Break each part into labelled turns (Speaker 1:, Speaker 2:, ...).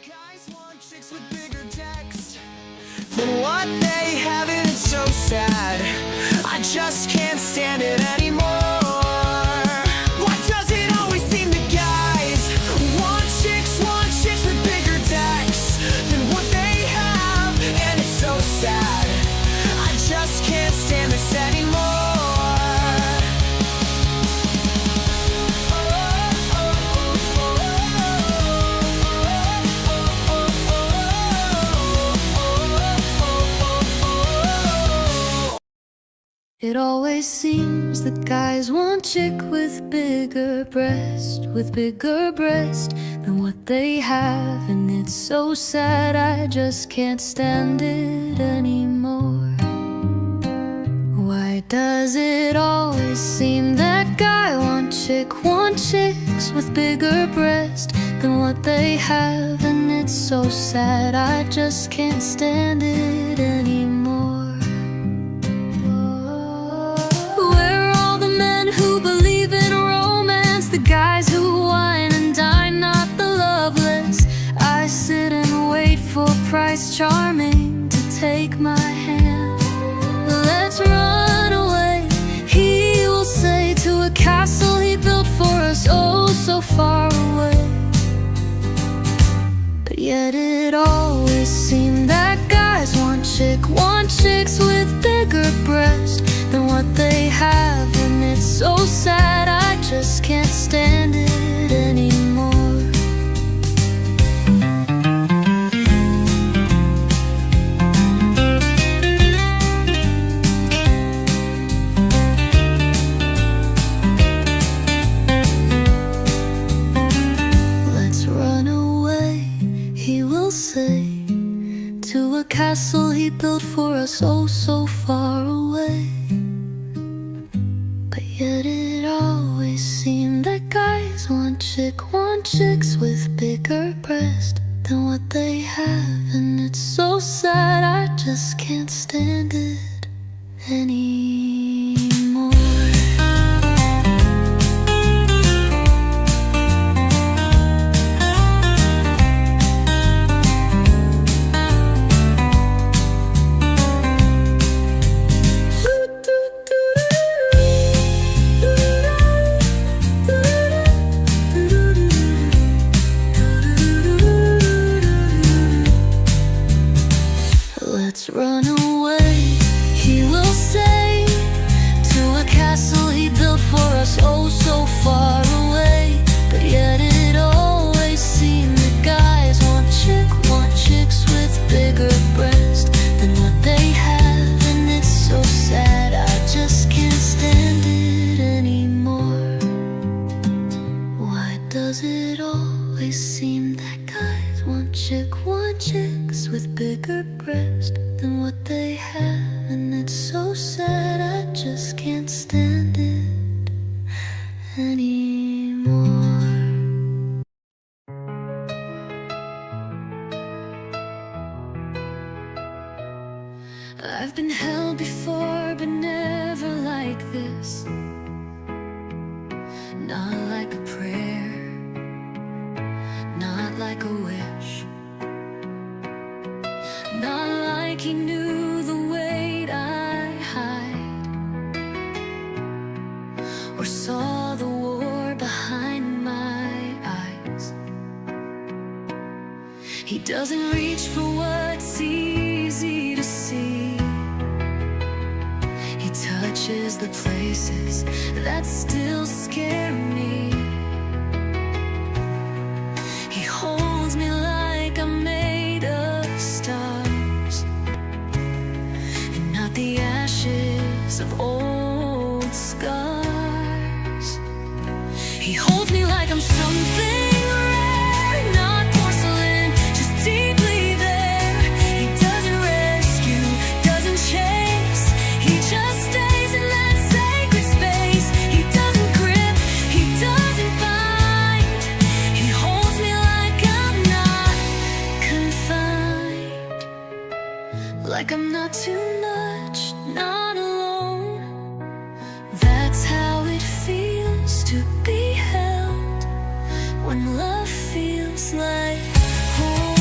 Speaker 1: Guys want chicks with bigger decks than what they have, and it's so sad. I just can't stand it anymore. Why does it always seem the guys want chicks with bigger decks than what they have, and it's so sad. I just can't stand this anymore.
Speaker 2: It always seems that guys want chick with bigger breast than what they have, and it's so sad. I just can't stand it anymore. Why does it always seem that guy want chicks with bigger breast than what they have, and it's so sad. I just can't stand it anymore. The guys who wine and dine, not the loveless. I sit and wait for Prince Charming to take my hand. Let's run away, he will say, to a castle he built for us, oh so far away. But yet it always seemed that guys want chicks with bigger breast than what they have, and it's so sad. I just can't stand it anymore. Let's run away, he will say, to a castle he built for us, oh so far away. But yet it always seemed that guys want chicks with bigger breast than what they have, and it's so sad. I just can't stand it anymore. Let's run away, he will say, to a castle he built for us, oh so far away. But yet it always seemed that guys want chicks with bigger breast than what they have, and it's so sad. I just can't stand it anymore. Why does it always seem that guys want chicks with bigger breast than what they have, and it's so sad. I just can't stand it anymore. I've been held before, but never like this. Not like a prayer, not like a wish, not like he knew the weight I hide, or saw the war behind my eyes. He doesn't reach for what's easy to see. He touches the places that still scare me. He holds me like I'm made of stars, and not the ashes of old scars. He holds me like I'm something rare, not porcelain, just deeply there. He doesn't rescue, doesn't chase, he just stays in that sacred space. He doesn't grip, he doesn't bind. He holds me like I'm not confined, like I'm not too much, not alone. That's how it feels to be held when love feels like home.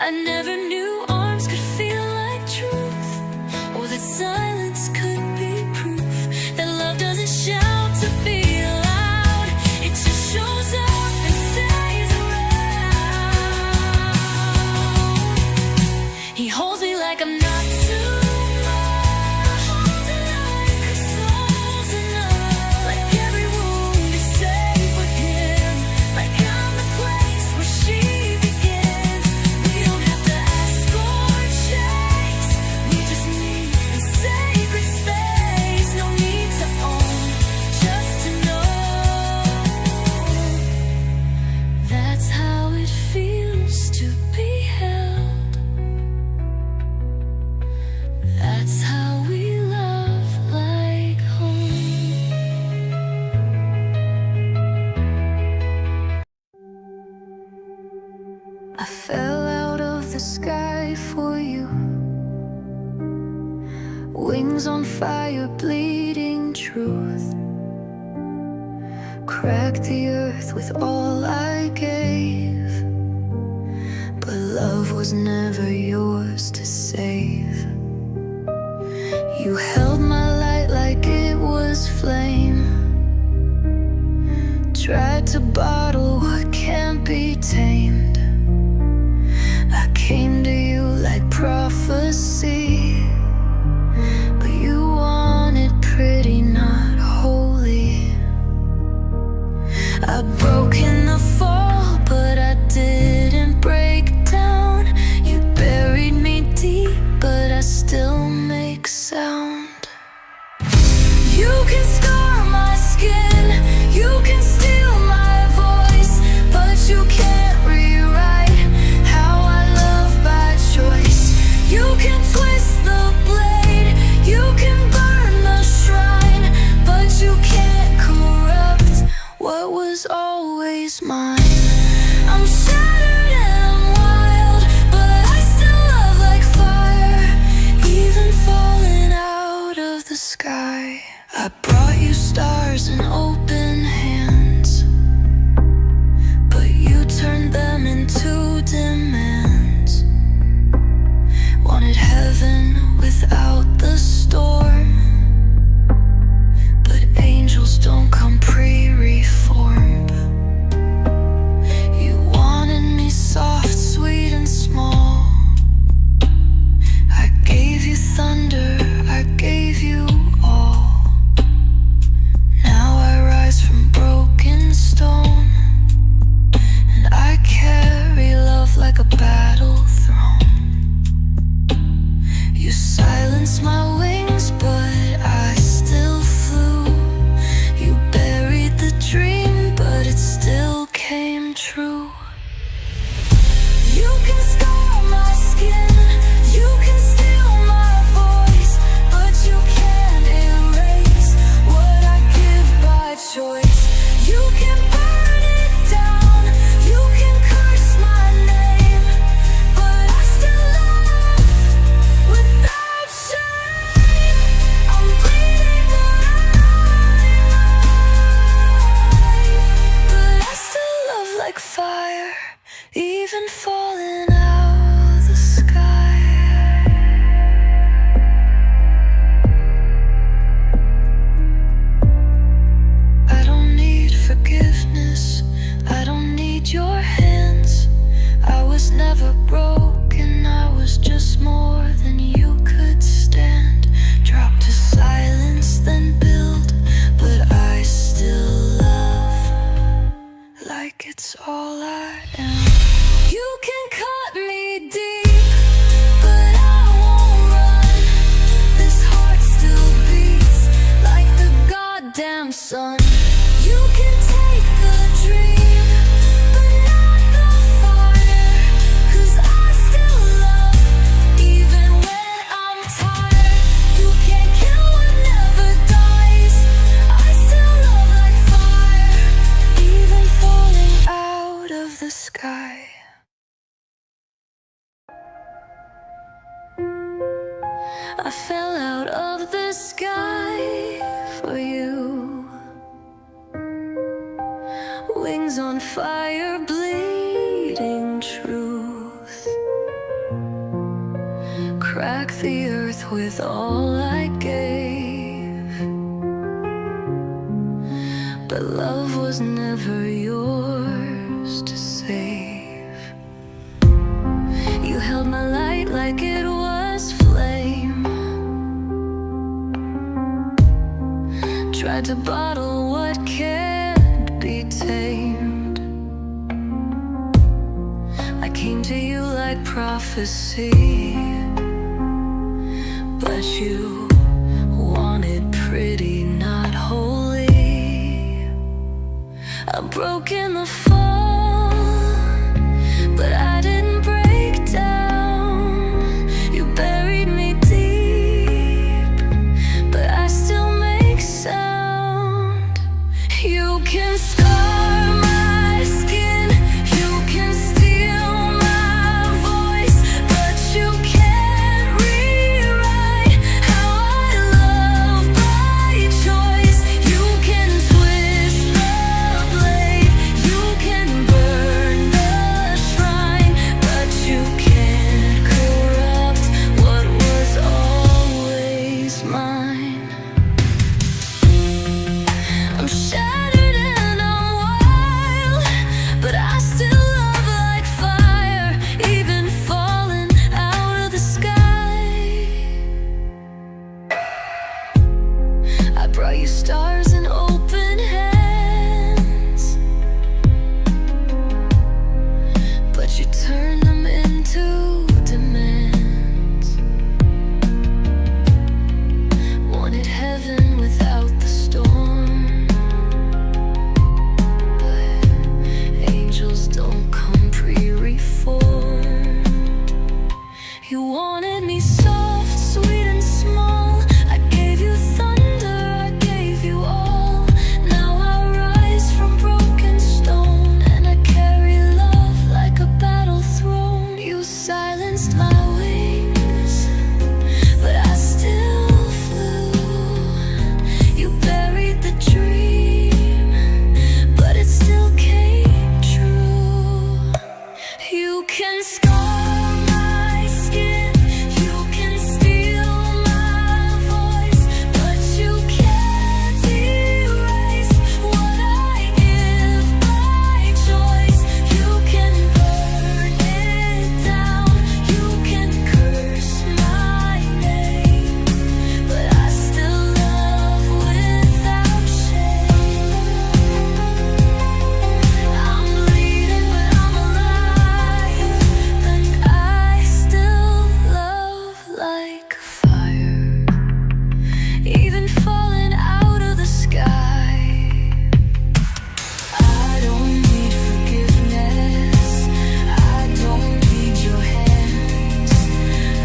Speaker 2: I never knew arms could feel like truth, or that silence could be proof that love doesn't shout to be loud. It just shows up and stays around. He holds me like I'm not too much, holds it like our souls enough, like every wound is safe with him, like I'm the place where she begins. We don't have to ask or chase, we just need the sacred space. No need to own, just to know. That's how it feels to be held. That's how we love like home. I fell out of the sky for you, wings on fire, bleeding truth. Cracked the earth with all I gave, but love was never yours to save. You held my light like it was flame, tried to bottle what can't be tamed. I came to you like prophecy, but you wanted pretty, not holy. I broke in the fall, but I didn't break down. You buried me deep, but I still make sound. You can scar my skin, you can steal my voice, but you can't rewrite how I love by choice. You can twist the blade, you can burn the shrine, but you can't corrupt what was always mine. I'm shattered and I'm wild, but I still love like fire, even falling out of the sky. I brought you stars and open hands, but you turned them into demands. Wanted heaven without the storm, but angels don't come pre-reformed. You wanted me soft, sweet and small. I gave you thunder, I gave you all. Now I rise from broken stone, and I carry love like a battle throne. You silenced my wings, but I still flew. You buried the dream, but it still came true. You can scar my skin, you can steal my voice, but you can't erase what I give by choice. You can burn it down, you can curse my name, but I still love without shame. I'm bleeding but I'm alive, but I still love like fire, even falling out the sky. I don't need forgiveness, I don't need your hands. I was never broken, I was just more than you could stand. Drop to silence, then build, but I still love like it's all I am. You can cut me deep, but I won't run. This heart still beats like the goddamn sun. You can take the dream, but not the fire, 'cause I still love even when I'm tired. You can't kill what never dies, I still love like fire, even falling out of the sky. I fell out of the sky for you, wings on fire, bleeding truth. with all I gave, but love was never yours to save. You held my light like it was flame, tried to bottle what can't be tamed. I came to you like prophecy, but you wanted pretty, not holy. I've broken the fall, but I didn't break down. You buried me deep, but I still make sound. You can scar my skin, you can steal my voice, but you can't rewrite how I love by choice. You can twist the blade, you can burn the shrine, but you can't corrupt what was always mine. I'm shattered and I'm wild, but I still love like fire, even falling out of the sky. I brought you stars and open hands, but you turned them into demands. Wanted heaven without the storm, but angels don't come pre-reformed. You wanted me soft, sweet and small. I gave you thunder, I gave you all. Now I rise from broken stone, and I carry love like a battle throne. You silenced my wings, but I still flew. You buried the dream, but it still came true. You can scar my skin, you can steal my voice, but you can't erase what I give by choice. You can burn it down, you can curse my name, but I still love without shame. I'm bleeding, but I'm alive, and I still love like fire, even falling out of the sky. I don't need forgiveness, I don't need your hands.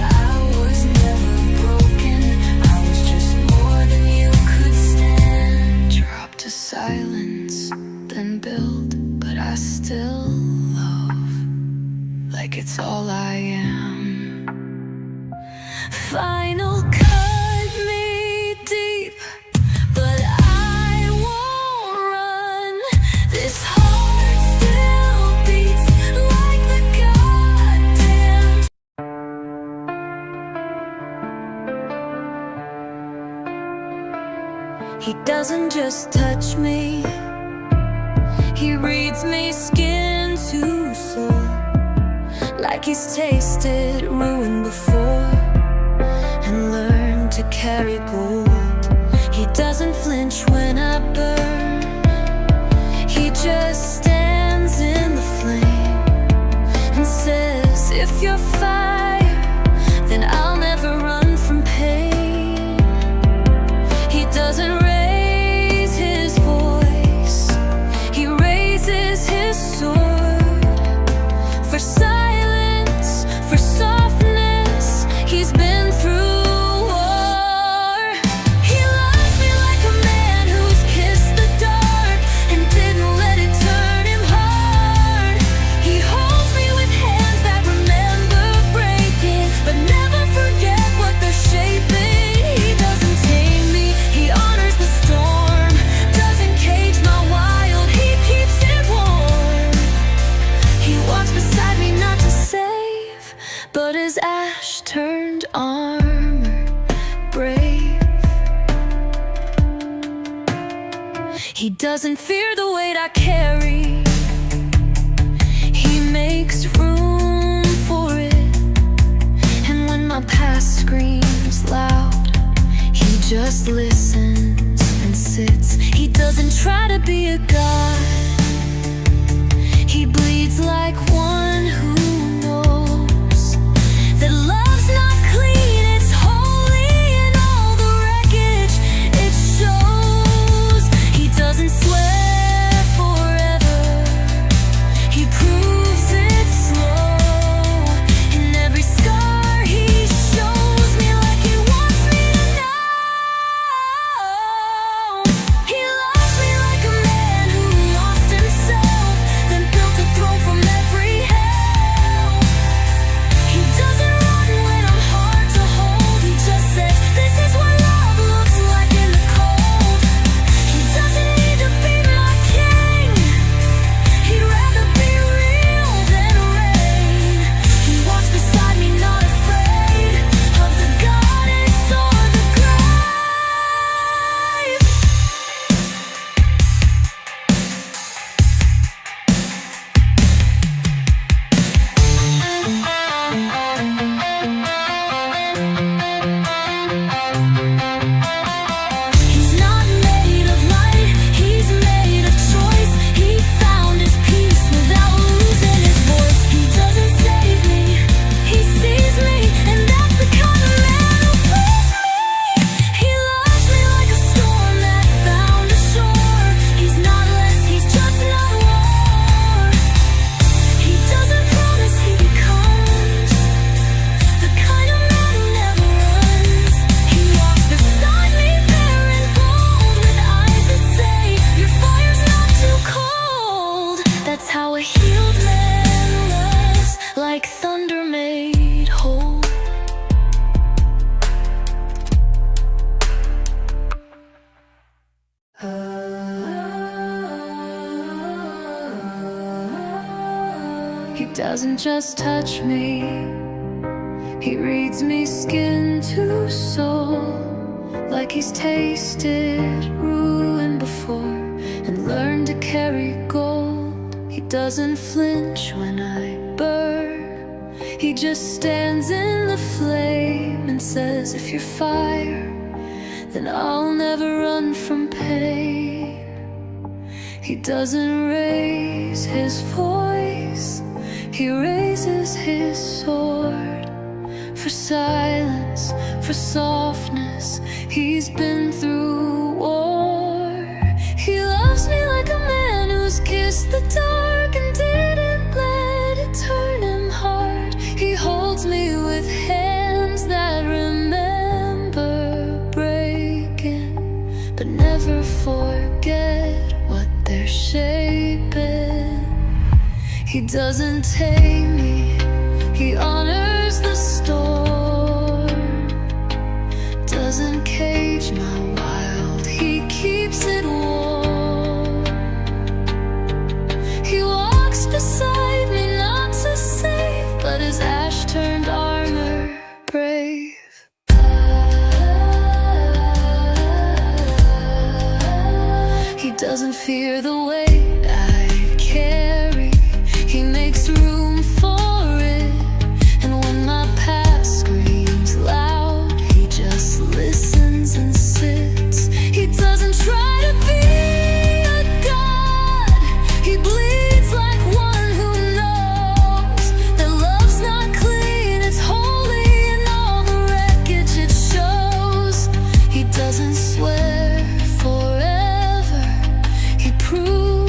Speaker 2: I was never broken, I was just more than you could stand. Drop to silence, then build, but I still love like it's all I am. Final cut me deep, but I won't run. This heart still beats like the goddamn. He doesn't just touch me, he reads me skin to soul, like he's tasted ruin before and learned to carry gold. He doesn't flinch when I burn, he just stands in the flame and says, if you're fire, then I'll never run from pain. He doesn't raise his voice, he raises his sword. For silence, for softness, he's been through war. He loves me like a man who's kissed the dark and didn't let it turn him hard. He holds me with hands that remember breaking, but never forget what they're shaping. He doesn't tame me, he honors the storm, doesn't cage my wild, he keeps it warm. doesn't fear the weight I carry. He makes room for it. And when my past screams loud, he just listens and sits. He doesn't try to be a god. He bleeds like one who knows that love's not clean, it's holy, and all the wreckage it shows. He doesn't swear forever, he proves it slow. In every scar he shows me like he wants me to know. He loves me like a man who lost himself, then built a throne from every hell. He doesn't run when I'm hard to hold. He just says, this is what love looks like in the cold. He doesn't need to be my king, he'd rather be real than rain. He walks beside me, not afraid of the goddess or the grave. He's not made of light, he's made of choice. He found his peace without losing his voice. He doesn't save me, he sees me, and that's the kind of man who frees me. He loves me like a storm that found a shore. He's not less, he's just not more. He doesn't promise, he becomes the kind of man who never runs. He walks beside me, bare and bold, with eyes that say, your fire's not too cold. That's how a healed man loves, like thunder made whole. He doesn't just touch me, he reads me skin to soul, like he's tasted ruin before and learned to carry gold. He doesn't flinch when I burn, he just stands in the flame and says, if you're fire, then I'll never run from pain. He doesn't raise his voice, he raises his sword. For silence, for softness, he's been through war. He loves me like a man who's kissed the dark and didn't let it turn him hard. He holds me with hands that remember breaking, but never forget what they're shaping. He doesn't tame me, he honors the storm. Doesn't cage my wild, he keeps it warm. He walks beside me, not to save, but his ash-turned armor brave. He doesn't fear the weight I carry, he makes room for it. And when my past screams loud, he just listens and sits. He doesn't try to be a god, he bleeds like one who knows that love's not clean, it's holy, and all the wreckage it shows. He doesn't swear forever, he proves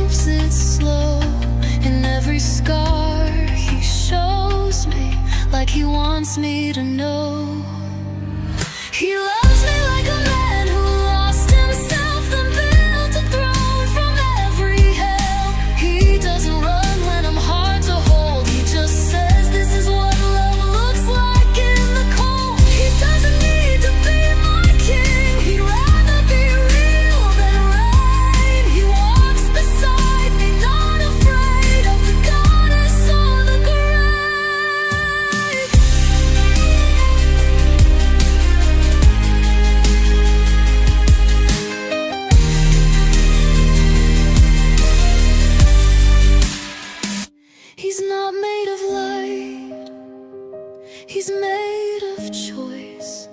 Speaker 2: He's made of choice.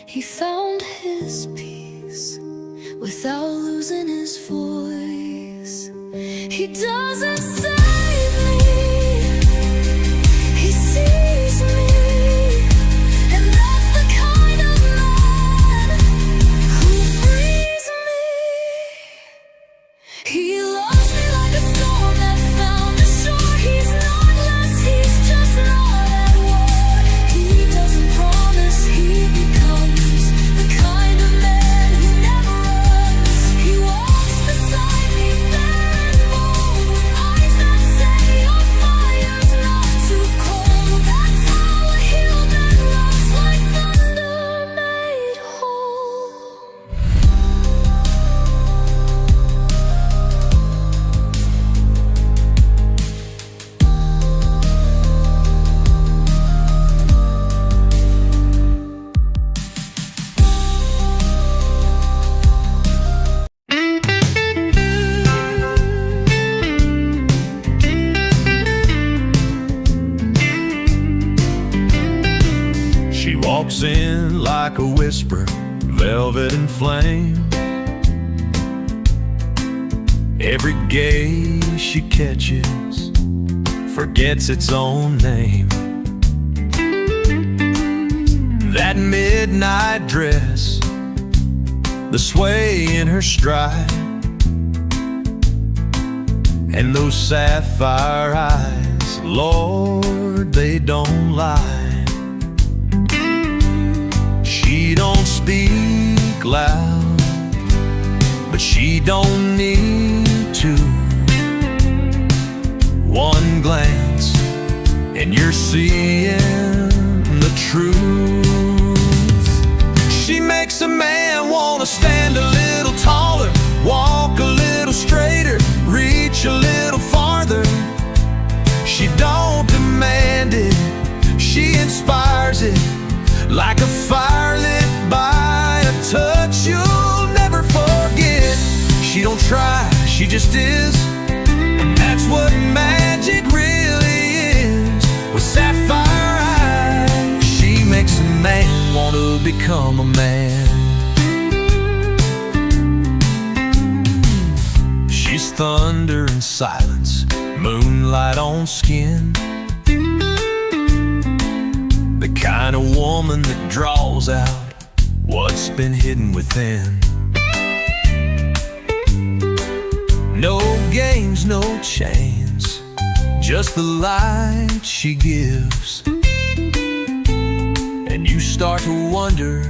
Speaker 2: He found his peace without losing his voice. He doesn't save me, he sees me, and that's the kind of man who frees me. He loves me like a storm that found a shore. He's not less, he's just not at war. He doesn't promise, he becomes the kind of man who never runs. He walks beside me, bare and bold, with eyes that say your fire's not too cold. That's how a healed man loves, like thunder made whole.
Speaker 1: She walks in like a whisper, velvet and flame. Every gaze she catches forgets its own name. That midnight dress, the sway in her stride, and those sapphire eyes, Lord, they don't lie. She don't speak loud, but she don't need to. One glance and you're seeing the truth. She makes a man wanna stand a little taller, walk a little straighter, reach a little farther. She don't demand it, she inspires it, like a fire lit by a touch you'll never forget. She don't try, she just is, and that's what magic really is. With sapphire eyes, she makes a man wanna become a man. She's thunder and silence, moonlight on skin, the kind of woman that draws out what's been hidden within. No games, no chains, just the light she gives. And you start to wonder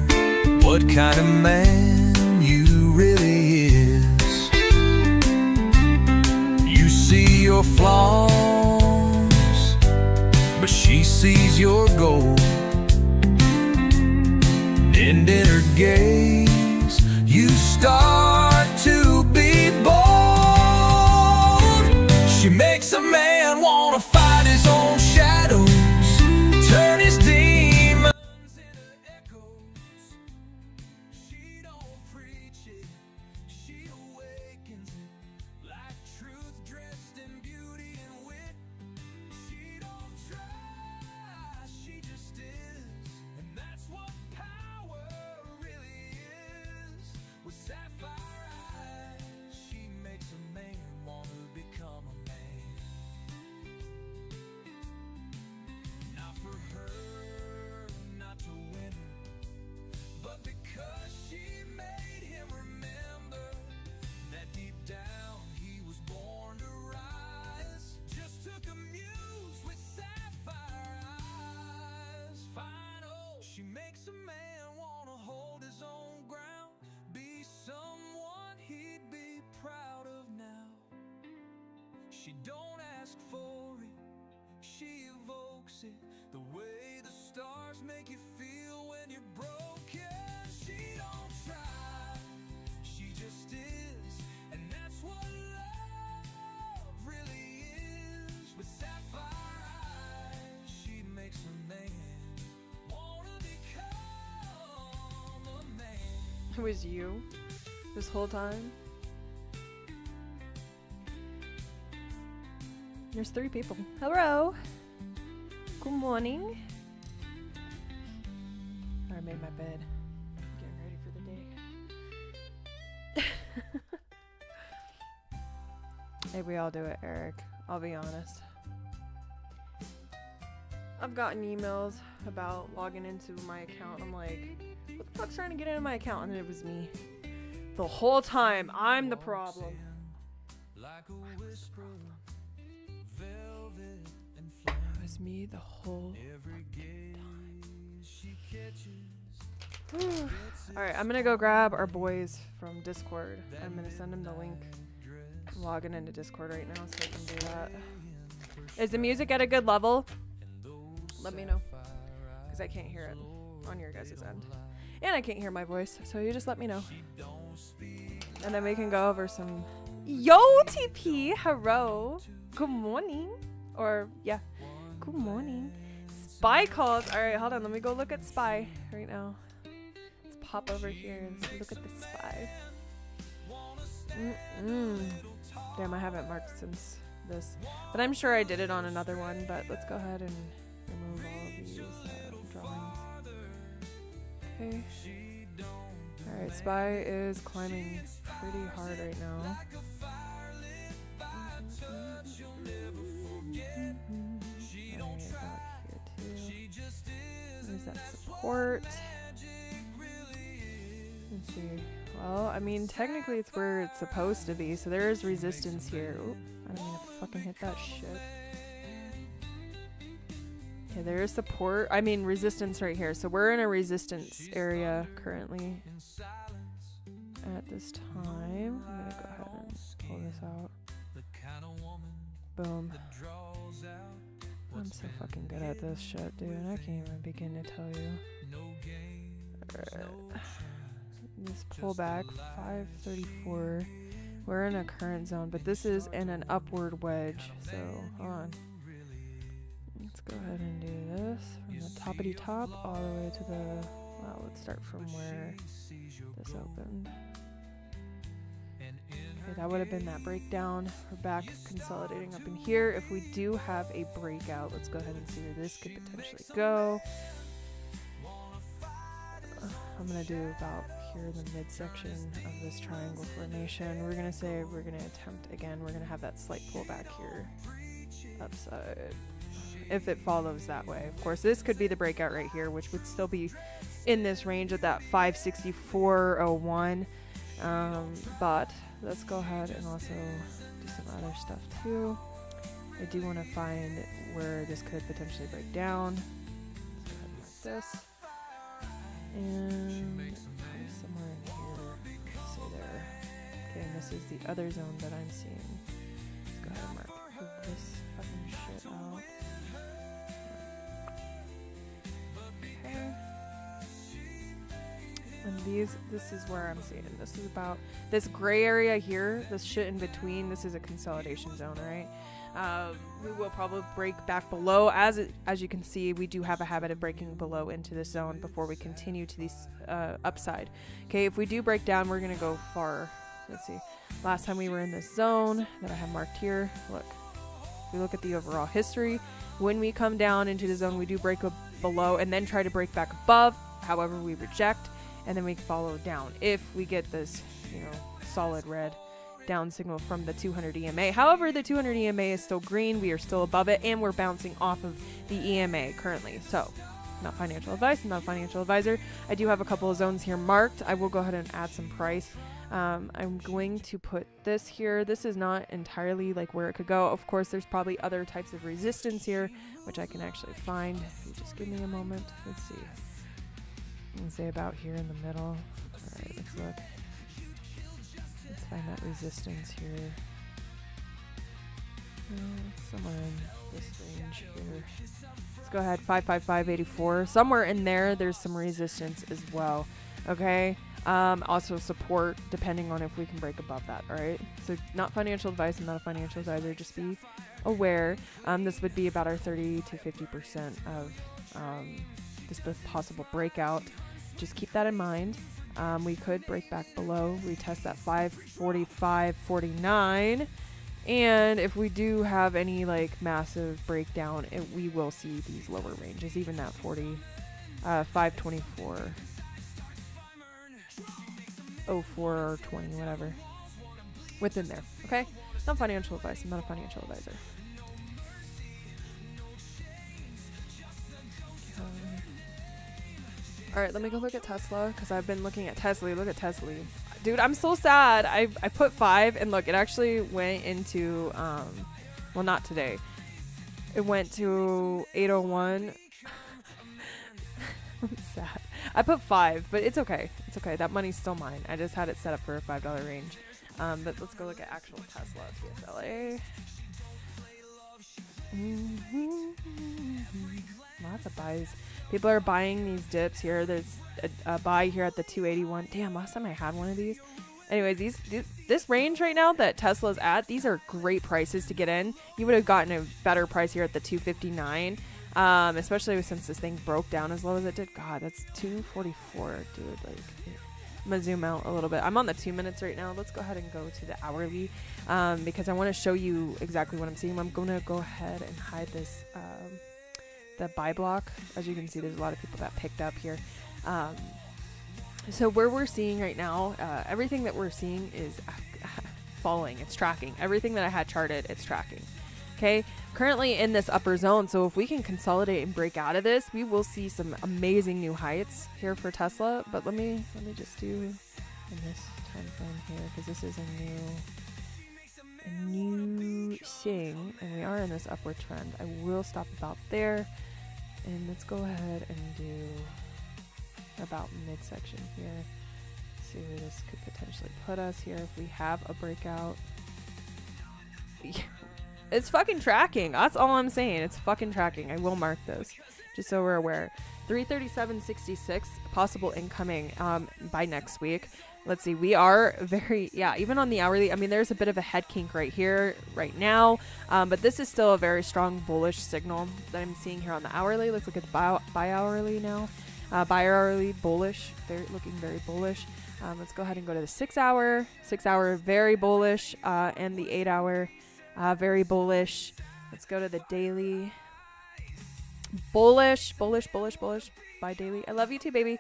Speaker 1: what kind of man you really is. You see your flaws, but she sees your gold. And in her gaze, you start to be bold. She makes a man wanna fight his own shadows, turn his demons into echoes. She don't preach it, she awakens it, like truth dressed in beauty and wit. She don't try, she just is, and that's what power really is. With sapphire eyes, she makes a man wanna become a man. Not for her, not to win her, but because she made him remember that deep down he was born to rise. Just took a muse with sapphire eyes. Final, she makes a man wanna hold his own ground, be someone he'd be proud of now. She don't ask for it, she evokes it, the way the stars make you feel when you're broken. She don't try, she just is, and that's what love really is. With sapphire eyes, she makes a man wanna become a man.
Speaker 3: It was you this whole time? There's 3 people. Hello. Good morning. made my bed. Getting ready for the day. Hey, we all do it, Eric. I'll be honest. I've gotten emails about logging into my account. I'm like, what the fuck's trying to get into my account? And it was me. The whole time, I'm the problem. It was me the whole time. Alright, I'm gonna go grab our boys from Discord. I'm gonna send them the link. I'm logging into Discord right now so I can do that. Is the music at a good level? Let me know. Because I can't hear it on your guys' end. And I can't hear my voice, so you just let me know. And then we can go over some... Yo, TP! Hello! Good morning! Or, yeah. Good morning. Spy calls! Alright, hold on. Let me go look at Spy right now. Let's pop over here and look at the Spy. Damn, I haven't marked since this. But I'm sure I did it on another one, but let's go ahead and remove all of these drawings. Okay. Alright, Spy is climbing pretty hard right now. Alright, about here too. There's that support. Let's see. Well, I mean, technically it's where it's supposed to be, so there is resistance here. Oop, I don't mean to fucking hit that shit. Okay, there is support. I mean, resistance right here. So we're in a resistance area currently at this time. I'm gonna go ahead and pull this out. Boom. I'm so fucking good at this shit, dude. I can't even begin to tell you. Alright. This pullback, 534. We're in a current zone, but this is in an upward wedge. So, hold on. Let's go ahead and do this from the toppity top all the way to the... Well, let's start from where this opened. Okay, that would have been that breakdown. We're back consolidating up in here. If we do have a breakout, let's go ahead and see where this could potentially go. I'm going to do about here in the midsection of this triangle formation. We're going to say we're going to attempt again. We're going to have that slight pullback here upside. If it follows that way. Of course, this could be the breakout right here, which would still be in this range of that 564.01. But let's go ahead and also do some other stuff too. I do want to find where this could potentially break down. Let's go ahead and mark this. And somewhere in here, let's say there. Okay, and this is the other zone that I'm seeing. Let's go ahead and mark this fucking shit out. Okay. And this is where I'm seeing. This is about this gray area here, this shit in between. This is a consolidation zone, right? We will probably break back below. As you can see, we do have a habit of breaking below into this zone before we continue to the upside. Okay, if we do break down, we're gonna go far. Let's see. Last time we were in this zone that I have marked here. Look, if we look at the overall history, when we come down into the zone, we do break below and then try to break back above. However, we reject and then we follow down if we get this, solid red down signal from the 200 EMA. However, the 200 EMA is still green. We are still above it, and we're bouncing off of the EMA currently. So, not financial advice. I'm not a financial advisor. I do have a couple of zones here marked. I will go ahead and add some price. I'm going to put this here. This is not entirely like where it could go. Of course, there's probably other types of resistance here, which I can actually find. If you just give me a moment. Let's see. I'm going to say about here in the middle. All right, let's look. Let's find that resistance here. Somewhere in this range here. Let's go ahead, 555.84. Somewhere in there, there's some resistance as well. Okay. Also support, depending on if we can break above that. All right. So not financial advice. I'm not a financial advisor. Just be aware. This would be about our 30 to 50% of this possible breakout. Just keep that in mind. We could break back below, retest that 545.49, and if we do have any massive breakdown, we will see these lower ranges, even that 40 524. 04 or 20, whatever. Within there, okay? Not financial advice. I'm not a financial advisor. All right, let me go look at Tesla because I've been looking at Tesla. Look at Tesla. Dude, I'm so sad. I put 5 and look, it actually went into, well, not today. It went to 801. I'm sad. I put 5, but it's okay. It's okay. That money's still mine. I just had it set up for a $5 range. But let's go look at actual Tesla TSLA. Lots of buys. People are buying these dips here. There's a buy here at the 281. Damn, last time I had one of these. Anyways, this range right now that Tesla's at, these are great prices to get in. You would have gotten a better price here at the 259. Especially since this thing broke down as low as it did. God, that's 244, dude. Like, I'm gonna zoom out a little bit. I'm on the 2 minutes right now. Let's go ahead and go to the hourly, because I want to show you exactly what I'm seeing. I'm gonna go ahead and hide this, the buy block. As you can see, there's a lot of people that picked up here. So where we're seeing right now, everything that we're seeing is falling. It's tracking. Everything that I had charted, it's tracking. Okay, currently in this upper zone. So if we can consolidate and break out of this, we will see some amazing new heights here for Tesla. But let me just do in this time frame here, because this is a new thing, and we are in this upward trend. I will stop about there, and let's go ahead and do about midsection here. See where this could potentially put us here if we have a breakout. It's fucking tracking. That's all I'm saying. It's fucking tracking. I will mark this just so we're aware. 337.66 possible incoming by next week. Let's see. We are very, even on the hourly. I mean, there's a bit of a head kink right here, right now. But this is still a very strong bullish signal that I'm seeing here on the hourly. Let's look at the buy hourly now. Buy hourly bullish. Looking very bullish. Let's go ahead and go to the 6 hour. 6 hour very bullish, and the 8 hour. Very bullish. Let's go to the daily. Bullish. Buy daily. I love you too, baby.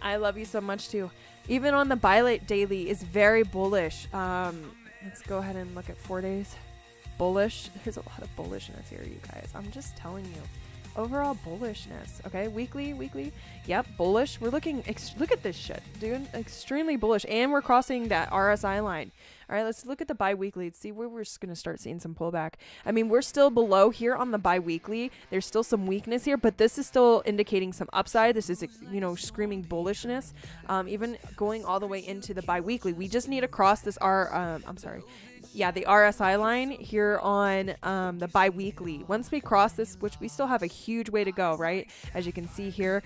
Speaker 3: I love you so much too. Even on the buy late daily is very bullish. Let's go ahead and look at 4 days. Bullish. There's a lot of bullishness here, you guys. I'm just telling you. Overall bullishness. Okay, weekly. Yep, bullish. We're looking. Look at this shit, dude. Extremely bullish, and we're crossing that RSI line. All right, let's look at the bi-weekly. See where we're just gonna start seeing some pullback. I mean, we're still below here on the bi-weekly. There's still some weakness here, but this is still indicating some upside. This is, screaming bullishness. Even going all the way into the bi-weekly. We just need to cross this the RSI line here on the bi-weekly. Once we cross this, which we still have a huge way to go, right? As you can see here,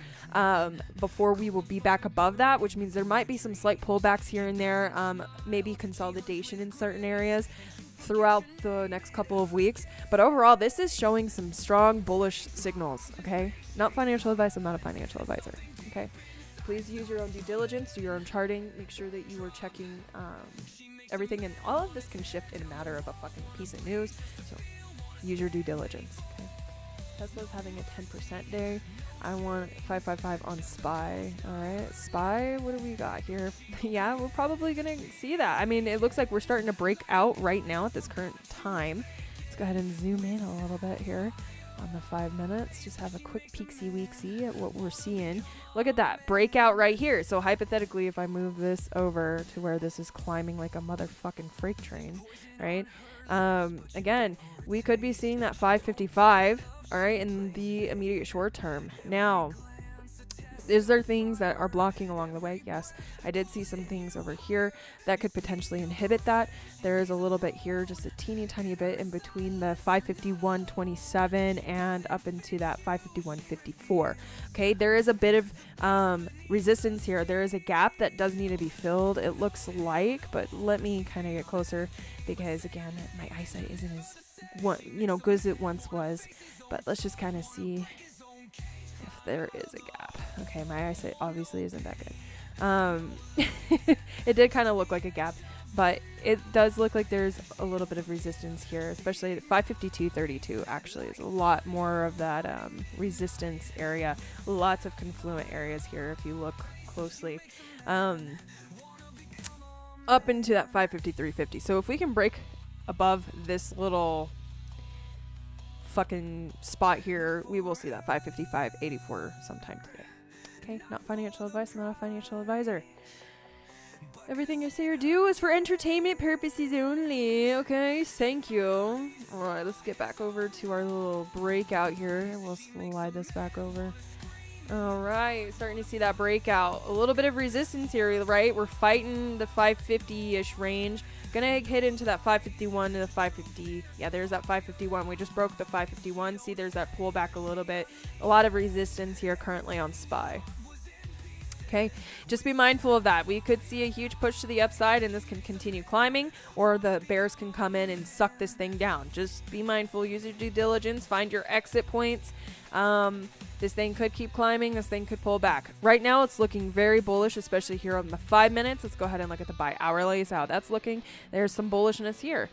Speaker 3: before we will be back above that, which means there might be some slight pullbacks here and there, maybe consolidation in certain areas throughout the next couple of weeks. But overall, this is showing some strong bullish signals, okay? Not financial advice. I'm not a financial advisor, okay? Please use your own due diligence, do your own charting, make sure that you are checking everything, and all of this can shift in a matter of a fucking piece of news, so use your due diligence, okay? Tesla's having a 10% day. I want 555 on SPY. All right, SPY, what do we got here? Yeah, we're probably gonna see that. I mean, it looks like we're starting to break out right now at this current time. Let's go ahead and zoom in a little bit here on the 5 minutes. Just have a quick peeksy-weeksy at what we're seeing. Look at that breakout right here. So hypothetically, if I move this over to where this is climbing like a motherfucking freight train, right? Again, we could be seeing that 555, all right, in the immediate short term. Now, is there things that are blocking along the way? Yes, I did see some things over here that could potentially inhibit that. There is a little bit here, just a teeny tiny bit in between the 551.27 and up into that 551.54. Okay, there is a bit of resistance here. There is a gap that does need to be filled, it looks like, but let me kind of get closer because, again, my eyesight isn't as good as it once was. But let's just kind of see if there is a gap. Okay, my eyesight obviously isn't that good. It did kind of look like a gap. but it does look like there's a little bit of resistance here, especially at 552.32. Actually, it's a lot more of that resistance area. Lots of confluent areas here if you look closely. Up into that 553.50. So if we can break above this little fucking spot here, we will see that 555.84 sometime today. Okay, not financial advice. I'm not a financial advisor. Everything I say or do is for entertainment purposes only. Okay, thank you. All right, let's get back over to our little breakout here. We'll slide this back over. All right, starting to see that breakout. A little bit of resistance here, right? We're fighting the 550-ish range. Gonna hit into that 551 to the 550. Yeah, there's that 551. We just broke the 551. See, there's that pullback a little bit. A lot of resistance here currently on SPY. Okay, just be mindful of that. We could see a huge push to the upside and this can continue climbing, or the bears can come in and suck this thing down. Just be mindful, use your due diligence, find your exit points. This thing could keep climbing, this thing could pull back. Right now it's looking very bullish, especially here on the 5 minutes. Let's go ahead and look at the buy hourly, so how that's looking. There's some bullishness here.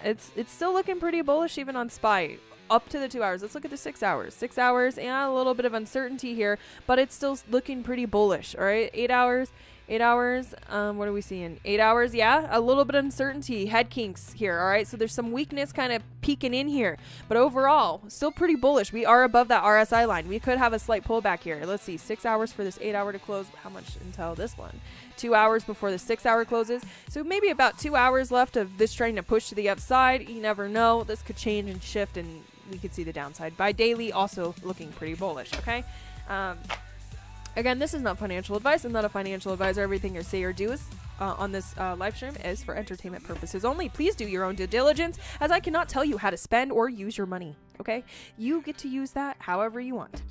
Speaker 3: It's still looking pretty bullish even on SPY. Up to the 2 hours. Let's look at the 6 hours. 6 hours, yeah, a little bit of uncertainty here, but it's still looking pretty bullish. All right, 8 hours. 8 hours. What are we seeing? 8 hours. Yeah, a little bit of uncertainty. Head kinks here. All right, so there's some weakness kind of peeking in here, but overall, still pretty bullish. We are above that RSI line. We could have a slight pullback here. Let's see. 6 hours for this 8 hour to close. How much until this one? 2 hours before the 6 hour closes. So maybe about 2 hours left of this trying to push to the upside. You never know. This could change and shift, and we could see the downside. By daily, also looking pretty bullish. Okay. Again, this is not financial advice. I'm not a financial advisor. Everything you say or do is on this live stream is for entertainment purposes only. Please do your own due diligence, as I cannot tell you how to spend or use your money. Okay, you get to use that however you want.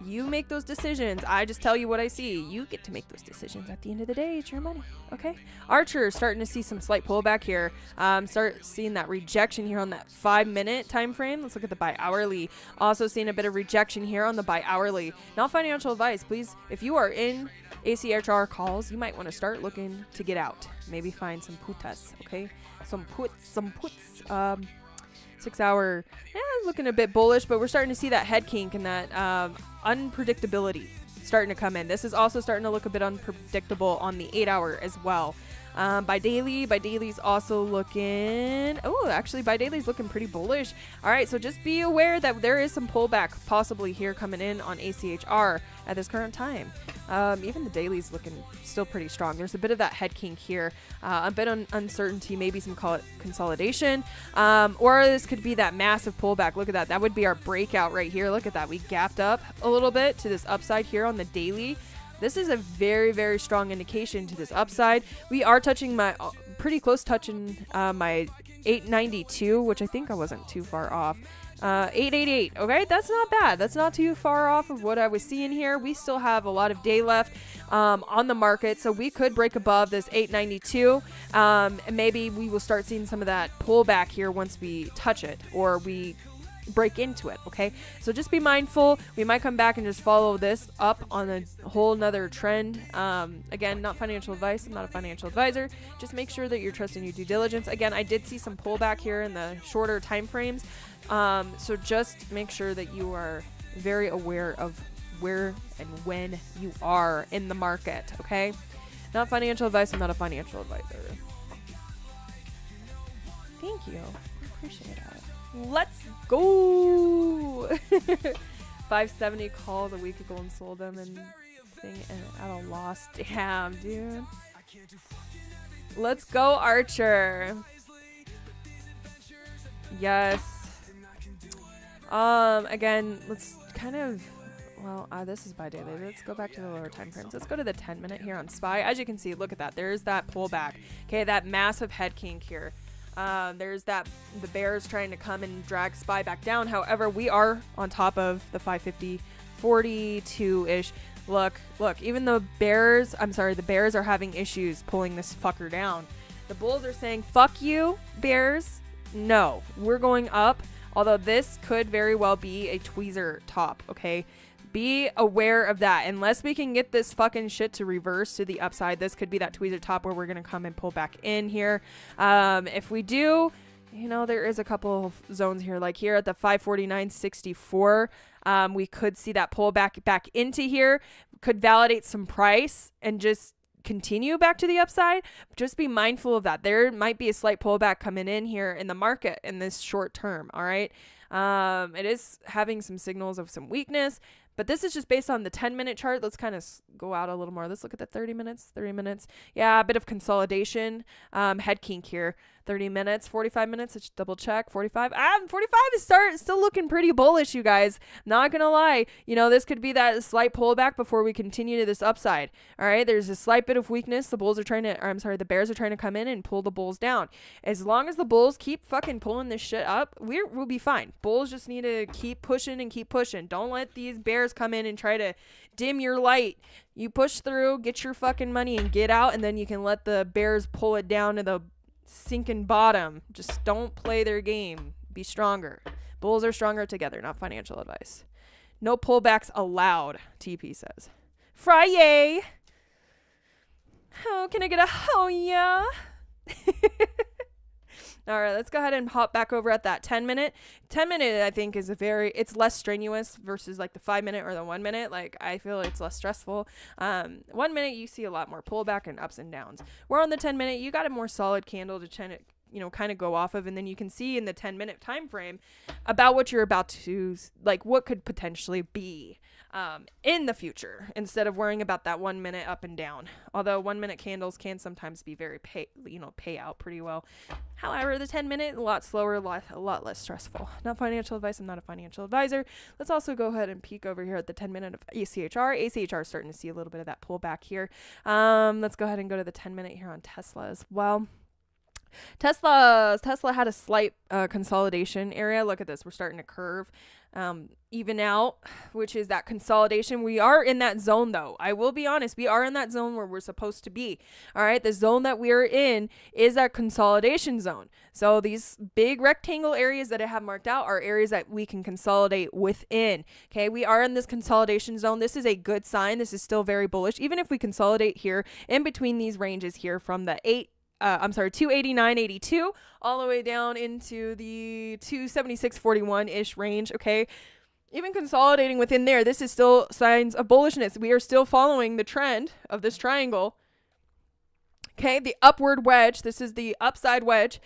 Speaker 3: You make those decisions. I just tell you what I see. You get to make those decisions. At the end of the day, it's your money. Okay. ACHR starting to see some slight pullback here. Start seeing that rejection here on that 5 minute time frame. Let's look at the buy hourly. Also seeing a bit of rejection here on the buy hourly. Not financial advice. Please, if you are in ACHR calls, you might want to start looking to get out. Maybe find some putas. Okay. Some puts. 6 hour, yeah, looking a bit bullish, but we're starting to see that head kink and that unpredictability starting to come in. This is also starting to look a bit unpredictable on the 8 hour as well. By daily's also looking, actually by daily's looking pretty bullish. All right, so just be aware that there is some pullback possibly here coming in on ACHR at this current time. Even the daily's looking still pretty strong. There's a bit of that head kink here, a bit of uncertainty, maybe some consolidation, or this could be that massive pullback. Look at that. That would be our breakout right here. Look at that. We gapped up a little bit to this upside here on the daily. This is a very, very strong indication to this upside. We are touching pretty close touching my 892, which I think I wasn't too far off. 888. Okay, that's not bad. That's not too far off of what I was seeing here. We still have a lot of day left on the market, so we could break above this 892, and maybe we will start seeing some of that pullback here once we touch it, or we break into it. Okay, so just be mindful. We might come back and just follow this up on a whole nother trend. Again, not financial advice. I'm not a financial advisor. Just make sure that you're trusting your due diligence. Again, I did see some pullback here in the shorter time frames, so just make sure that you are very aware of where and when you are in the market. Okay, not financial advice. I'm not a financial advisor. Thank you. I appreciate it. Let's go. 570 calls a week ago and sold them and thing and at a loss. Damn, dude. Let's go, ACHR. Yes. Again, let's kind of, this is by daily. Let's go back to the lower time frames. Let's go to the 10 minute here on SPY. As you can see, look at that. There's that pullback. Okay, that massive head kink here. There's the bears trying to come and drag SPY back down. However, we are on top of the 550, 42-ish. Look, even the bears are having issues pulling this fucker down. The bulls are saying, fuck you, bears. No, we're going up. Although this could very well be a tweezer top, okay? Be aware of that. Unless we can get this fucking shit to reverse to the upside, this could be that tweezer top where we're going to come and pull back in here. If we do, you know, there is a couple of zones here, like here at the 549.64. We could see that pull back into here, could validate some price and just continue back to the upside. Just be mindful of that. There might be a slight pullback coming in here in the market in this short term. All right. It is having some signals of some weakness, but this is just based on the 10-minute chart. Let's kind of go out a little more. Let's look at the 30 minutes. Yeah, a bit of consolidation. Head kink here. 30 minutes, 45 minutes. Let's double check. 45. 45 is still looking pretty bullish, you guys. Not gonna lie. You know, this could be that slight pullback before we continue to this upside. All right. There's a slight bit of weakness. The Bears are trying to come in and pull the bulls down. As long as the bulls keep fucking pulling this shit up, we'll be fine. Bulls just need to keep pushing and keep pushing. Don't let these bears come in and try to dim your light. You push through, get your fucking money and get out, and then you can let the bears pull it down to the sinking bottom. Just don't play their game. Be stronger. Bulls are stronger together, not financial advice. No pullbacks allowed, TP says. Friday. Oh, can I get a oh yeah? All right, let's go ahead and hop back over at that 10-minute. 10-minute, I think, is it's less strenuous versus like the 5-minute or the 1 minute. Like, I feel it's less stressful. 1 minute, you see a lot more pullback and ups and downs. We're on the 10-minute, you got a more solid candle to kind of go off of, and then you can see in the 10-minute time frame about what you're about to, like, what could potentially be in the future, instead of worrying about that 1 minute up and down. Although 1 minute candles can sometimes be very pay out pretty well. However, the 10-minute, a lot slower, a lot less stressful. Not financial advice. I'm not a financial advisor. Let's also go ahead and peek over here at the 10-minute of ACHR. ACHR is starting to see a little bit of that pullback here. Let's go ahead and go to the 10-minute here on Tesla as well. Tesla had a slight consolidation area. Look at this. We're starting to curve, even out, which is that consolidation. We are in that zone, though. I will be honest. We are in that zone where we're supposed to be. All right. The zone that we're in is that consolidation zone. So these big rectangle areas that I have marked out are areas that we can consolidate within. Okay. We are in this consolidation zone. This is a good sign. This is still very bullish. Even if we consolidate here in between these ranges here from the 289.82 all the way down into the 276.41-ish range. Okay. Even consolidating within there, this is still signs of bullishness. We are still following the trend of this triangle. Okay. The upward wedge. This is the upside wedge.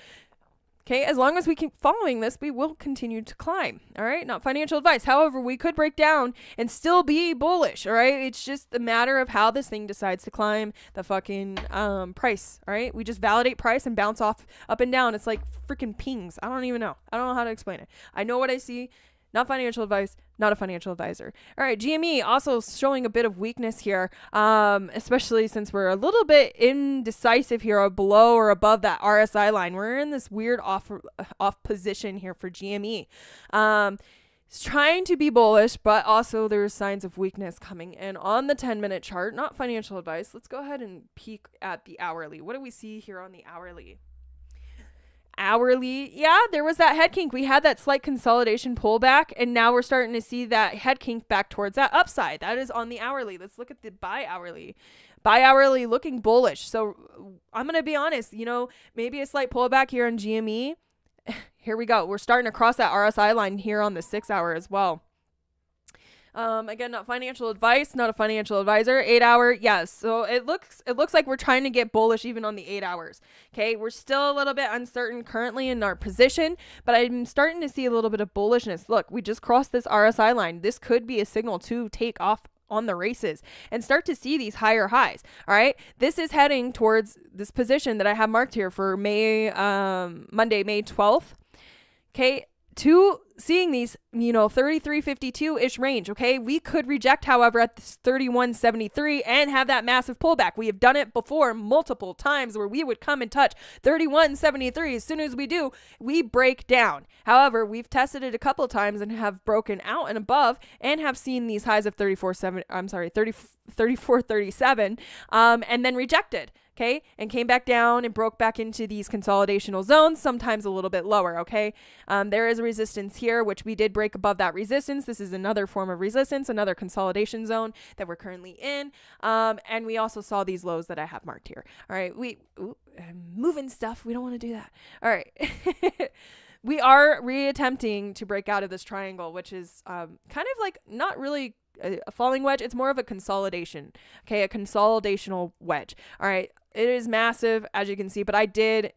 Speaker 3: Okay, as long as we keep following this, we will continue to climb. All right, not financial advice. However, we could break down and still be bullish. All right, it's just a matter of how this thing decides to climb the fucking price. All right, we just validate price and bounce off up and down. It's like freaking pings. I don't even know. I don't know how to explain it. I know what I see. Not financial advice, not a financial advisor. All right, GME also showing a bit of weakness here, especially since we're a little bit indecisive here, or below or above that RSI line. We're in this weird off position here for GME. It's trying to be bullish, but also there's signs of weakness coming in on the 10-minute chart. Not financial advice. Let's go ahead and peek at the hourly. What do we see here on the hourly? Hourly, yeah, there was that head kink. We had that slight consolidation pullback, and now we're starting to see that head kink back towards that upside. That is on the hourly. Let's look at the buy hourly. Buy hourly looking bullish. So I'm going to be honest, maybe a slight pullback here on GME. Here we go. We're starting to cross that RSI line here on the 6 hour as well. Again, not financial advice, not a financial advisor. 8 hour, yes. So it looks like we're trying to get bullish even on the 8 hours. Okay, we're still a little bit uncertain currently in our position, but I'm starting to see a little bit of bullishness. Look, we just crossed this RSI line. This could be a signal to take off on the races and start to see these higher highs. All right, this is heading towards this position that I have marked here for Monday, May 12th. Okay. To seeing these, 33.52-ish range, okay? We could reject, however, at this 31.73 and have that massive pullback. We have done it before multiple times where we would come and touch 31.73. As soon as we do, we break down. However, we've tested it a couple of times and have broken out and above and have seen these highs of 34.37, and then rejected. okay, and came back down and broke back into these consolidational zones, sometimes a little bit lower, okay. There is a resistance here, which we did break above that resistance. This is another form of resistance, another consolidation zone that we're currently in. And we also saw these lows that I have marked here. All right, I'm moving stuff. We don't want to do that. All right. We are reattempting to break out of this triangle, which is kind of like not really a falling wedge. It's more of a consolidation. Okay, a consolidational wedge. All right. It is massive, as you can see, but I didn't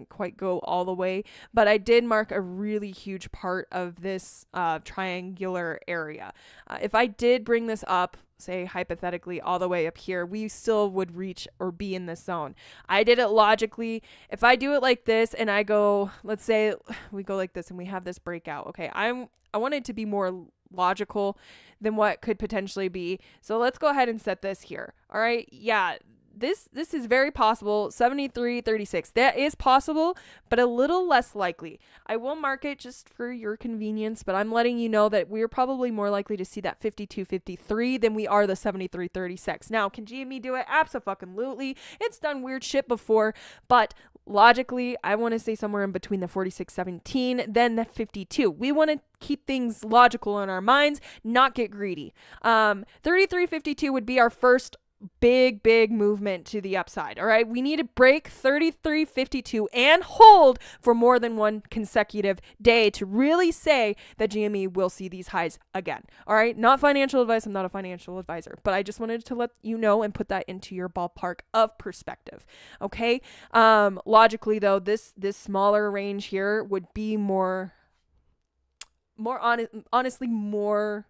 Speaker 3: quite go all the way, but I did mark a really huge part of this triangular area. If I did bring this up, say hypothetically all the way up here, we still would reach or be in this zone. I did it logically. If I do it like this and I go, let's say we go like this and we have this breakout. Okay, I want it to be more logical than what could potentially be. So let's go ahead and set this here. All right. Yeah. This is very possible. 73.36. That is possible, but a little less likely. I will mark it just for your convenience, but I'm letting you know that we're probably more likely to see that 52.53 than we are the 73.36. Now, can GME do it? Abso-fucking-lutely. It's done weird shit before, but logically, I want to say somewhere in between the 46.17 then the 52. We want to keep things logical in our minds, not get greedy. 33.52 would be our first big movement to the upside. All right, we need to break 33.52 and hold for more than one consecutive day to really say that GME will see these highs again. All right, not financial advice. I'm not a financial advisor, but I just wanted to let you know and put that into your ballpark of perspective. Okay, logically though, this smaller range here would be honestly more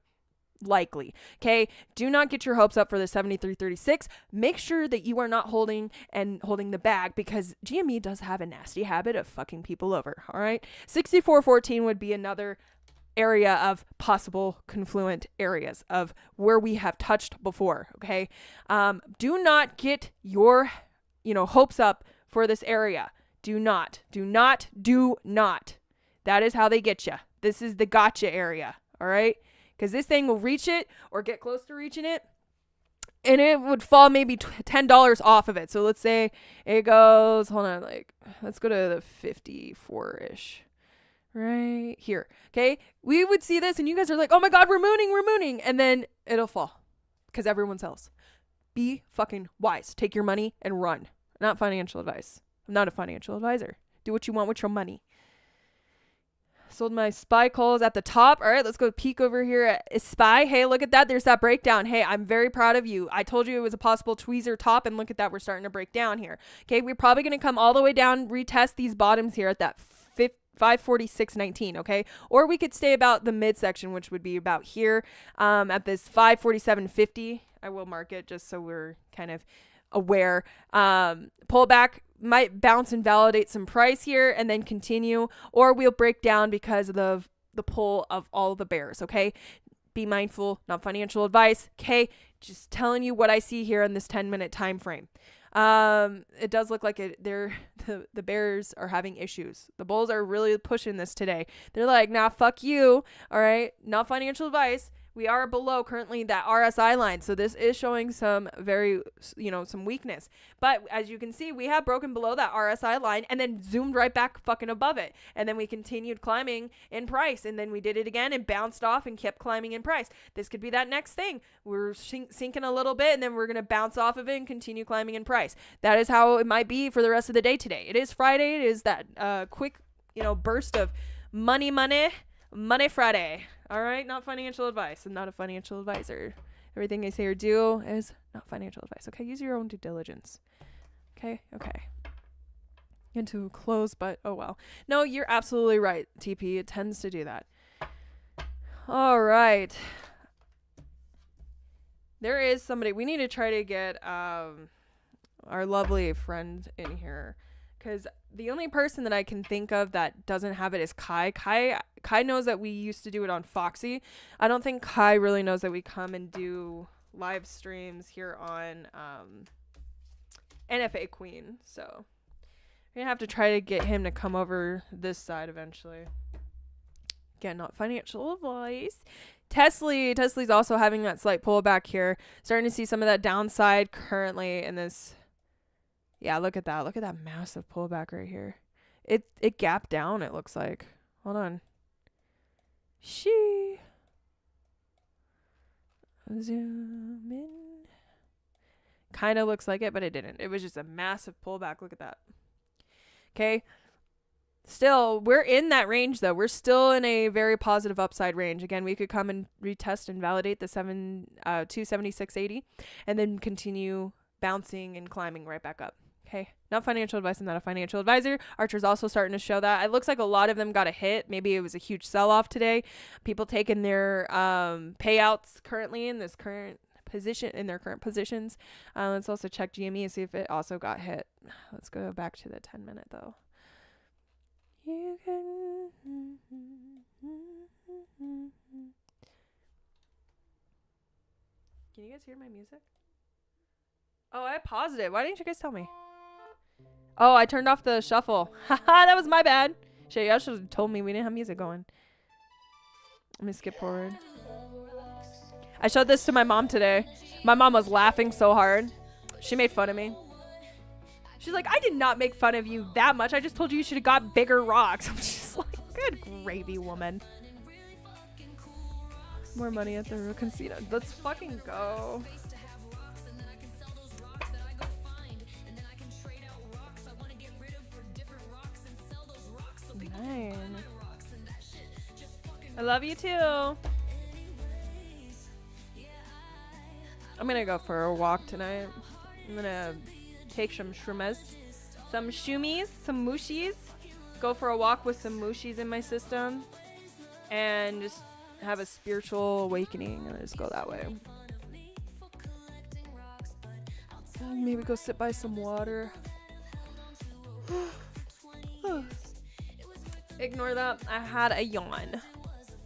Speaker 3: likely. Okay, do not get your hopes up for the 73.36. Make sure that you are not holding the bag, because GME does have a nasty habit of fucking people over. All right, 64.14 would be another area of possible confluent areas of where we have touched before. Okay, do not get your hopes up for this area. Do not. That is how they get you. This is the gotcha area. All right. Because this thing will reach it or get close to reaching it, and it would fall maybe $10 off of it. So let's say it goes, hold on, let's go to the 54-ish right here. Okay, we would see this and you guys are like, oh my God, we're mooning. And then it'll fall because everyone sells. Be fucking wise. Take your money and run. Not financial advice. I'm not a financial advisor. Do what you want with your money. Sold my SPY calls at the top. All right, let's go peek over here at SPY. Hey, look at that. There's that breakdown. Hey, I'm very proud of you. I told you it was a possible tweezer top, and look at that. We're starting to break down here. Okay, we're probably going to come all the way down, retest these bottoms here at that 546.19. Okay, or we could stay about the midsection, which would be about here at this 547.50. I will mark it just so we're kind of aware. Pullback might bounce and validate some price here and then continue, or we'll break down because of the pull of all the bears. Okay, be mindful, not financial advice. Okay, just telling you what I see here in this 10-minute time frame. It does look like the bears are having issues. The bulls are really pushing this today. They're like, nah, fuck you. All right, not financial advice. We are below currently that RSI line. So this is showing some some weakness. But as you can see, we have broken below that RSI line and then zoomed right back fucking above it. And then we continued climbing in price. And then we did it again and bounced off and kept climbing in price. This could be that next thing. We're sinking a little bit and then we're going to bounce off of it and continue climbing in price. That is how it might be for the rest of the day today. It is Friday. It is that quick, burst of money Friday. All right, not financial advice. I'm not a financial advisor. Everything I say or do is not financial advice. Okay, use your own due diligence. Okay. Into close, but oh well. No, you're absolutely right, TP. It tends to do that. All right. There is somebody. We need to try to get our lovely friend in here, because the only person that I can think of that doesn't have it is Kai. Kai knows that we used to do it on Foxy. I don't think Kai really knows that we come and do live streams here on NFA Queen. So we're going to have to try to get him to come over this side eventually. Again, not financial advice. Tesla's also having that slight pullback here. Starting to see some of that downside currently in this Yeah, look at that. Look at that massive pullback right here. It gapped down, it looks like. Hold on. Zoom in. Kind of looks like it, but it didn't. It was just a massive pullback. Look at that. Okay. Still, we're in that range, though. We're still in a very positive upside range. Again, we could come and retest and validate the 276.80 and then continue bouncing and climbing right back up. Okay. Not financial advice. I'm not a financial advisor. ACHR's also starting to show that. It looks like a lot of them got a hit. Maybe it was a huge sell-off today. People taking their payouts currently in this current position, in their current positions. Let's also check GME and see if it also got hit. Let's go back to the 10-minute, though. You can. Can you guys hear my music? Oh, I paused it. Why didn't you guys tell me? Oh, I turned off the shuffle. Haha, that was my bad. Shit, y'all should have told me we didn't have music going. Let me skip forward. I showed this to my mom today. My mom was laughing so hard. She made fun of me. She's like, I did not make fun of you that much. I just told you you should have got bigger rocks. I'm just like, good gravy, woman. More money at the casino. Let's fucking go. Nine. I love you too. I'm gonna go for a walk tonight. I'm gonna take some shroomies, some mushies, go for a walk with some mushies in my system, and just have a spiritual awakening and just go that way. Maybe go sit by some water. Ignore that. I had a yawn.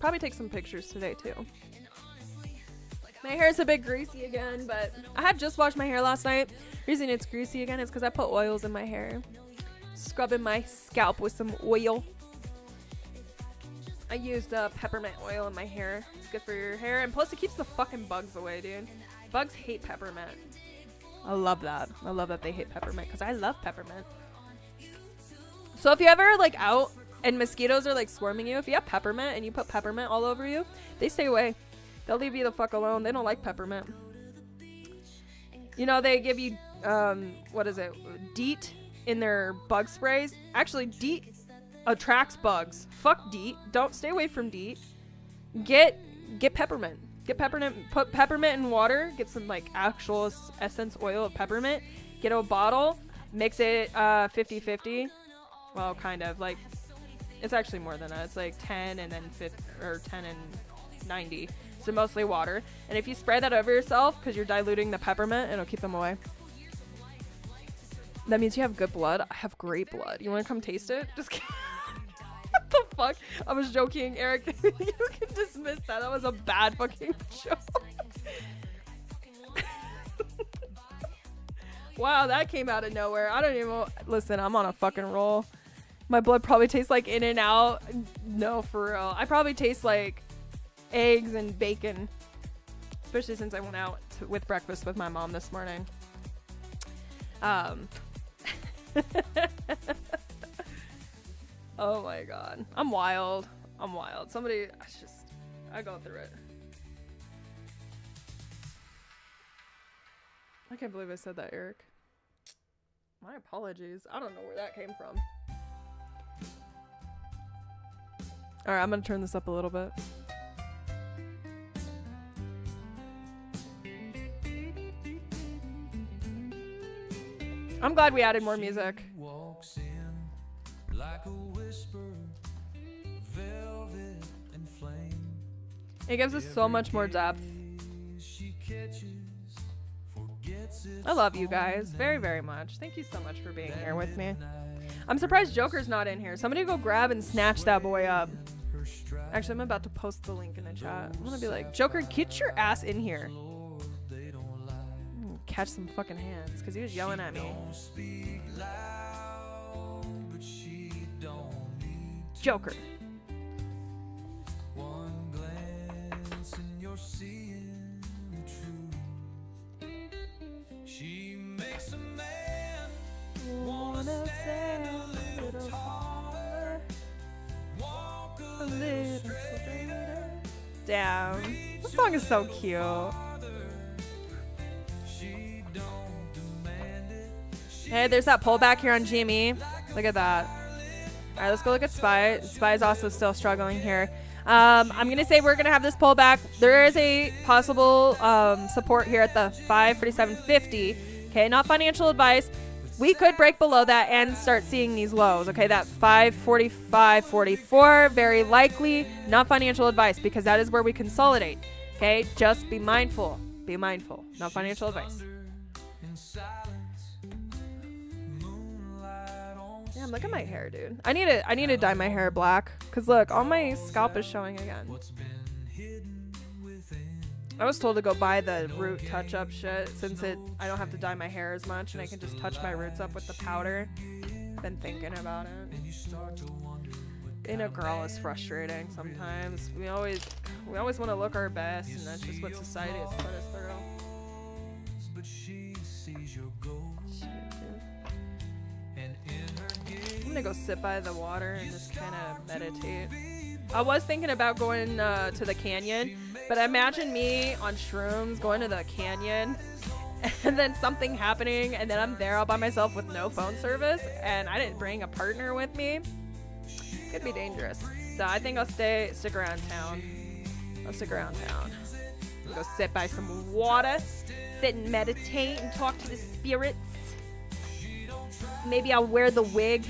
Speaker 3: Probably take some pictures today too. My hair is a bit greasy again, but I had just washed my hair last night. The reason it's greasy again is because I put oils in my hair. Scrubbing my scalp with some oil. I used peppermint oil in my hair. It's good for your hair, and plus it keeps the fucking bugs away, dude. Bugs hate peppermint. I love that. I love that they hate peppermint because I love peppermint. So if you ever like out and mosquitoes are like swarming you, if you have peppermint and you put peppermint all over you, they stay away. They'll leave you the fuck alone. They don't like peppermint. You know, they give you, what is it? DEET in their bug sprays. Actually, DEET attracts bugs. Fuck DEET. Don't stay away from DEET. Get peppermint. Get peppermint. Put peppermint in water. Get some like actual essence oil of peppermint. Get a bottle. Mix it 50-50. Well, kind of. Like, it's actually more than that. It's like 10 and then 50, or 10 and 90. So mostly water. And if you spray that over yourself, because you're diluting the peppermint, it'll keep them away. That means you have good blood. I have great blood. You want to come taste it? Just kidding. What the fuck? I was joking, Eric. You can dismiss that. That was a bad fucking joke. Wow, that came out of nowhere. I don't even... Listen, I'm on a fucking roll. My blood probably tastes like In-N-Out. No, for real. I probably taste like eggs and bacon, especially since I went out with breakfast with my mom this morning. Oh my god, I'm wild. I go through it. I can't believe I said that, Eric. My apologies. I don't know where that came from. All right, I'm gonna turn this up a little bit. I'm glad we added more music. It gives us so much more depth. I love you guys very, very much. Thank you so much for being here with me. I'm surprised Joker's not in here. Somebody go grab and snatch that boy up. Actually, I'm about to post the link in the chat. I'm gonna be like, Joker, get your ass in here. Catch some fucking hands, because he was yelling at me. Joker.
Speaker 1: She makes a man
Speaker 3: a little surrender. Damn. This song is so cute. Hey, there's that pullback here on GME. Look at that. All right, let's go look at Spy. Spy is also still struggling here. I'm going to say we're going to have this pullback. There is a possible support here at the 547.50. Okay, not financial advice. We could break below that and start seeing these lows. Okay, that 545.44, very likely. Not financial advice because that is where we consolidate. Okay, just be mindful. Be mindful. Not financial advice. Damn, look at my hair, dude. I need to dye my hair black. Cause look, all my scalp is showing again. I was told to go buy the root touch-up shit since I don't have to dye my hair as much and I can just touch my roots up with the powder. Been thinking about it. Being a girl is frustrating sometimes. We always want to look our best, and that's just what society has put us through. I'm gonna go sit by the water and just kind of meditate. I was thinking about going to the canyon, but imagine me on shrooms going to the canyon and then something happening and then I'm there all by myself with no phone service and I didn't bring a partner with me. Could be dangerous. So I think I'll stick around town. I'll stick around town. I'll go sit by some water, sit and meditate and talk to the spirits. Maybe I'll wear the wig.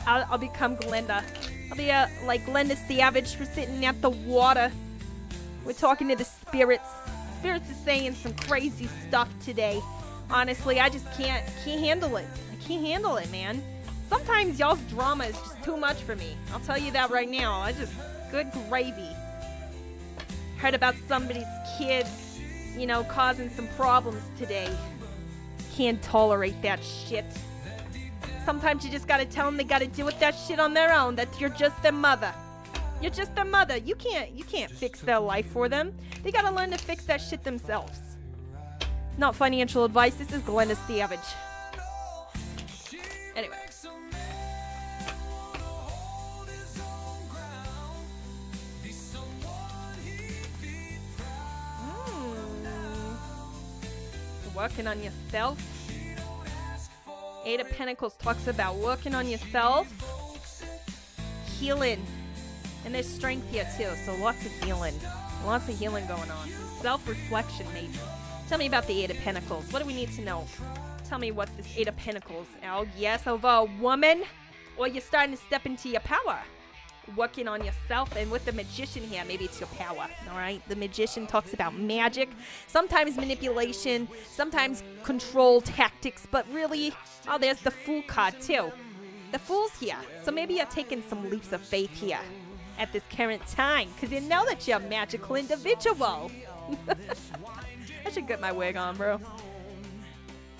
Speaker 3: I'll become Glenda. I'll be like Glenda Savage for sitting at the water. We're talking to the spirits. Spirits is saying some crazy stuff today. Honestly, I just can't handle it. I can't handle it, man. Sometimes y'all's drama is just too much for me. I'll tell you that right now. Good gravy. Heard about somebody's kids, causing some problems today. Can't tolerate that shit. Sometimes you just gotta tell them they gotta deal with that shit on their own, that you're just their mother. You're just their mother. You can't fix their life for them. They gotta learn to fix that shit themselves. Not financial advice. This is Glenda Savage. Anyway. Working on yourself. Eight of Pentacles talks about working on yourself, healing, and there's strength here too, so lots of healing going on. Some self-reflection maybe. Tell me about the Eight of Pentacles. What do we need to know? Tell me what this Eight of Pentacles, yes, over a woman, or you're starting to step into your power. Working on yourself, and with the Magician here, maybe it's your power. All right, the Magician talks about magic, sometimes manipulation, sometimes control tactics, but really, there's the Fool card too. The Fool's here, so maybe you're taking some leaps of faith here at this current time because you know that you're a magical individual. I should get my wig on, bro.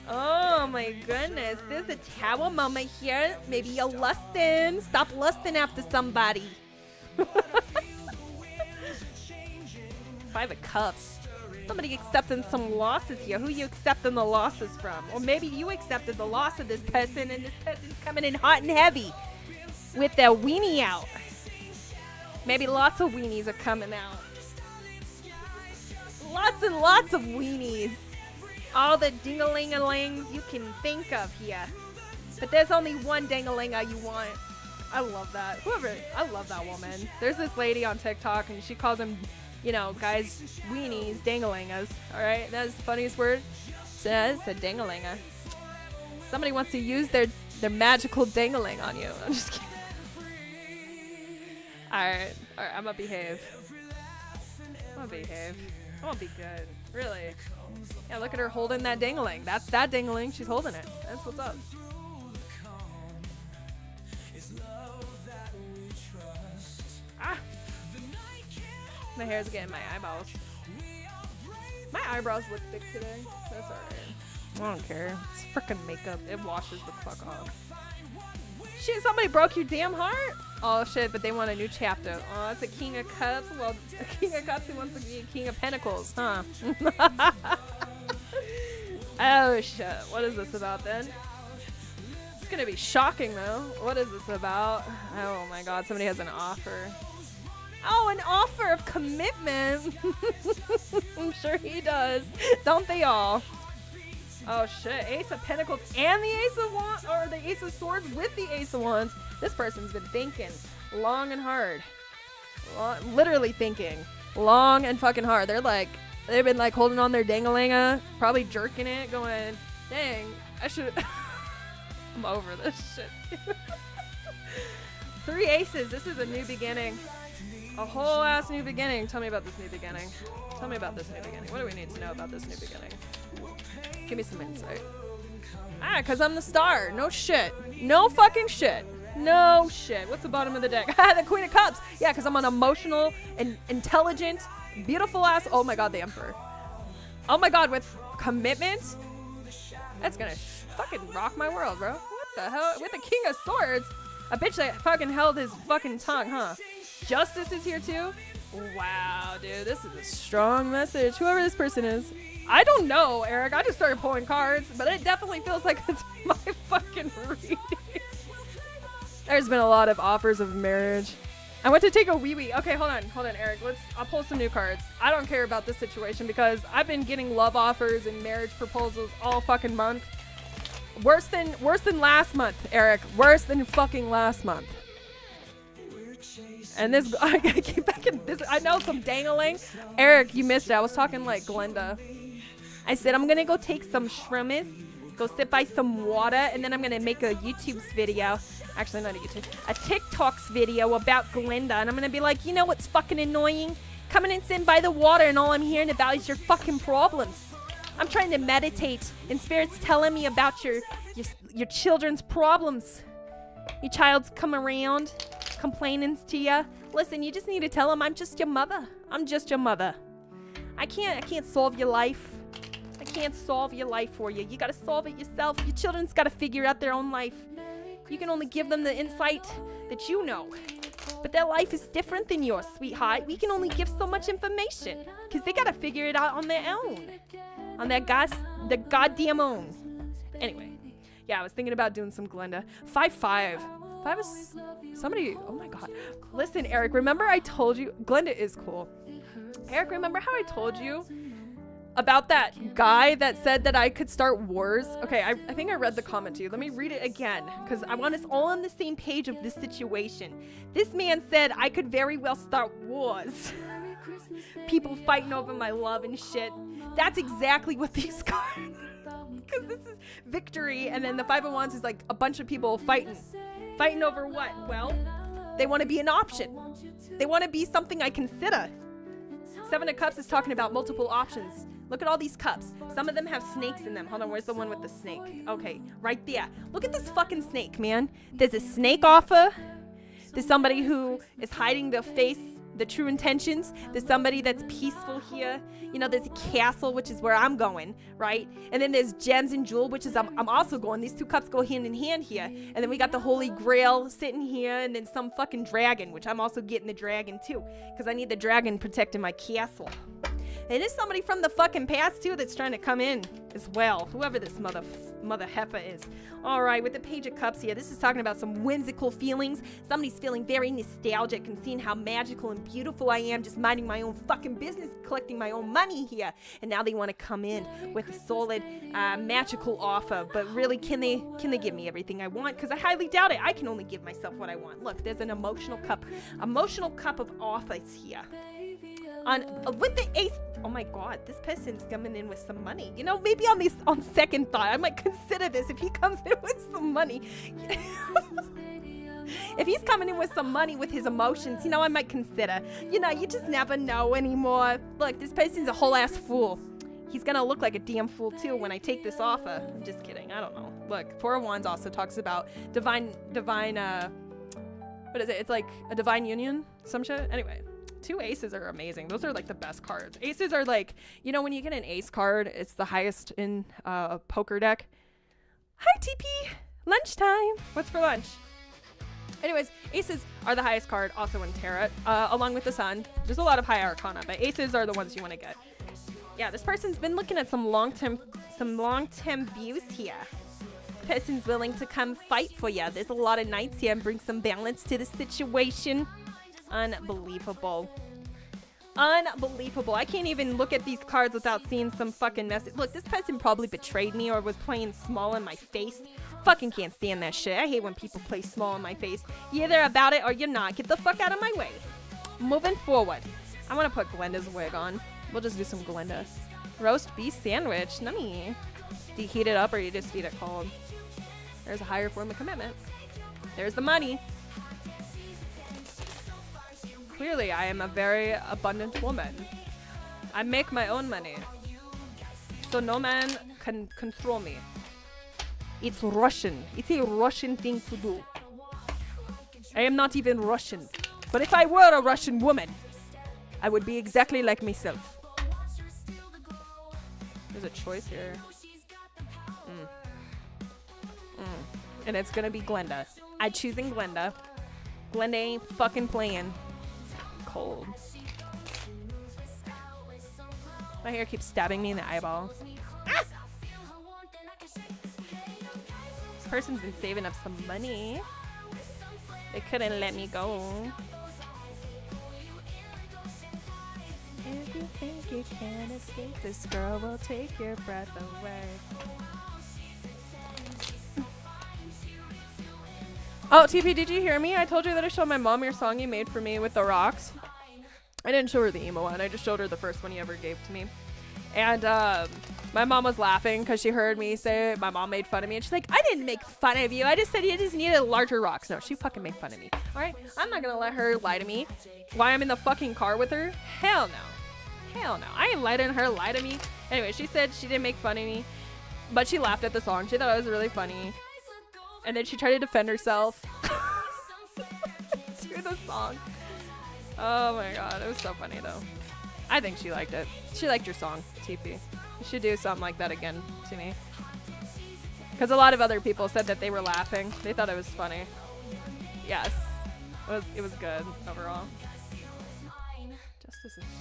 Speaker 3: Oh my goodness, there's a Tower moment here. Maybe you're lusting. Stop lusting after somebody. Five of Cups. Somebody accepting some losses here. Who you accepting the losses from? Or maybe you accepted the loss of this person and this person's coming in hot and heavy with their weenie out. Maybe lots of weenies are coming out. Lots and lots of weenies. All the ding-a-ling-a-lings you can think of here. But there's only one ding-a-ling-a you want. I love that. I love that woman. There's this lady on TikTok and she calls them, guys, weenies, ding-a-lingas. Alright, that's the funniest word. So it's a ding-a-ling-a. Somebody wants to use their magical ding-a-ling on you. I'm just kidding. Alright, I'm gonna behave. I'm gonna be good. Really. Yeah, look at her holding that ding-a-ling. That's that ding-a-ling. She's holding it. That's what's up. Ah! My hair's getting my eyeballs. My eyebrows look thick today. That's alright. I don't care. It's freaking makeup. It washes the fuck off. Shit, somebody broke your damn heart? Oh shit, but they want a new chapter. Oh, it's a King of Cups. Well, a King of Cups who wants to be a King of Pentacles, huh? Oh shit, what is this about then? gonna be shocking though. What is this about? Oh my god, somebody has an offer. Oh, an offer of commitment. I'm sure he does. Don't they all? Oh shit, Ace of Pentacles and the Ace of Wands, or the Ace of Swords with the Ace of Wands. This person's been thinking long and hard. Literally thinking long and fucking hard. They've been like holding on their dangalanga, probably jerking it, going, dang, I should. I'm over this shit. 3 aces. This is a new beginning. A whole ass new beginning. Tell me about this new beginning. Tell me about this new beginning. What do we need to know about this new beginning? Give me some insight. Because I'm the star. No shit. No fucking shit. No shit. What's the bottom of the deck? The Queen of Cups. Yeah, because I'm an emotional and intelligent, beautiful ass. Oh my god, the Emperor. Oh my god, with commitment? That's gonna fucking rock my world, bro. What the hell? With the King of Swords? A bitch that fucking held his fucking tongue, huh? Justice is here too? Wow, dude, this is a strong message. Whoever this person is. I don't know, Eric. I just started pulling cards, but it definitely feels like it's my fucking reading. There's been a lot of offers of marriage. I went to take a wee-wee. Okay, hold on, Eric. I'll pull some new cards. I don't care about this situation because I've been getting love offers and marriage proposals all fucking month. Worse than last month, Eric. Worse than fucking last month. And this, I keep back in this. I know some dangling. Eric, you missed it. I was talking like Glenda. I said I'm gonna go take some shroomies, go sit by some water, and then I'm gonna make a YouTube's video. Actually, not a YouTube, a TikTok's video about Glenda, and I'm gonna be like, you know what's fucking annoying? Coming and sitting by the water, and all I'm hearing about is your fucking problems. I'm trying to meditate, and Spirit's telling me about your children's problems. Your child's come around, complaining to you. Listen, you just need to tell them I'm just your mother. I'm just your mother. I can't solve your life. I can't solve your life for you. You gotta solve it yourself. Your children's gotta figure out their own life. You can only give them the insight that you know. But their life is different than yours, sweetheart. We can only give so much information because they gotta figure it out on their own. On their goddamn own. Anyway, yeah, I was thinking about doing some Glenda. 5-5. 5 is somebody. Oh my god. Listen, Eric, remember I told you Glenda is cool. Eric, remember how I told you about that guy that said that I could start wars? Okay, I think I read the comment to you. Let me read it again because I want us all on the same page of this situation. This man said I could very well start wars. People fighting over my love and shit. That's exactly what these cards. Because this is victory, and then the 5 of Wands is like a bunch of people fighting. Fighting over what? Well, they want to be an option. They want to be something I consider. 7 of Cups is talking about multiple options. Look at all these cups. Some of them have snakes in them. Hold on, where's the one with the snake? Okay, right there. Look at this fucking snake, man. There's a snake offer. There's somebody who is hiding their face, the true intentions. There's somebody that's peaceful here. You know, there's a castle, which is where I'm going, right? And then there's gems and jewel, which is I'm also going. These 2 cups go hand in hand here. And then we got the Holy Grail sitting here, and then some fucking dragon, which I'm also getting the dragon too, because I need the dragon protecting my castle. And there's somebody from the fucking past too that's trying to come in as well. Whoever this mother heifer is. All right, with the Page of Cups here, this is talking about some whimsical feelings. Somebody's feeling very nostalgic and seeing how magical and beautiful I am, just minding my own fucking business, collecting my own money here. And now they want to come in with a solid, magical offer. But really, can they give me everything I want? Because I highly doubt it. I can only give myself what I want. Look, there's an emotional cup of offers here. With the Ace. Oh my god, this person's coming in with some money. You know, maybe on second thought, I might consider this if he comes in with some money. If he's coming in with some money with his emotions, you know, I might consider. You know, you just never know anymore. Look, this person's a whole ass fool. He's gonna look like a damn fool too when I take this offer. I'm just kidding. I don't know. Look, 4 of Wands also talks about divine, what is it? It's like a divine union, some shit. Anyway. 2 aces are amazing. Those are like the best cards. Aces are like, you know, when you get an ace card, it's the highest in a poker deck. Hi, TP. Lunchtime. What's for lunch? Anyways, aces are the highest card also in tarot, along with the sun. There's a lot of high arcana, but aces are the ones you want to get. Yeah, this person's been looking at some long-term views here.
Speaker 4: person's willing to come fight for you. There's a lot of knights here and bring some balance to the situation. Unbelievable. Unbelievable. I can't even look at these cards without seeing some fucking message. Look, this person probably betrayed me or was playing small in my face. Fucking can't stand that shit. I hate when people play small in my face. You're either about it or you're not. Get the fuck out of my way. Moving forward. I want to put Glenda's wig on. We'll just do some Glenda. Roast beef sandwich. Nummy. Do you heat it up or you just eat it cold? There's a higher form of commitment. There's the money. Clearly, I am a very abundant woman. I make my own money. So no man can control me. It's Russian. It's a Russian thing to do. I am not even Russian. But if I were a Russian woman, I would be exactly like myself. There's a choice here. And it's gonna be Glenda. I'm choosing Glenda. Glenda ain't fucking playing. Cold. My hair keeps stabbing me in the eyeball. Ah! This person's been saving up some money. They couldn't let me go. If you think you can escape, this girl will take your breath away. Oh, TP, did you hear me? I told you that I showed my mom your song you made for me with the rocks. I didn't show her the emo one. I just showed her the first one you ever gave to me. And my mom was laughing because she heard me say it. My mom made fun of me. And she's like, I didn't make fun of you. I just said you just needed larger rocks. No, she fucking made fun of me. All right? I'm not going to let her lie to me. Why I'm in the fucking car with her? Hell no. Hell no. I ain't letting her lie to me. Anyway, she said she didn't make fun of me. But she laughed at the song. She thought it was really funny. And then she tried to defend herself to the song. Oh my god, it was so funny though. I think she liked it. She liked your song, TP. You should do something like that again to me. Because a lot of other people said that they were laughing. They thought it was funny. Yes. It was good overall. Justice is strength.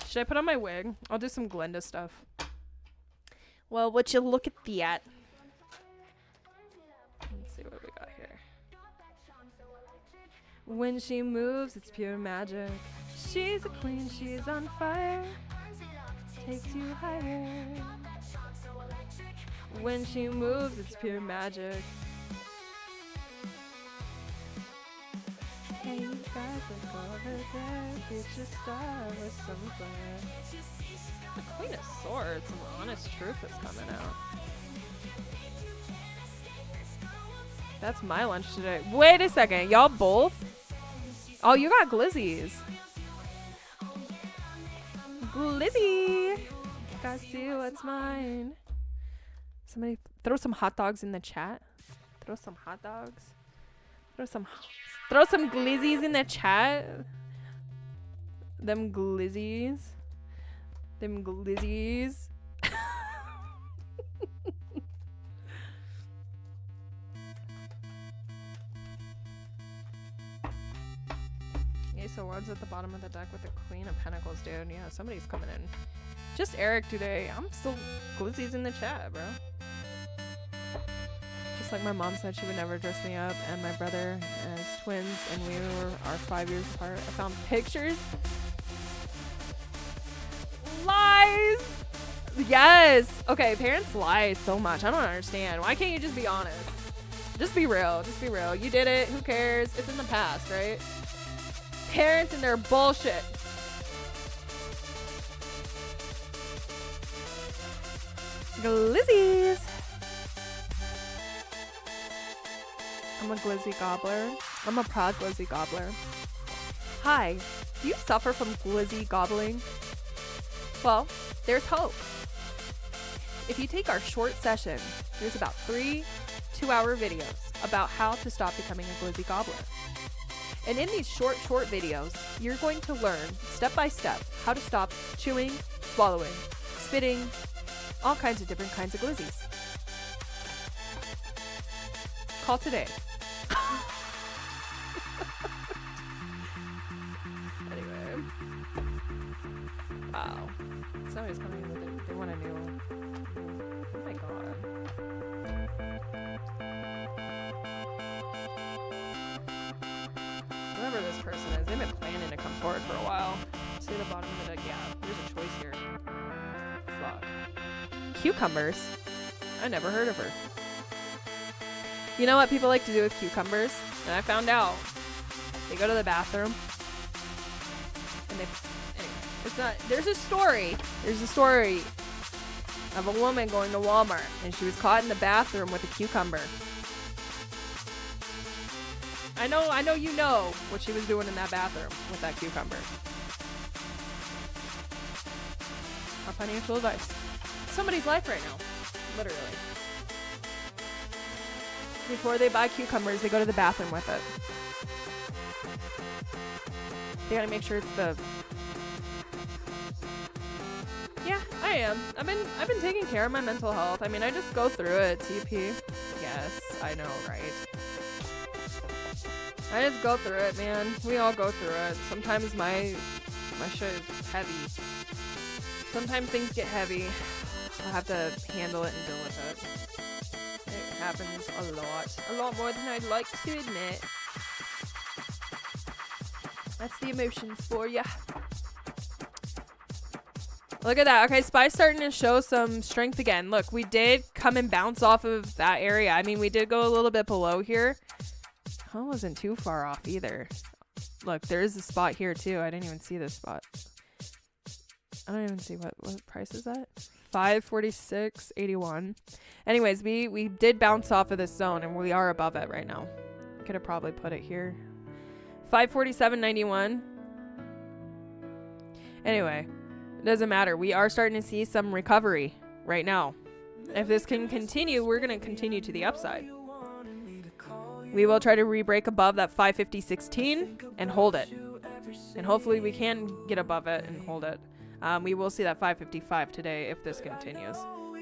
Speaker 4: Should I put on my wig? I'll do some Glenda stuff. Well, would you look at that? Let's see what we got here. When she moves, it's pure magic. She's a queen, she's on fire. Takes you higher. When she moves, it's pure magic. Hey, you guys, look over there. Get your star with some flair. The Queen of Swords, some honest truth is coming out. That's my lunch today. Wait a second, y'all both? Oh, you got glizzies. Glizzy! Gotta see what's mine. Somebody throw some hot dogs in the chat. Throw some hot dogs. Throw some glizzies in the chat. Them glizzies. Them glizzies. Okay, so one's at the bottom of the deck with the Queen of Pentacles, dude. Yeah, somebody's coming in. Just Eric today. I'm still glizzies in the chat, bro. Just like my mom said she would never dress me up, and my brother as twins, and we are 5 years apart. I found pictures. Lies! Yes! Okay, parents lie so much. I don't understand. Why can't you just be honest? Just be real. Just be real. You did it. Who cares? It's in the past, right? Parents and their bullshit. Glizzies! I'm a glizzy gobbler. I'm a proud glizzy gobbler. Hi, do you suffer from glizzy gobbling? Well, there's hope. If you take our short session, there's about 3 2-hour videos about how to stop becoming a glizzy gobbler. And in these short videos, you're going to learn step by step how to stop chewing, swallowing, spitting, all kinds of different kinds of glizzies. Call today. Anyway. Wow. Somebody's coming in with it. They want a new record for a while. See the bottom of the deck? Yeah, there's a choice here. Fuck. Cucumbers? I never heard of her. You know what people like to do with cucumbers? And I found out. They go to the bathroom. And they... Anyway, it's not... There's a story. There's a story of a woman going to Walmart. And she was caught in the bathroom with a cucumber. I know you know what she was doing in that bathroom with that cucumber. Our financial advice. Somebody's life right now. Literally. Before they buy cucumbers, they go to the bathroom with it. They gotta make sure it's the... Yeah, I am. I've been taking care of my mental health. I mean, I just go through it, TP. Yes, I know, right? I just go through it, man. We all go through it. Sometimes my shit is heavy. Sometimes things get heavy. I'll have to handle it and deal with it. It happens a lot more than I'd like to admit. That's the emotions for ya. Look at that. Okay, Spy's starting to show some strength again. Look, we did come and bounce off of that area. I mean, we did go a little bit below here. I wasn't too far off either. Look, there's a spot here too. I didn't even see this spot. I don't even see what price is that? 546.81. Anyways, we did bounce off of this zone and we are above it right now. Could have probably put it here. 547.91. Anyway, it doesn't matter. We are starting to see some recovery right now. If this can continue, we're going to continue to the upside. We will try to re-break above that 550.16 and hold it. And hopefully we can get above it and hold it. We will see that 555 today if this continues.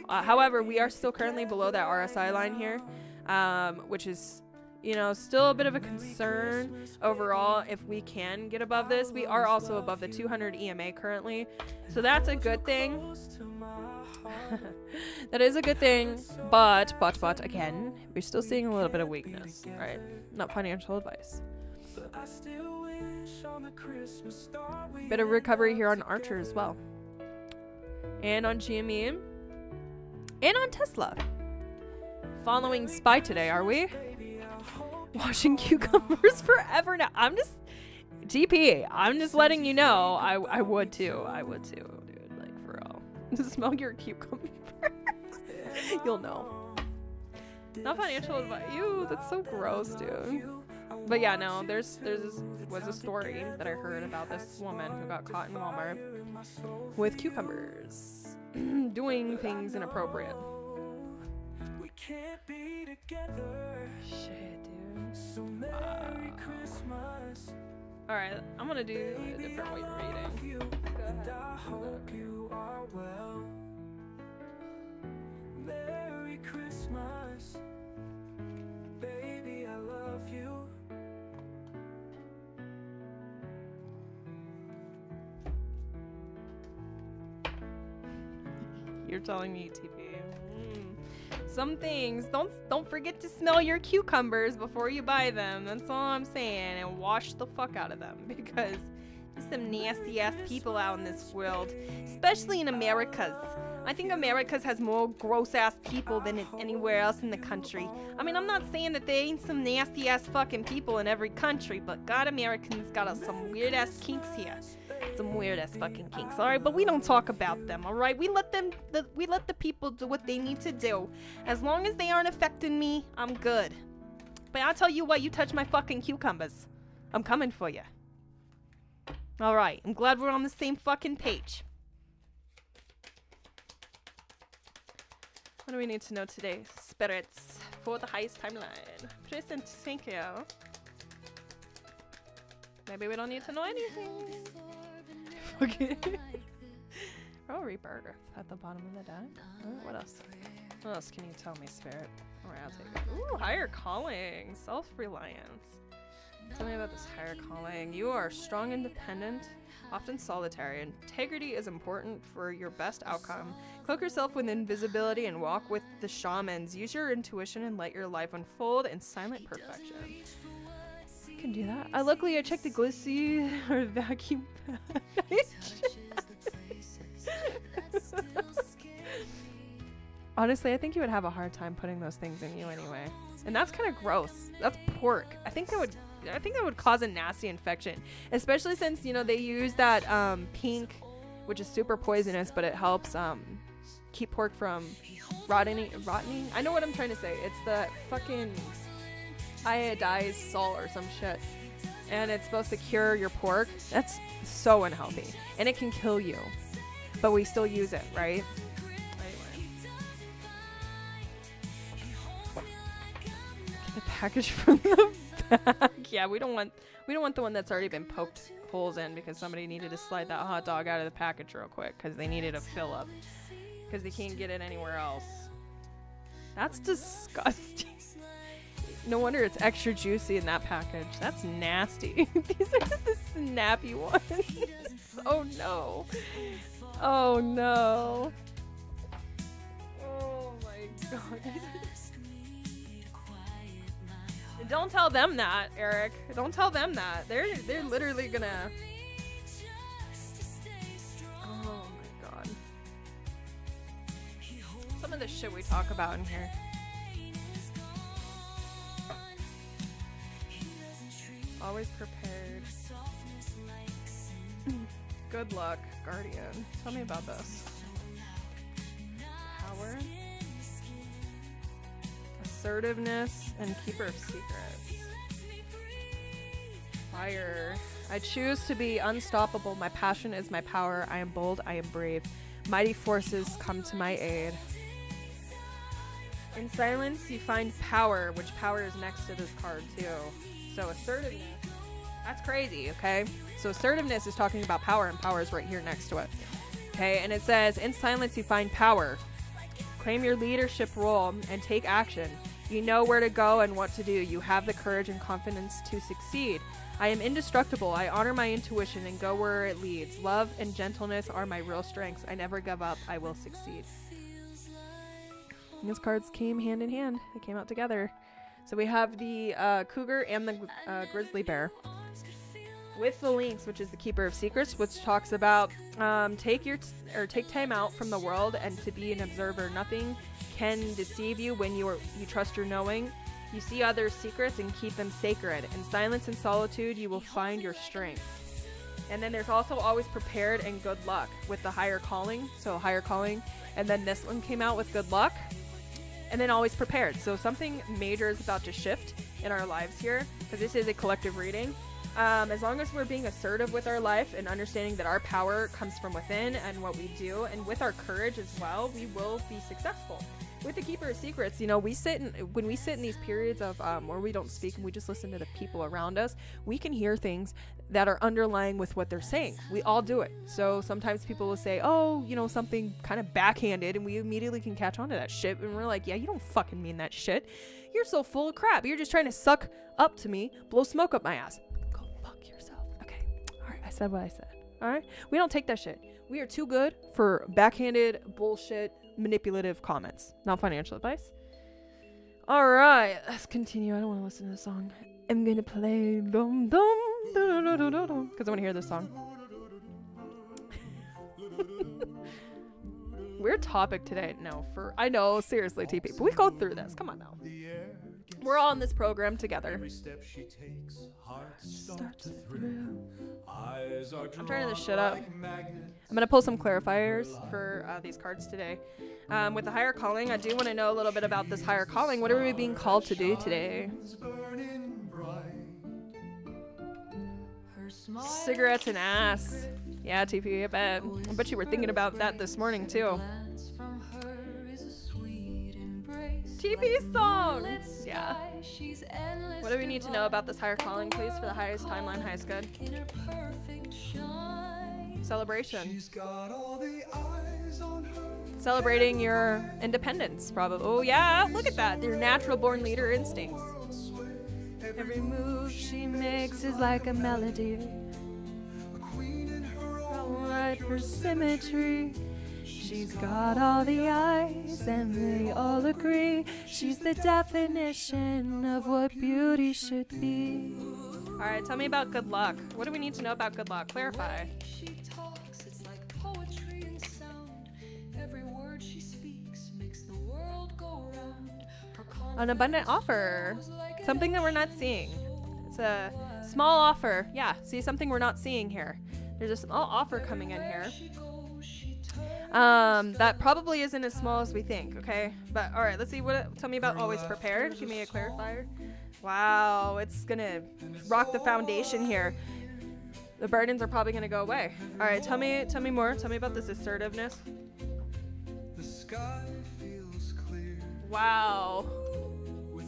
Speaker 4: However, we are still currently below that RSI line here, which is, you know, still a bit of a concern overall. If we can get above this, we are also above the 200 EMA currently. So that's a good thing. That is a good thing, but again, we're still seeing a little bit of weakness, right? Not financial advice. Bit of recovery here on Archer as well, and on GME, and on Tesla. Following Spy today, are we? Washing cucumbers forever now. I'm just GP. I'm just letting you know. I would too. I would too, dude. Like for real. Smell your cucumbers. You'll know. Not financial advice. Ew, that's so gross, dude. But yeah, no, was a story that I heard about this woman who got caught in Walmart with cucumbers doing things inappropriate. Shit, dude. Wow. All right, I'm gonna do a different way of reading. Go ahead.
Speaker 1: Merry Christmas, baby, I love you.
Speaker 4: You're telling me, TP. Some things, don't forget to smell your cucumbers before you buy them. That's all I'm saying, and wash the fuck out of them, because there's some nasty ass people out in this world, especially in Americas. I think Americas has more gross ass people than anywhere else in the country. I mean, I'm not saying that there ain't some nasty ass fucking people in every country, but God, Americans got some weird ass kinks here. Some weird ass fucking kinks, alright? But we don't talk about them, alright? We let the people do what they need to do. As long as they aren't affecting me, I'm good. But I'll tell you what, you touch my fucking cucumbers, I'm coming for you. Alright, I'm glad we're on the same fucking page. What do we need to know today? Spirits for the highest timeline. Present, thank you. Maybe we don't need to know anything. Okay. Oh, rebirth at the bottom of the deck. Oh, what else? What else can you tell me, Spirit? Alright, I'll take it. Ooh, higher calling. Self-reliance. Tell me about this higher calling. You are strong, independent, often solitary. Integrity is important for your best outcome. Cloak yourself with invisibility and walk with the shamans. Use your intuition and let your life unfold in silent perfection. can do that. Luckily, I checked the glissy or vacuum pad. Honestly, I think you would have a hard time putting those things in you anyway. And that's kind of gross. That's pork. I think that would cause a nasty infection, especially since, you know, they use that pink, which is super poisonous, but it helps keep pork from rotting. I know what I'm trying to say. It's the fucking iodized salt or some shit, and it's supposed to cure your pork. That's so unhealthy, and it can kill you, but we still use it, right? Anyway, get the package from the back. Yeah, we don't want the one that's already been poked holes in because somebody needed to slide that hot dog out of the package real quick because they needed a fill up because they can't get it anywhere else. That's disgusting. No wonder it's extra juicy in that package. That's nasty. These are the snappy ones. Oh no. Oh no. Oh my god. Don't tell them that, Eric. Don't tell them that. They're literally gonna. Oh my god. Some of the shit we talk about in here. Always prepared. Good luck, Guardian. Tell me about this. Power. Assertiveness and keeper of secrets. Fire. I choose to be unstoppable. My passion is my power. I am bold. I am brave. Mighty forces come to my aid. In silence, you find power, which power is next to this card too. So assertiveness. That's crazy, okay? So assertiveness is talking about power, and power is right here next to it. Okay, and it says, in silence you find power. Claim your leadership role and take action. You know where to go and what to do. You have the courage and confidence to succeed. I am indestructible. I honor my intuition and go where it leads. Love and gentleness are my real strengths. I never give up. I will succeed. And these cards came hand in hand. They came out together. So we have the cougar and the grizzly bear. With the lynx, which is the keeper of secrets, which talks about take time out from the world and to be an observer. Nothing can deceive you when you trust your knowing. You see others' secrets and keep them sacred. In silence and solitude, you will find your strength. And then there's also always prepared and good luck with the higher calling. So higher calling. And then this one came out with good luck. And then always prepared. So something major is about to shift in our lives here, because this is a collective reading. As long as we're being assertive with our life and understanding that our power comes from within and what we do, and with our courage as well, we will be successful. With the keeper of secrets, you know, when we sit in these periods of where we don't speak and we just listen to the people around us, we can hear things that are underlying with what they're saying. We all do it. So sometimes people will say, oh, you know, something kind of backhanded, and we immediately can catch on to that shit, and we're like, yeah, you don't fucking mean that shit. You're so full of crap. You're just trying to suck up to me, blow smoke up my ass. Go fuck yourself. Okay. All right. I said what I said. All right. We don't take that shit. We are too good for backhanded bullshit, manipulative comments. Not financial advice. All right. Let's continue. I don't want to listen to the song. I'm going to play dum dum because I want to hear this song. Weird topic today. No, I know, seriously, TP, but we go through this. Come on now. We're all in this program together.
Speaker 1: Every step she takes, heart starts to
Speaker 4: thrill.
Speaker 1: Eyes are
Speaker 4: I'm turning this
Speaker 1: drawn
Speaker 4: shit up.
Speaker 1: like magnets.
Speaker 4: I'm going to pull some clarifiers for these cards today. With the higher calling, I do want to know a little bit about this higher calling. What are we being called to do today?
Speaker 1: Burning bright.
Speaker 4: Cigarettes and ass. Yeah, TP, I bet you were thinking about that this morning, too. TP song! Yeah. What do we need to know about this higher calling, please, for the highest timeline, highest good? Celebration.
Speaker 1: She's got all the eyes on her.
Speaker 4: Celebrating your independence, probably. Oh, yeah, look at that. Your natural born leader instincts. Every move she makes is like a melody. Right for symmetry. She's got all the eyes and they all agree. She's the definition of what beauty should be. All right, tell me about good luck. What do we need to know about good luck? Clarify.
Speaker 1: She talks, it's like poetry and sound. Every word she speaks makes the world go round.
Speaker 4: An abundant offer. Something that we're not seeing. It's a small offer. Yeah, see, something we're not seeing here. There's a small offer coming in here. That probably isn't as small as we think, okay? But all right, let's see. Tell me about always prepared. Give me a clarifier. Wow, it's gonna rock the foundation here. The burdens are probably gonna go away. All right, tell me more. Tell me about this assertiveness.
Speaker 1: The sky feels clear.
Speaker 4: Wow.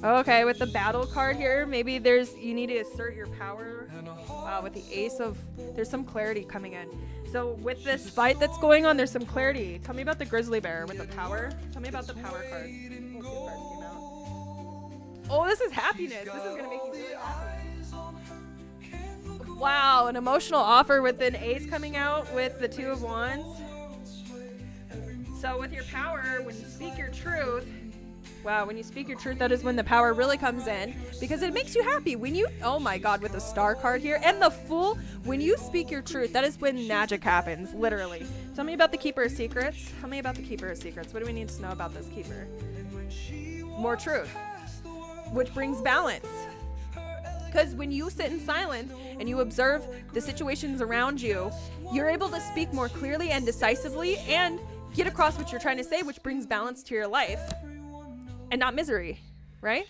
Speaker 4: Okay, with the battle card here, maybe you need to assert your power. Wow, with the ace of, there's some clarity coming in. So with this fight that's going on, there's some clarity. Tell me about the grizzly bear with the power. Tell me about the power card. Oh, this is happiness. This is gonna make you really happy. Wow, an emotional offer with an ace coming out with the 2 of wands. So with your power, when you speak your truth, wow, when you speak your truth, that is when the power really comes in, because it makes you happy. When you, oh my God, with the star card here and the fool, when you speak your truth, that is when magic happens, literally. Tell me about the keeper of secrets. Tell me about the keeper of secrets. What do we need to know about this keeper? More truth, which brings balance. Because when you sit in silence and you observe the situations around you, you're able to speak more clearly and decisively and get across what you're trying to say, which brings balance to your life. And not misery, right?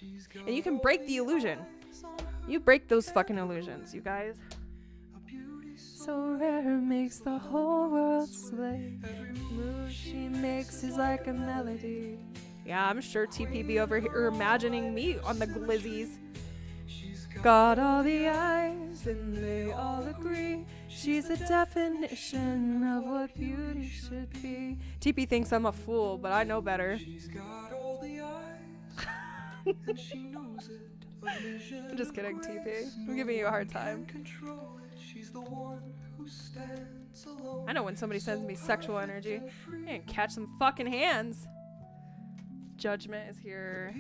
Speaker 4: And you can break the illusion. You break those fucking illusions, you guys. So rare makes the whole world sway. Move she makes is like a melody. Yeah, I'm sure TP be over here imagining me on the glizzies. Got all the eyes and they all agree. She's a definition of what beauty should be. TP thinks I'm a fool, but I know better. I'm just kidding, TP. I'm giving you a hard time. I know when somebody sends me sexual energy, I can catch some fucking hands. Judgment is here.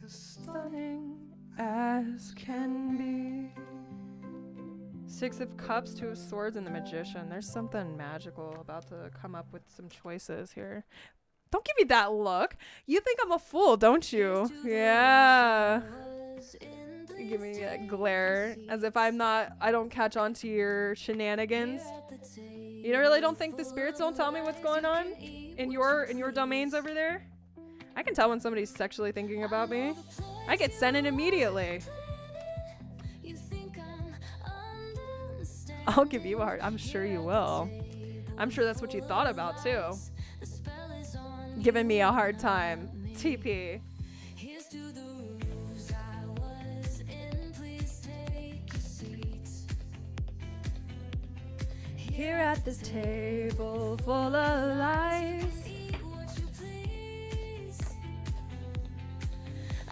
Speaker 4: Stunning as can be. 6 of Cups, 2 of Swords, and the Magician. There's something magical about to come up with some choices here. Don't give me that look. You think I'm a fool, don't you? Yeah. You give me that glare as if I don't catch on to your shenanigans. You really don't think the spirits don't tell me what's going on in your domains over there? I can tell when somebody's sexually thinking about me. I get sent in immediately. I'll give you a heart. I'm sure you will. I'm sure that's what you thought about too. Giving me a hard time. TP. Here at this table full of lies,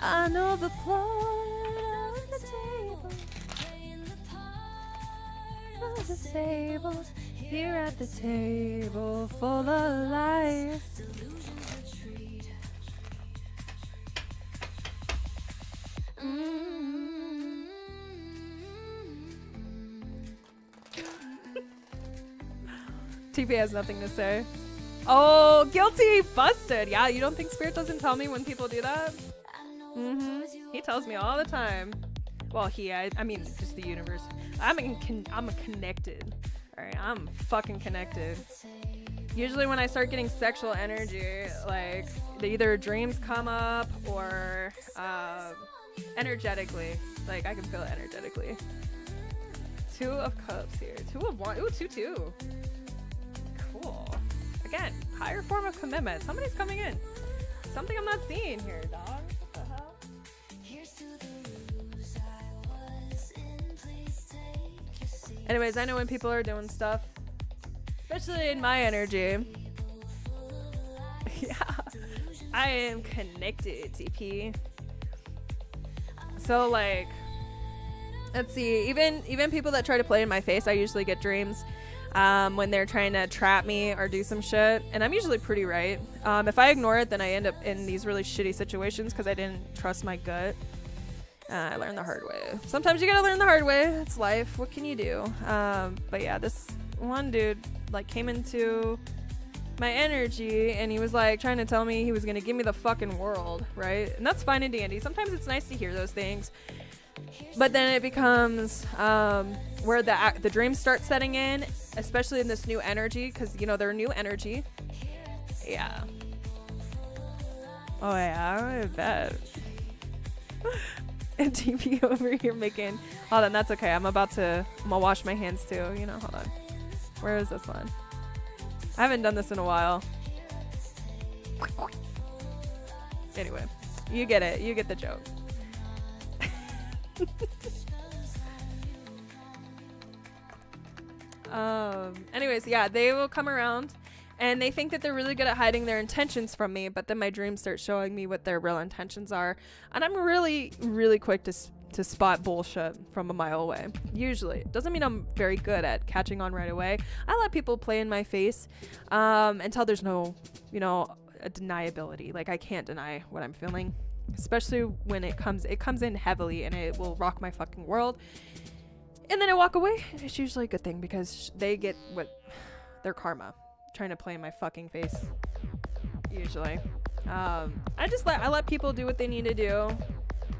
Speaker 4: I know the plot of the table, of the table. Here at the table full of lies. TP has nothing to say. Oh, guilty, busted. Yeah, you don't think Spirit doesn't tell me when people do that? He tells me all the time. Well, I mean, just the universe. I'm connected. All right, I'm fucking connected. Usually when I start getting sexual energy, like either dreams come up or energetically. Like I can feel it energetically. 2 of Cups here. 2 of Wands. Ooh, 2-2. Cool. Again, higher form of commitment. Somebody's coming in. Something I'm not seeing here, dog. What the hell? Anyways, I know when people are doing stuff, especially in my energy. Yeah, I am connected, TP. So like, let's see. Even people that try to play in my face, I usually get dreams. When they're trying to trap me or do some shit, and I'm usually pretty right. If I ignore it, then I end up in these really shitty situations because I didn't trust my gut. I learned the hard way. Sometimes you gotta learn the hard way. It's life. What can you do? But yeah, this one dude like came into my energy and he was like trying to tell me he was gonna give me the fucking world, right? And that's fine and dandy. Sometimes it's nice to hear those things, but then it becomes where the dreams start setting in, especially in this new energy, because you know they're new energy. Yeah. Oh yeah, I bet. And TP over here making. Hold on, that's okay. I'm gonna wash my hands too. You know, hold on. Where is this one? I haven't done this in a while. Anyway, you get it. You get the joke. Anyways, yeah, they will come around and they think that they're really good at hiding their intentions from me, but then my dreams start showing me what their real intentions are, and I'm really, really quick to spot bullshit from a mile away. Usually. It doesn't mean I'm very good at catching on right away. I let people play in my face until there's no, a deniability. Like I can't deny what I'm feeling, especially when it comes in heavily and it will rock my fucking world. And then I walk away. It's usually a good thing because they get their karma trying to play in my fucking face. Usually. I let people do what they need to do.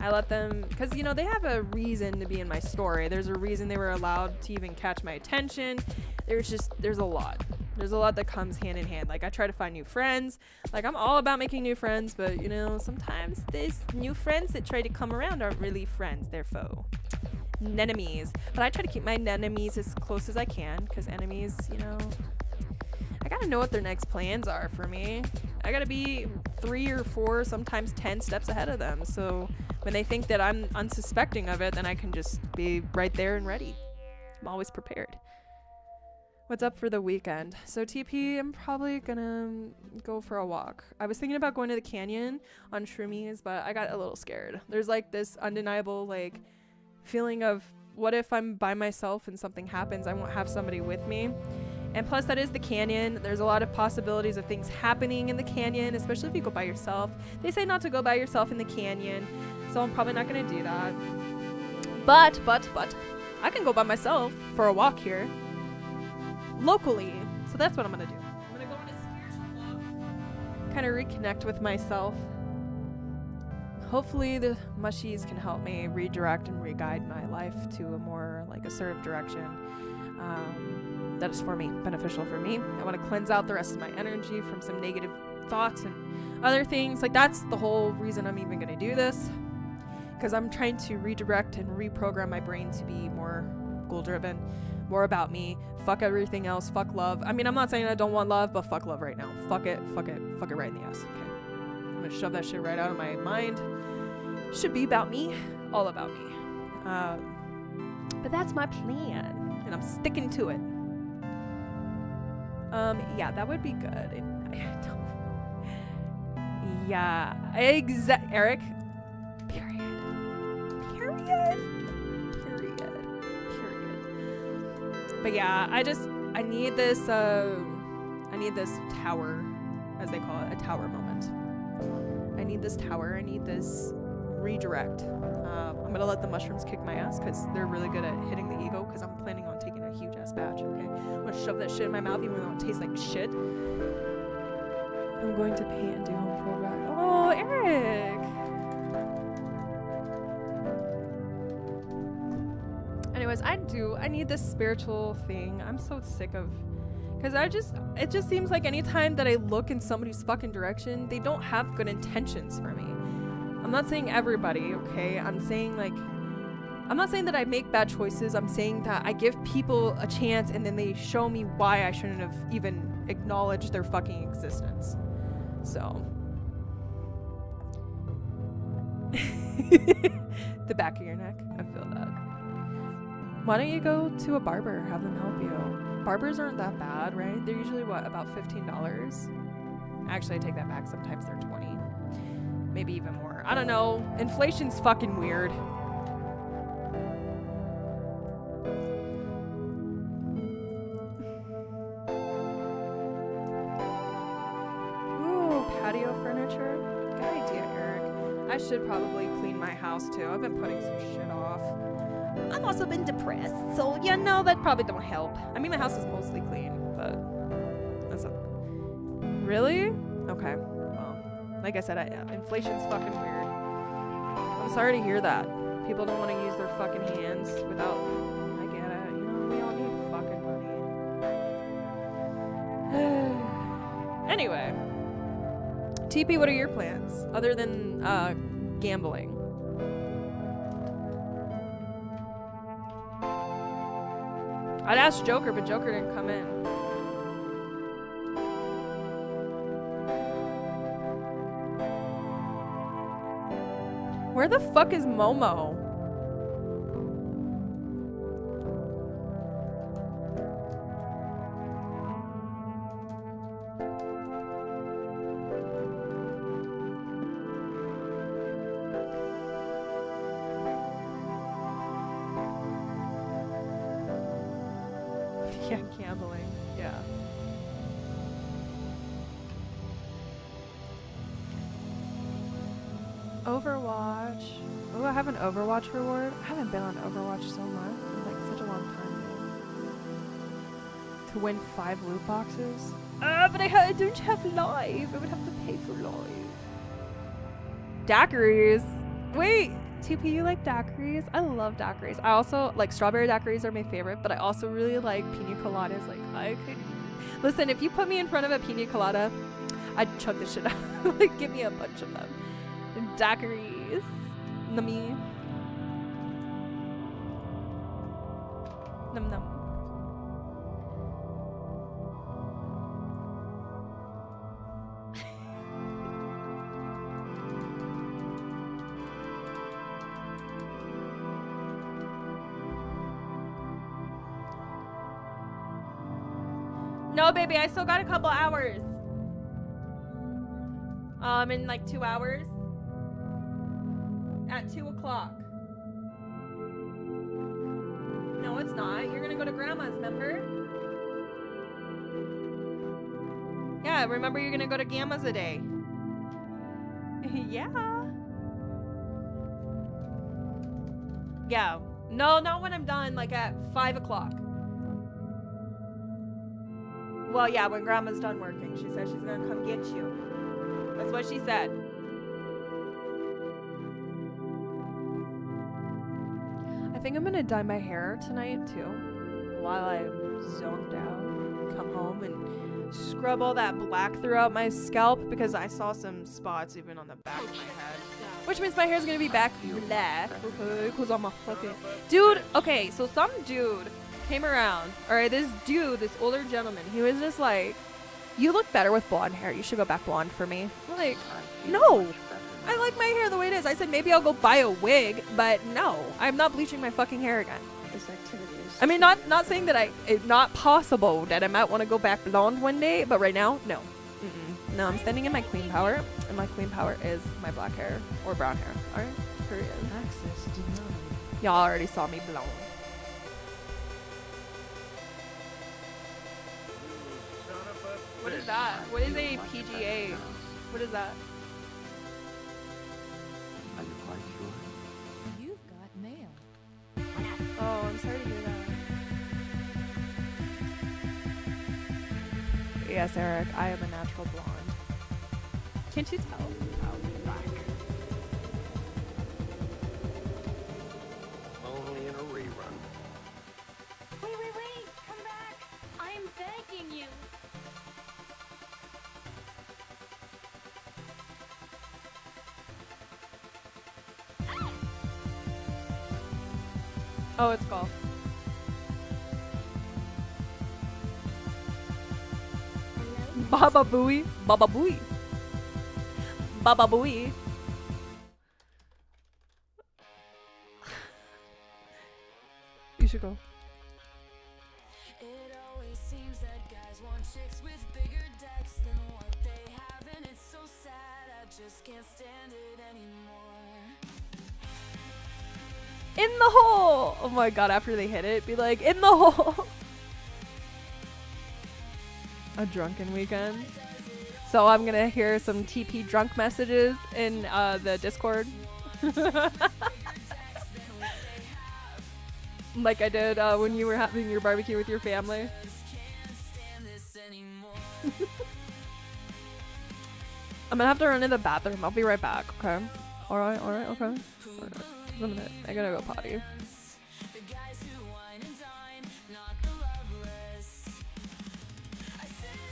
Speaker 4: I let them, because they have a reason to be in my story. There's a reason they were allowed to even catch my attention. There's a lot that comes hand in hand. Like I try to find new friends. Like I'm all about making new friends, but sometimes these new friends that try to come around aren't really friends, they're foe. Nenemies. But I try to keep my nenemies as close as I can, because enemies, I gotta know what their next plans are for me. I gotta be 3 or 4, sometimes 10 steps ahead of them. So when they think that I'm unsuspecting of it, then I can just be right there and ready. I'm always prepared. What's up for the weekend? So TP, I'm probably gonna go for a walk. I was thinking about going to the canyon on shroomies, but I got a little scared. There's like this undeniable feeling of what if I'm by myself and something happens, I won't have somebody with me. And plus that is the canyon. There's a lot of possibilities of things happening in the canyon, especially if you go by yourself. They say not to go by yourself in the canyon, so I'm probably not gonna do that. But I can go by myself for a walk here locally. So that's what I'm gonna do. I'm gonna go on a spiritual walk, kind of reconnect with myself. Hopefully the mushies can help me redirect and re-guide my life to a more assertive direction that is for me, beneficial for me. I want to cleanse out the rest of my energy from some negative thoughts and other things. That's the whole reason I'm even going to do this, because I'm trying to redirect and reprogram my brain to be more goal-driven, more about me. Fuck everything else. Fuck love. I mean, I'm not saying I don't want love, but fuck love right now. Fuck it right in the ass. Okay. I'm gonna shove that shit right out of my mind. Should be about me, all about me. But that's my plan, and I'm sticking to it. Yeah, that would be good. Yeah, Eric. Period. But yeah, I need this tower, as they call it, a tower moment. I need this tower. I need this redirect. I'm gonna let the mushrooms kick my ass because they're really good at hitting the ego, because I'm planning on taking a huge ass batch. Okay, I'm gonna shove that shit in my mouth even though it tastes like shit. I'm going to paint and do home program. Oh, Eric. Anyways, I need this spiritual thing. I'm so sick of, because it just seems like anytime that I look in somebody's fucking direction, they don't have good intentions for me. I'm not saying everybody, okay? I'm not saying that I make bad choices. I'm saying that I give people a chance and then they show me why I shouldn't have even acknowledged their fucking existence. So. The back of your neck. I feel that. Why don't you go to a barber? Have them help you. Barbers aren't that bad, right? They're usually, about $15? Actually, I take that back. Sometimes they're $20. Maybe even more. I don't know. Inflation's fucking weird. Ooh, patio furniture. Good idea, Eric. I should probably clean my house house too. I've been putting some shit off. I've also been depressed, so yeah, no, that probably don't help. I mean, my house is mostly clean, but that's a... Really? Okay. Well, like I said, inflation's fucking weird. I'm sorry to hear that. People don't want to use their fucking hands without... I get it. You know, we all need fucking money. Anyway. TP, what are your plans? Other than, gambling. I'd ask Joker, but Joker didn't come in. Where the fuck is Momo? Yeah, gambling. Yeah. Overwatch. Oh, I have an Overwatch reward. I haven't been on Overwatch so much in like such a long time. To win 5 loot boxes. But I don't have live. I would have to pay for live. Daiquiris. Wait, TP, you like daiquiris? I love daiquiris. I also like strawberry daiquiris are my favorite, but I also really like pina coladas. Like I could listen, if you put me in front of a pina colada, I'd chug the shit out. Like give me a bunch of them. And daiquiris. Nummy. Num num. No, baby, I still got a couple hours. In like 2 hours. At 2 o'clock. No, it's not. You're gonna go to grandma's, remember? Yeah, remember you're gonna go to grandma's a day. Yeah. Yeah. No, not when I'm done, like at 5 o'clock. Well, yeah, when grandma's done working. She said she's gonna come get you. That's what she said. I think I'm gonna dye my hair tonight too, while I'm zoned out. Come home and scrub all that black throughout my scalp because I saw some spots even on the back of my head. Which means my hair's gonna be back black. Okay, cause I'm a fucking dude. Okay, so some dude came around. All right, this dude, this older gentleman, he was just like, "You look better with blonde hair. You should go back blonde for me." I'm like, no. I like my hair the way it is. I said maybe I'll go buy a wig, but no, I'm not bleaching my fucking hair again. I mean, not saying that it's not possible that I might want to go back blonde one day, but right now, no. No, I'm standing in my queen power, and my queen power is my black hair or brown hair. All right, period.
Speaker 1: Access denied.
Speaker 4: Y'all already saw me blonde. What is that? What is a PGA? What is that?
Speaker 1: Are you quite sure?
Speaker 2: You've got mail.
Speaker 4: Oh, I'm sorry to hear that. Yes, Eric, I am a natural blonde. Can't you tell?
Speaker 1: I'll be back. Only in a rerun.
Speaker 2: Wait, come back. I'm begging you.
Speaker 4: Oh, it's golf. Baba Booey. Baba Booey. Baba Booey. You should go.
Speaker 2: It always seems that guys want chicks with bigger decks than what they have, and it's so sad. I just can't stand it anymore.
Speaker 4: In the hole! Oh my god, after they hit it, be like, in the hole! A drunken weekend. So I'm gonna hear some TP drunk messages in the Discord. Like I did when you were having your barbecue with your family. I'm gonna have to run to the bathroom. I'll be right back, okay? Alright, okay. Alright. Just a minute. I gotta go potty.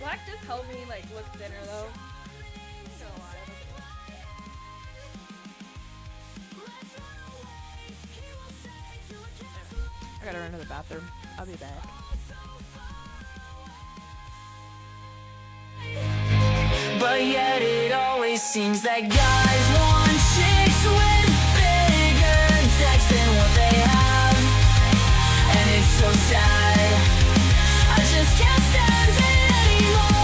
Speaker 4: Black just helped me like look thinner though.
Speaker 3: I gotta run to the bathroom. I'll be back.
Speaker 1: But yet it always seems that guys want chicks with bigger decks than what they have. And it's so sad, I just can't stand it anymore.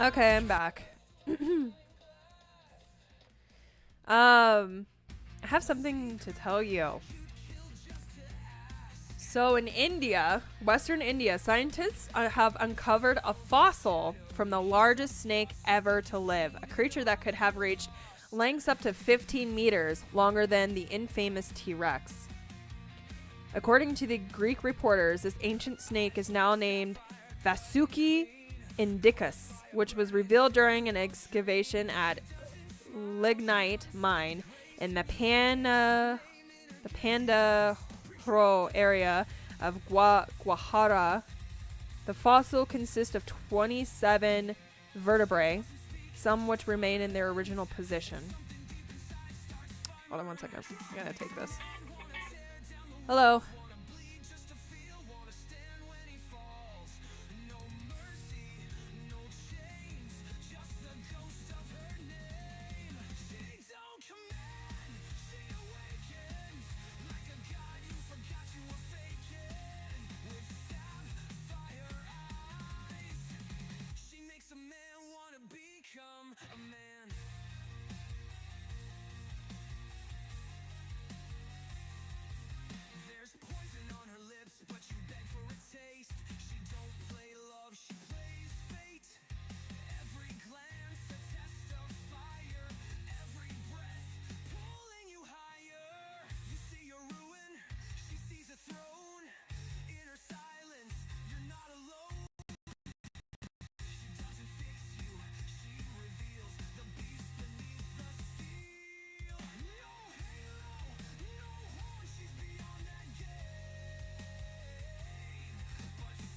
Speaker 4: Okay, I'm back. I have something to tell you. So in India, Western India, scientists have uncovered a fossil from the largest snake ever to live, a creature that could have reached lengths up to 15 meters, longer than the infamous T-Rex. According to the Greek reporters, this ancient snake is now named Vasuki indicus, which was revealed during an excavation at lignite mine in the Pandahro area of Guajara. The fossil consists of 27 vertebrae, some which remain in their original position. Hold on one second. I'm gonna take this. Hello.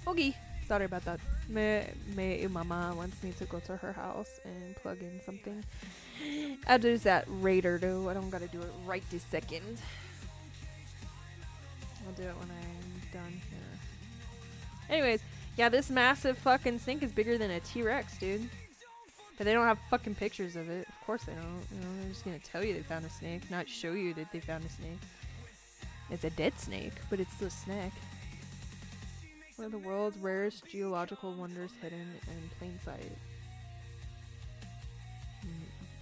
Speaker 4: Okay. Sorry about that. My mama wants me to go to her house and plug in something. I'll do that later, though. I don't gotta do it right this second. I'll do it when I'm done here. Anyways, yeah, this massive fucking snake is bigger than a T-Rex, dude. But they don't have fucking pictures of it. Of course they don't. You know, they're just gonna tell you they found a snake, not show you that they found a snake. It's a dead snake, but it's still a snake. One of the world's rarest geological wonders hidden in plain sight.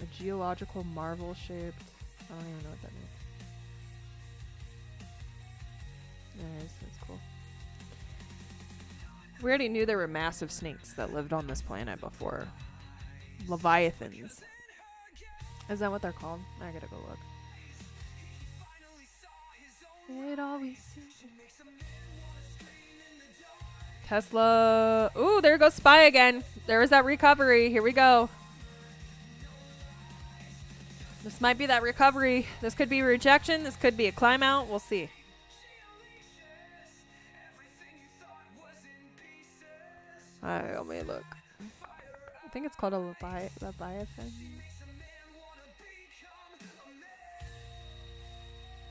Speaker 4: A geological marvel shaped. I don't even know what that means. Anyways, that's cool. We already knew there were massive snakes that lived on this planet before. Leviathans. Is that what they're called? I gotta go look. It always seems. Tesla. Ooh, there goes Spy again. There is that recovery. Here we go. This might be that recovery. This could be rejection. This could be a climb out. We'll see. Alright, let me look. I think it's called a Leviathan.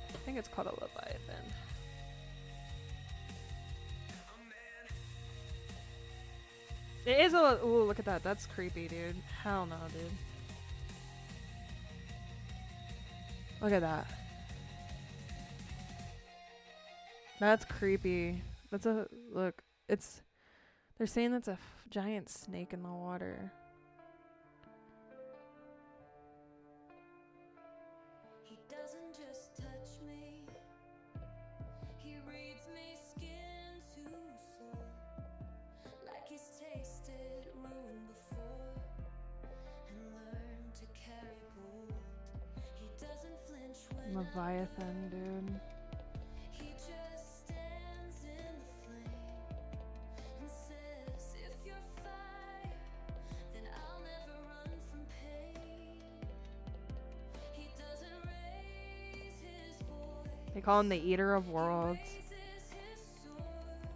Speaker 4: I think it's called a Leviathan. It is a. Ooh, look at that. That's creepy, dude. Hell no, dude. Look at that. That's creepy. That's a. Look. It's. They're saying that's a giant snake in the water.
Speaker 2: He doesn't just touch me. He reads me skin to soul. Like he's tasted ruin before and learned to carry gold. He doesn't flinch when
Speaker 4: Leviathan, dude.
Speaker 2: he just stands in the flame and says, if you're fire, then I'll never run from pain. He doesn't raise his voice.
Speaker 4: They call him the Eater of Worlds.
Speaker 2: Raises his sword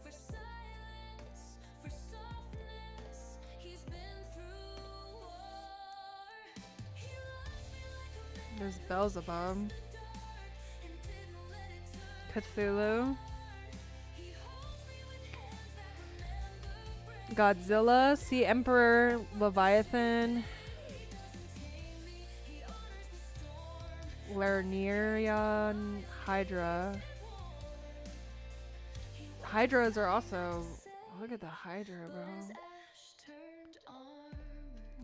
Speaker 2: for silence, for softness. He's been through war. He loves me like a man
Speaker 4: There's Beelzebub.
Speaker 2: in the dark and didn't let it turn.
Speaker 4: Cthulhu.
Speaker 2: He holds me with hands that remember break.
Speaker 4: Godzilla. Sea Emperor. Leviathan.
Speaker 2: He honors the storm.
Speaker 4: Lernearian. Hydra. Hydras are also. Look at the Hydra, bro.
Speaker 2: Ash turned armor.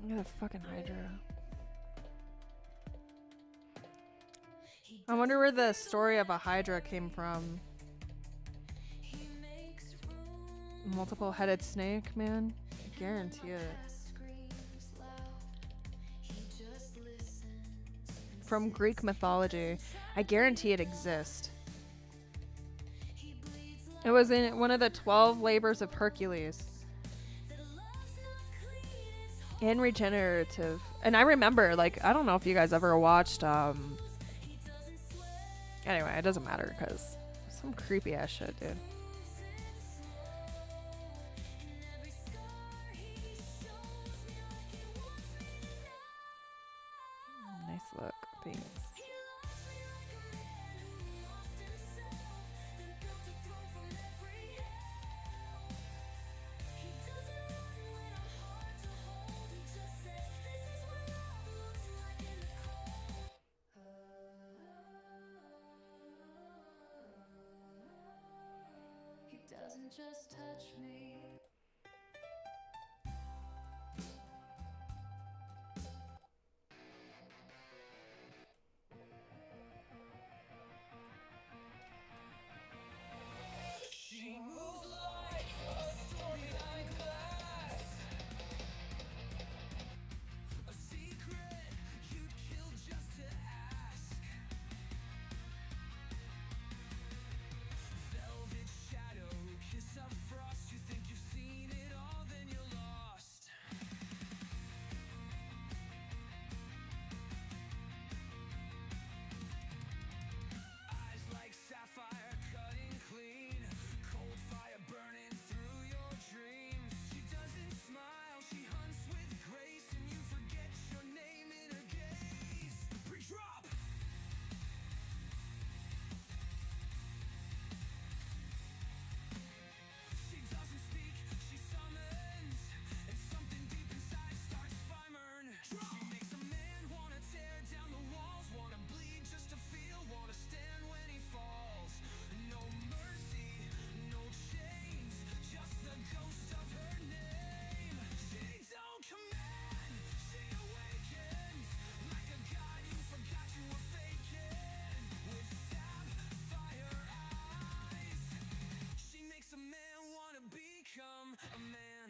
Speaker 3: Look at the fucking Hydra. I wonder where the story of a Hydra came from.
Speaker 2: He makes room.
Speaker 3: Multiple-headed snake, man. I guarantee it.
Speaker 2: Screams loud. He just listens.
Speaker 3: From Greek mythology. I guarantee it exists.
Speaker 2: He bleeds
Speaker 3: It was in one of the 12 labors of Hercules.
Speaker 2: that love's not clean. It's hard.
Speaker 3: And regenerative. And I remember, like, I don't know if you guys ever watched,
Speaker 2: He doesn't sweat.
Speaker 3: anyway, it doesn't matter, because some creepy ass shit, dude.
Speaker 2: Every scar he shows me like it wants me now.
Speaker 3: Nice look. Thanks.
Speaker 2: He loves me like a man who lost himself, then built a throne from every hell. He doesn't run when I'm hard to hold. He just says, "This is what love looks like in the cold." He doesn't just touch me.
Speaker 1: She moves like a storm behind glass. A secret you'd kill just to ask. Velvet shadow, kiss of frost. You think you've seen it all, then you're lost. Eyes like sapphire cutting clean, cold fire burning through your dreams. She doesn't smile, she hunts with grace, and you forget your name in her gaze. Pre-drop! She doesn't speak, she summons, and something deep inside starts firing. She makes a man wanna tear down the walls, wanna bleed just to feel, wanna stand when he falls. No mercy, no chains, just the ghost of her name. She don't command, she awakens like a god you forgot you were faking. With sapphire eyes, she makes a man wanna become a man.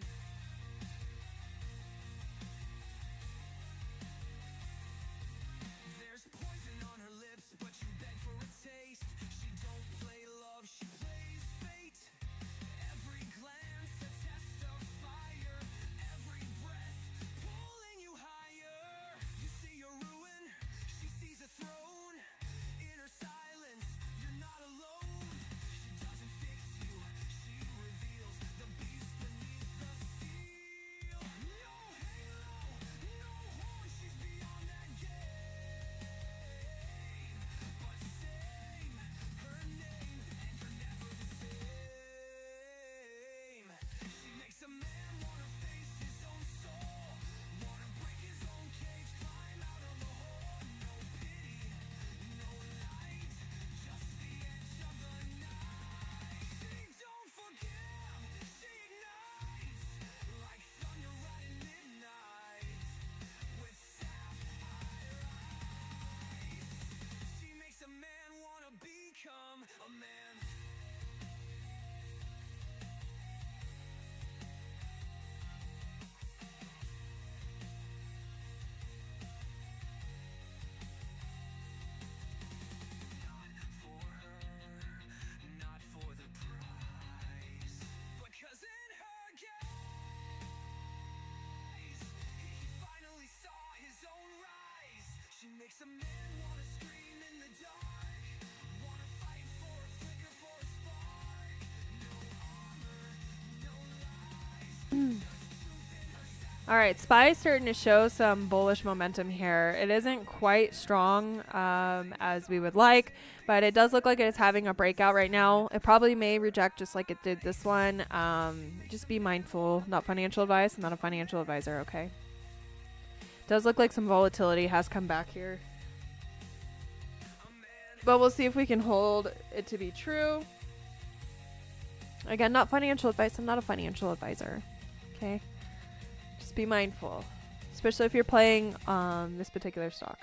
Speaker 1: There's poison on her lips, but you beg for a taste. She don't play love, she plays fate. Every glance a test of fire, every breath pulling you higher. You see your ruin, she sees a throne. In her silence, you're not alone. She doesn't fix you, she reveals the beast beneath the steel. No halo, no horn, she's beyond that game. But same, her name, and you're never the same. She makes a man wanna face his own soul, wanna break his own cage, climb out of the hole. No pity, no light, just the edge of the night. She don't forgive, she ignites like thunder right at midnight. With sapphire eyes, she makes a man wanna become a man. Not for her, not for the prize, because in her gaze, he finally saw his own rise. She makes a man wanna scream in the dark, wanna fight for a flicker, for a spark. No armor, no lies.
Speaker 3: All right, Spy's starting to show some bullish momentum here. It isn't quite strong as we would like, but it does look like it is having a breakout right now. It probably may reject just like it did this one. Just be mindful. Not financial advice. I'm not a financial advisor, okay? Does look like some volatility has come back here. But we'll see if we can hold it to be true. Again, not financial advice. I'm not a financial advisor, okay? be mindful, especially if you're playing this particular stock.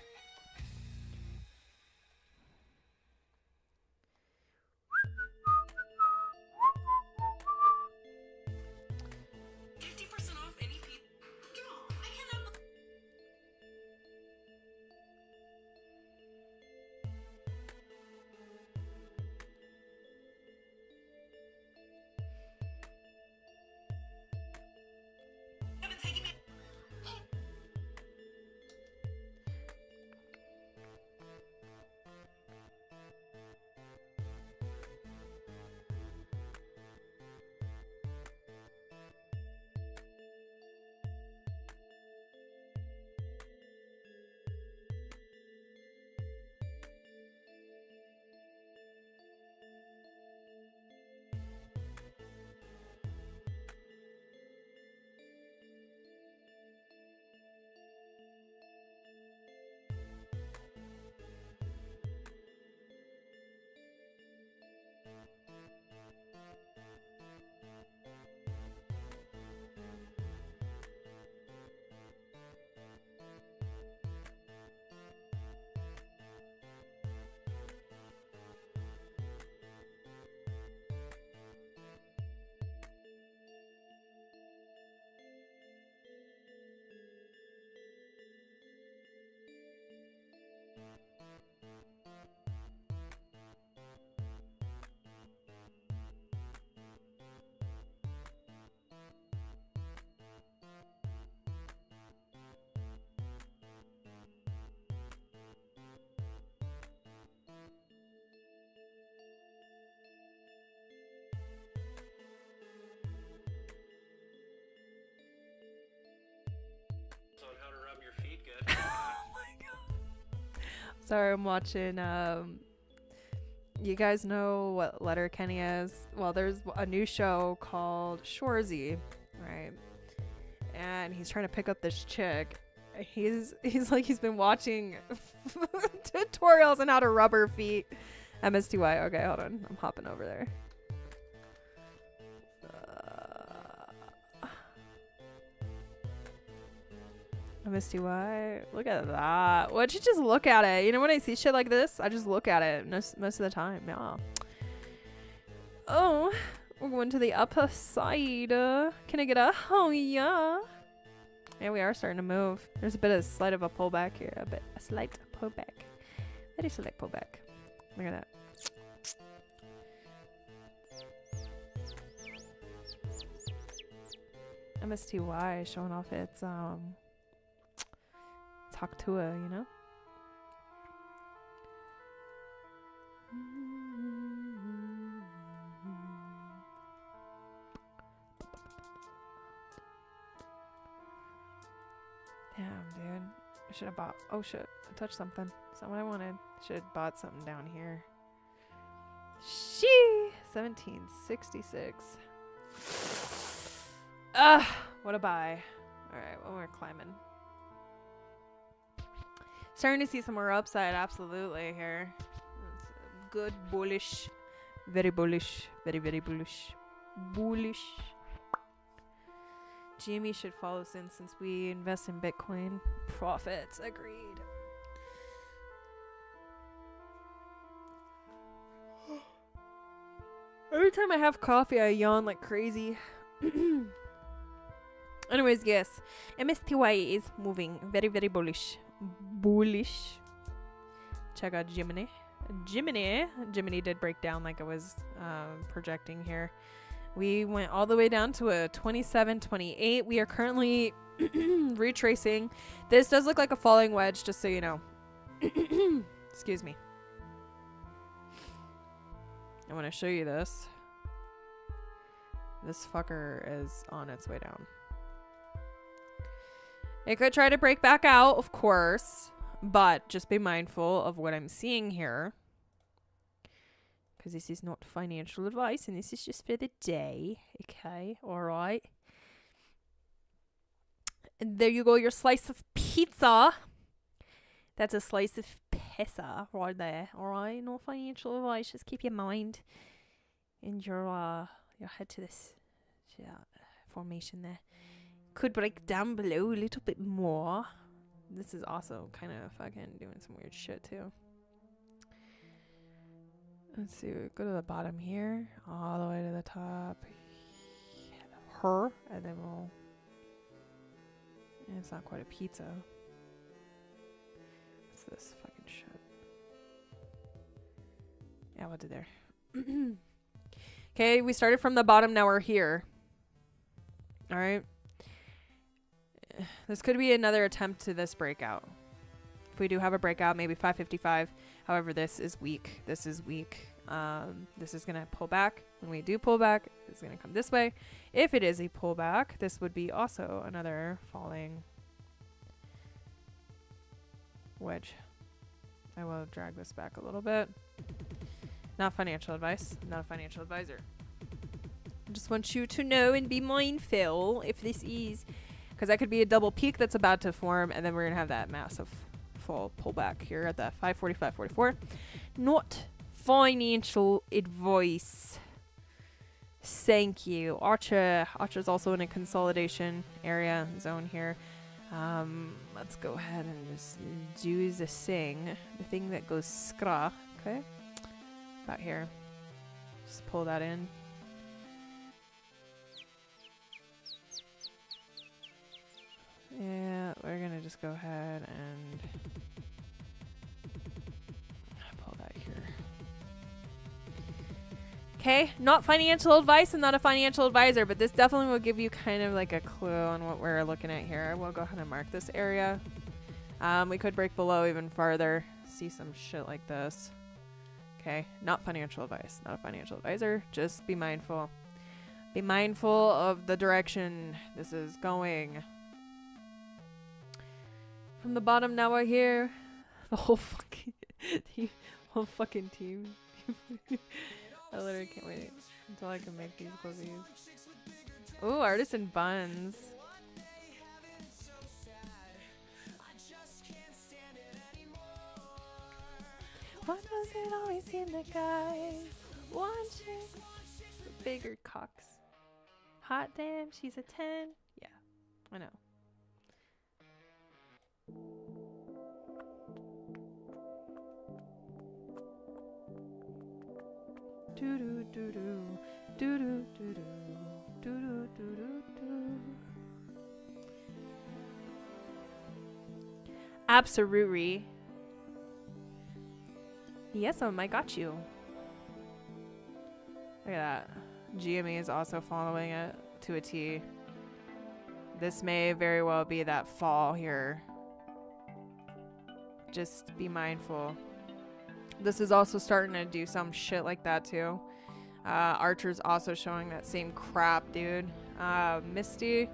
Speaker 3: Sorry, I'm watching. You guys know what Letterkenny is? Well, there's a new show called Shorzy, right? And he's trying to pick up this chick. He's been watching tutorials on how to rub her feet. MSTY. Okay, hold on. I'm hopping over there. MSTY. Look at that. Why'd you just look at it? You know, when I see shit like this, I just look at it most of the time. Yeah. Oh, we're going to the upper side. Can I get a oh yeah? Yeah, we are starting to move. There's a bit of slight of a pullback here. A slight pullback. Very slight pullback. Look at that. MSTY showing off its talk to her, you know? Damn, dude. I should have bought. Oh shit. I touched something. That's not what I wanted. Should have bought something down here. Shee! 1766. What a buy. Alright, well, we're climbing. Starting to see some more upside, absolutely, here. Good, bullish. Very bullish. Very, very bullish. Bullish. Jimmy should follow since we invest in Bitcoin. Profits, agreed. Every time I have coffee, I yawn like crazy. Anyways, yes. MSTY is moving. Very, very bullish. Bullish. Check out Gemini. Gemini did break down like I was projecting here. We went all the way down to a 27.28. We are currently retracing. This does look like a falling wedge, just so you know. Excuse me. I want to show you this. This fucker is on its way down. It could try to break back out, of course, but just be mindful of what I'm seeing here. Because this is not financial advice, and this is just for the day. Okay, alright. And there you go, your slice of pizza. That's a slice of pizza right there, alright? No financial advice, just keep your mind and your head to this formation there. could break down below a little bit more. This is also kind of fucking doing some weird shit too. Let's see, we go to the bottom here, all the way to the top. And then we'll... it's not quite a pizza. What's this fucking shit? Yeah, we'll do there. Okay, we started from the bottom, now we're here. Alright. This could be another attempt to this breakout. If we do have a breakout, maybe 555. However, this is weak. This is weak. This is going to pull back. When we do pull back, it's going to come this way. If it is a pullback, this would be also another falling wedge. I will drag this back a little bit. Not financial advice. Not a financial advisor. I just want you to know and be mindful if this is... because that could be a double peak that's about to form, and then we're going to have that massive full pullback here at that 545.44. Not financial advice. Thank you. ACHR. ACHR is also in a consolidation area zone here. Let's go ahead and just do the thing that goes skra. Okay. About here. Just pull that in. Yeah, we're gonna just go ahead and pull that here. Okay, not financial advice and not a financial advisor, but this definitely will give you kind of like a clue on what we're looking at here. We'll go ahead and mark this area. We could break below even farther, see some shit like this. Okay, not financial advice, not a financial advisor. Just be mindful. Be mindful of the direction this is going. From the bottom, now we're here. The whole fucking team. I literally can't wait until I can make these cookies. Ooh, artisan buns. Why does it always seem the guys watching the bigger cocks? Hot damn, she's a 10. Yeah, I know. Do do do do do do do do do do do do. Absolutely. Yes, I got you. Look at that. GME is also following it to a T. This may very well be that fall here. Just be mindful. This is also starting to do some shit like that too. Archer's also showing that same crap, dude. Misty.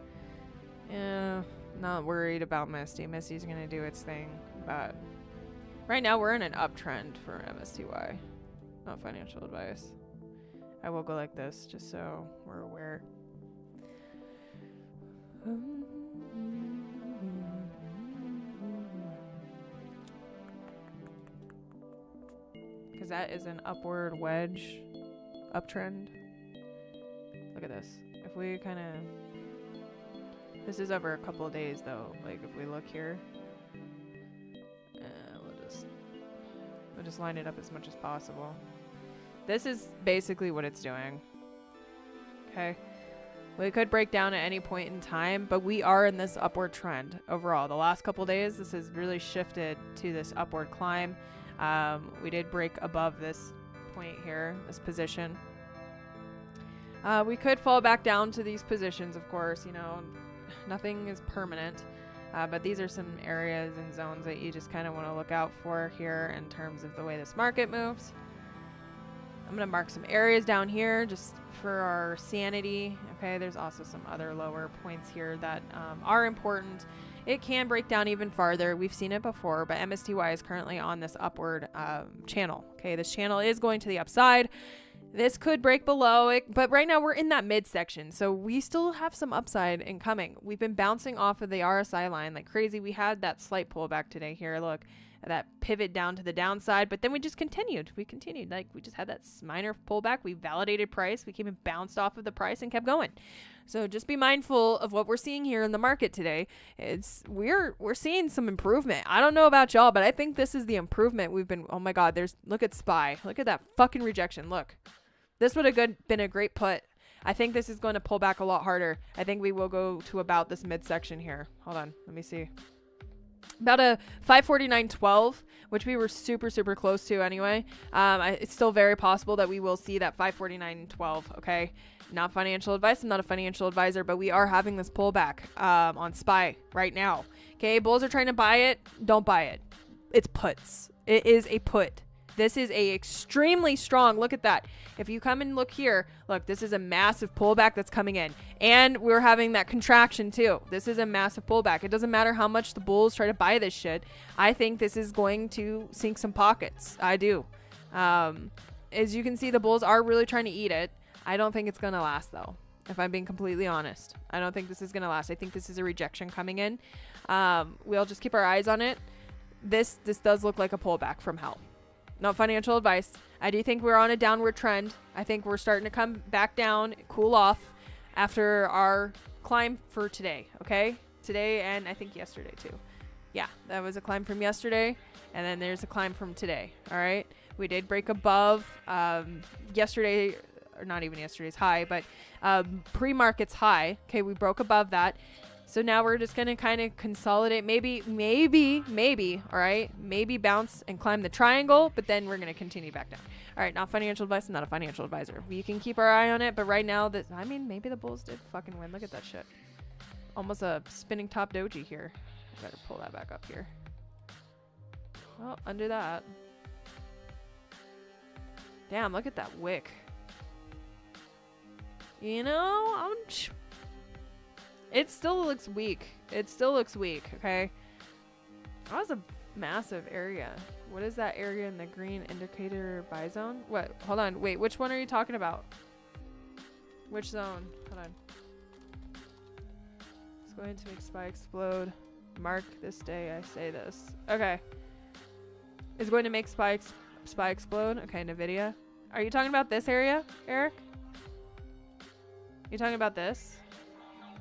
Speaker 3: Not worried about Misty. Misty's gonna do its thing. But right now we're in an uptrend for MSTY. Not financial advice. I will go like this just so we're aware. Because that is an upward wedge uptrend. Look at this. If we kind of... this is over a couple of days though. Like if we look here. We'll just line it up as much as possible. This is basically what it's doing. Okay. We could break down at any point in time, but we are in this upward trend overall. The last couple days, this has really shifted to this upward climb. We did break above this point here, this position. We could fall back down to these positions, of course. You know, nothing is permanent. But these are some areas and zones that you just kind of want to look out for here in terms of the way this market moves. I'm going to mark some areas down here just for our sanity. Okay, there's also some other lower points here that are important. It can break down even farther. We've seen it before, but MSTY is currently on this upward channel. Okay, this channel is going to the upside. This could break below it, but right now we're in that midsection, so we still have some upside incoming. We've been bouncing off of the RSI line like crazy. We had that slight pullback today here. Look,
Speaker 4: that pivot down to the downside, but then we just continued. Like we just had that minor pullback. We validated price. We came and bounced off of the price and kept going. So just be mindful of what we're seeing here in the market today. We're seeing some improvement. I don't know about y'all, but I think this is the improvement we've been. Oh my God, look at SPY. Look at that fucking rejection. Look, this would have been a great put. I think this is going to pull back a lot harder. I think we will go to about this midsection here. Hold on, let me see. About a 549.12, which we were super, super close to anyway. It's still very possible that we will see that 549.12, okay? Not financial advice. I'm not a financial advisor, but we are having this pullback on SPY right now. Okay, bulls are trying to buy it. Don't buy it. It's puts. It is a put. This is a extremely strong, look at that. If you come and look here, look, this is a massive pullback that's coming in. And we're having that contraction too. This is a massive pullback. It doesn't matter how much the bulls try to buy this shit. I think this is going to sink some pockets. I do. As you can see, the bulls are really trying to eat it. I don't think it's going to last though, if I'm being completely honest. I don't think this is going to last. I think this is a rejection coming in. We'll just keep our eyes on it. This does look like a pullback from hell. Not financial advice. I do think we're on a downward trend. I think we're starting to come back down, cool off after our climb for today. Okay? Today and I think yesterday too. Yeah, that was a climb from yesterday. And then there's a climb from today. All right? We did break above yesterday, or not even yesterday's high, but pre-market's high. Okay, we broke above that. So now we're just going to kind of consolidate, maybe, all right? Maybe bounce and climb the triangle, but then we're going to continue back down. All right, not financial advice. I'm not a financial advisor. We can keep our eye on it, but right now, maybe the bulls did fucking win. Look at that shit. Almost a spinning top doji here. I better pull that back up here. Well, undo that. Damn, look at that wick. You know, it still looks weak. Okay? That was a massive area. What is that area in the green indicator buy zone? What? Hold on. Wait, which one are you talking about? Which zone? Hold on. It's going to make SPY explode. Mark this day, I say this. Okay. It's going to make SPY explode. Okay, NVIDIA. Are you talking about this area, Eric? You talking about this?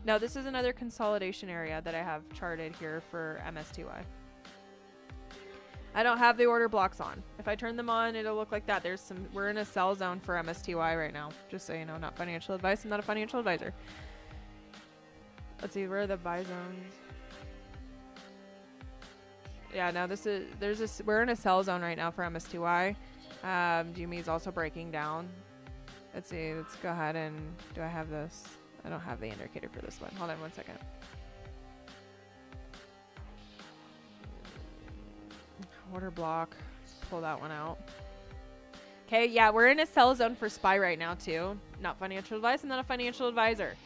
Speaker 4: No, this is another consolidation area that I have charted here for MSTY. I don't have the order blocks on. If I turn them on, it'll look like that. We're in a sell zone for MSTY right now. Just so you know, not financial advice. I'm not a financial advisor. Let's see, where are the buy zones? Yeah, no, we're in a sell zone right now for MSTY. GME is also breaking down. Let's see, let's go ahead and, do I have this? I don't have the indicator for this one. Hold on 1 second. Order block. Let's pull that one out. Okay, yeah, we're in a sell zone for SPY right now too. Not financial advice. I'm not a financial advisor.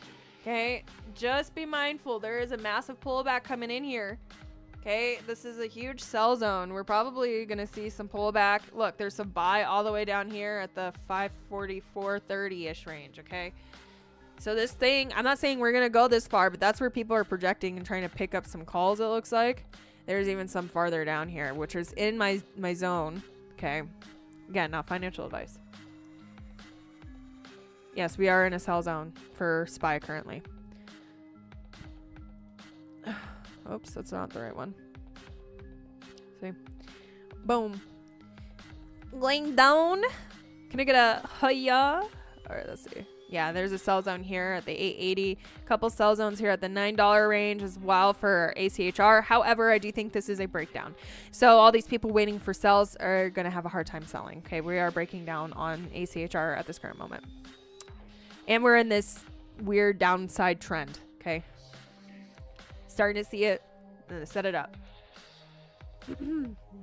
Speaker 4: Okay, just be mindful. There is a massive pullback coming in here. Okay, this is a huge sell zone. We're probably going to see some pullback. Look, there's some buy all the way down here at the 544.30-ish range, okay? So this thing, I'm not saying we're going to go this far, but that's where people are projecting and trying to pick up some calls, it looks like. There's even some farther down here, which is in my zone, okay? Again, not financial advice. Yes, we are in a sell zone for SPY currently. Oops, that's not the right one. See? Boom. Going down. Can I get a hiya? All right, let's see. Yeah, there's a sell zone here at the 880. Couple sell zones here at the $9 range as well for ACHR. However, I do think this is a breakdown. So all these people waiting for sells are going to have a hard time selling. Okay, we are breaking down on ACHR at this current moment. And we're in this weird downside trend. Okay. Starting to see it. I'm gonna set it up.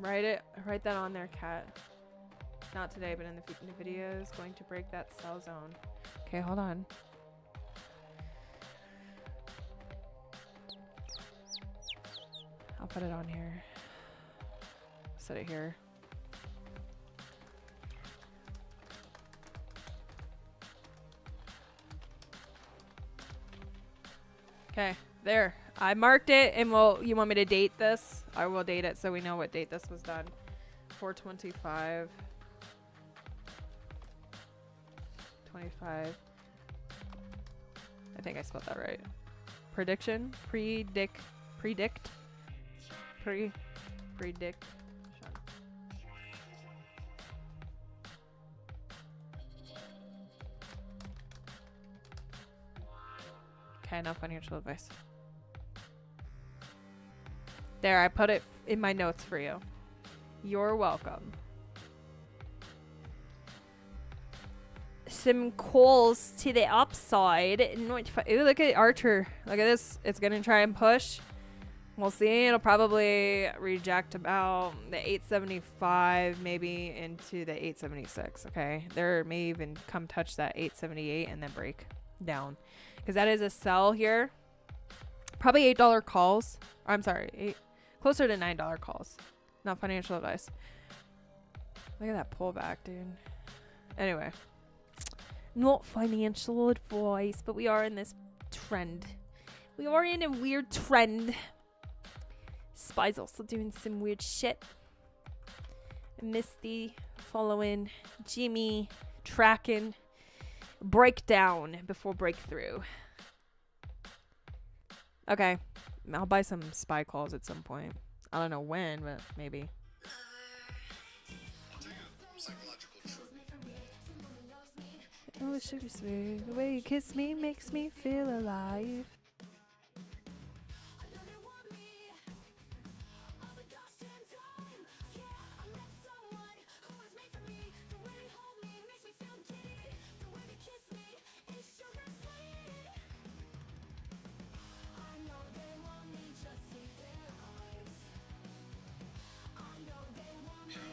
Speaker 4: Write that on there, Kat. Not today, but in the video is going to break that sell zone. Okay, hold on. I'll put it on here. Set it here. Okay.
Speaker 3: There. I marked it, and you want me to date this? I will date it so we know what date this was done. 4/25. 25. I think I spelled that right. Prediction? Predict. Okay, no financial advice. There, I put it in my notes for you. You're welcome. Some calls to the upside. Ooh, look at ACHR. Look at this. It's going to try and push. We'll see. It'll probably reject about the 875, maybe into the 876. Okay. There may even come touch that 878 and then break down. Because that is a sell here. Probably $8 calls. Or, I'm sorry. Closer to $9 calls. Not financial advice. Look at that pullback, dude. Anyway. Not financial advice, but we are in this trend. We are in a weird trend. Spy's also doing some weird shit. Misty following Jimmy, tracking, breakdown before breakthrough. Okay, I'll buy some spy calls at some point. I don't know when, but maybe. Oh, sugar sweet. The way you kiss me makes me feel alive.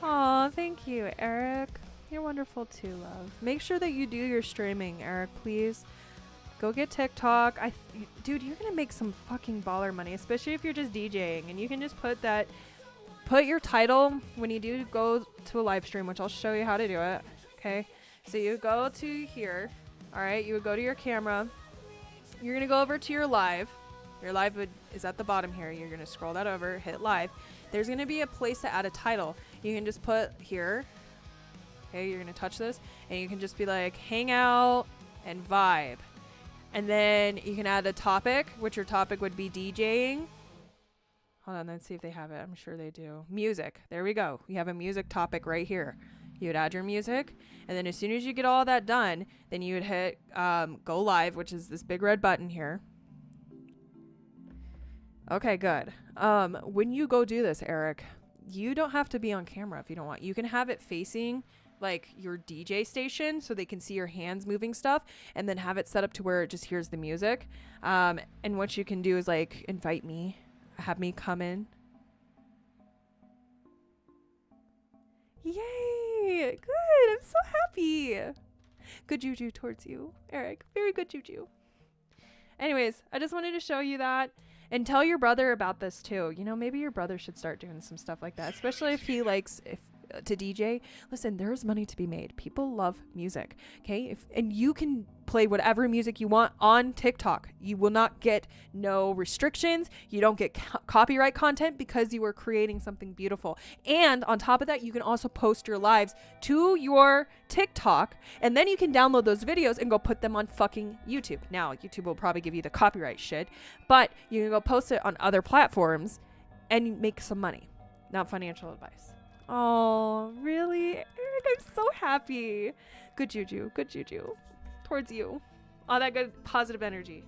Speaker 3: Aw, thank you, Eric. You're wonderful too, love. Make sure that you do your streaming, Eric, please. Go get TikTok. Dude, you're gonna make some fucking baller money, especially if you're just DJing. And you can just put your title when you do go to a live stream, which I'll show you how to do it. Okay, so you go to here. All right, you would go to your camera. You're gonna go over to your live. Your live is at the bottom here. You're gonna scroll that over, hit live. There's gonna be a place to add a title. You can just put here. Okay, you're gonna touch this, and you can just be like hangout and vibe, and then you can add a topic, which your topic would be DJing. Hold on, let's see if they have it. I'm sure they do. Music. There we go. You have a music topic right here. You would add your music, and then as soon as you get all that done, then you would hit go live, which is this big red button here. Okay, good. When you go do this, Eric, you don't have to be on camera if you don't want. You can have it facing like your DJ station so they can see your hands moving stuff, and then have it set up to where it just hears the music. And what you can do is like invite me, have me come in. Yay! Good. I'm so happy. Good juju towards you, Eric. Very good juju. Anyways, I just wanted to show you that. And tell your brother about this too. You know, maybe your brother should start doing some stuff like that, especially if he likes to DJ. Listen, there's money to be made. People love music, okay? And you can play whatever music you want on TikTok. You will not get no restrictions. You don't get copyright content because you are creating something beautiful. And on top of that, you can also post your lives to your TikTok, and then you can download those videos and go put them on fucking YouTube. Now, YouTube will probably give you the copyright shit, but you can go post it on other platforms and make some money. Not financial advice. Oh, really? Eric, I'm so happy. Good juju. Good juju. Towards you. All that good positive energy.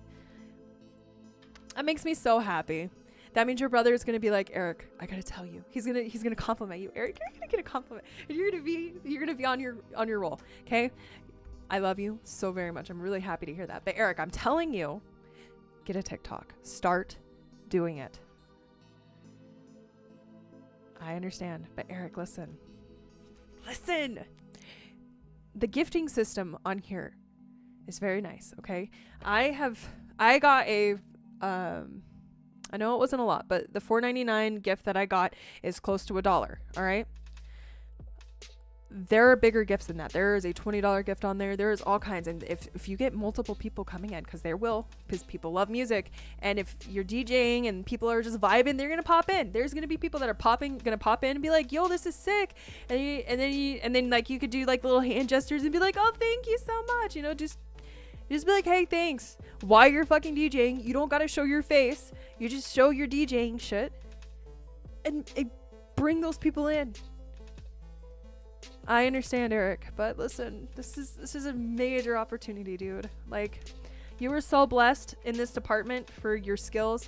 Speaker 3: That makes me so happy. That means your brother is gonna be like, Eric, I gotta tell you. He's gonna compliment you. Eric, you're gonna get a compliment. You're gonna be on your roll. Okay? I love you so very much. I'm really happy to hear that. But Eric, I'm telling you, get a TikTok. Start doing it. I understand, but Eric, listen. The gifting system on here is very nice, okay? I got a, I know it wasn't a lot, but the $4.99 gift that I got is close to $1, all right? there are bigger gifts than that. There is a $20 gift on there. There is all kinds. And if you get multiple people coming in, because there will, because people love music, and if you're DJing and people are just vibing, they're gonna pop in. There's gonna be people that are gonna pop in and be like, "Yo, this is sick," and then like you could do like little hand gestures and be like, "Oh, thank you so much," you know, just be like, "Hey, thanks." While you're fucking DJing, you don't gotta show your face. You just show your DJing shit, and bring those people in. I understand, Eric, but listen, this is a major opportunity, dude. Like, you were so blessed in this department for your skills.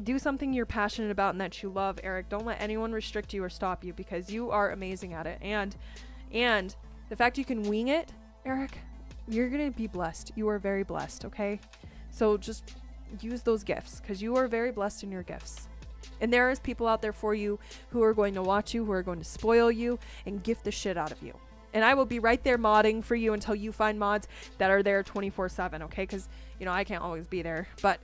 Speaker 3: Do something you're passionate about and that you love, Eric. Don't let anyone restrict you or stop you, because you are amazing at it. And the fact you can wing it, Eric, you're gonna be blessed. You are very blessed, okay? So just use those gifts, because you are very blessed in your gifts. And there is people out there for you who are going to watch you, who are going to spoil you and gift the shit out of you. And I will be right there modding for you until you find mods that are there 24/7, okay? Because, you know, I can't always be there. But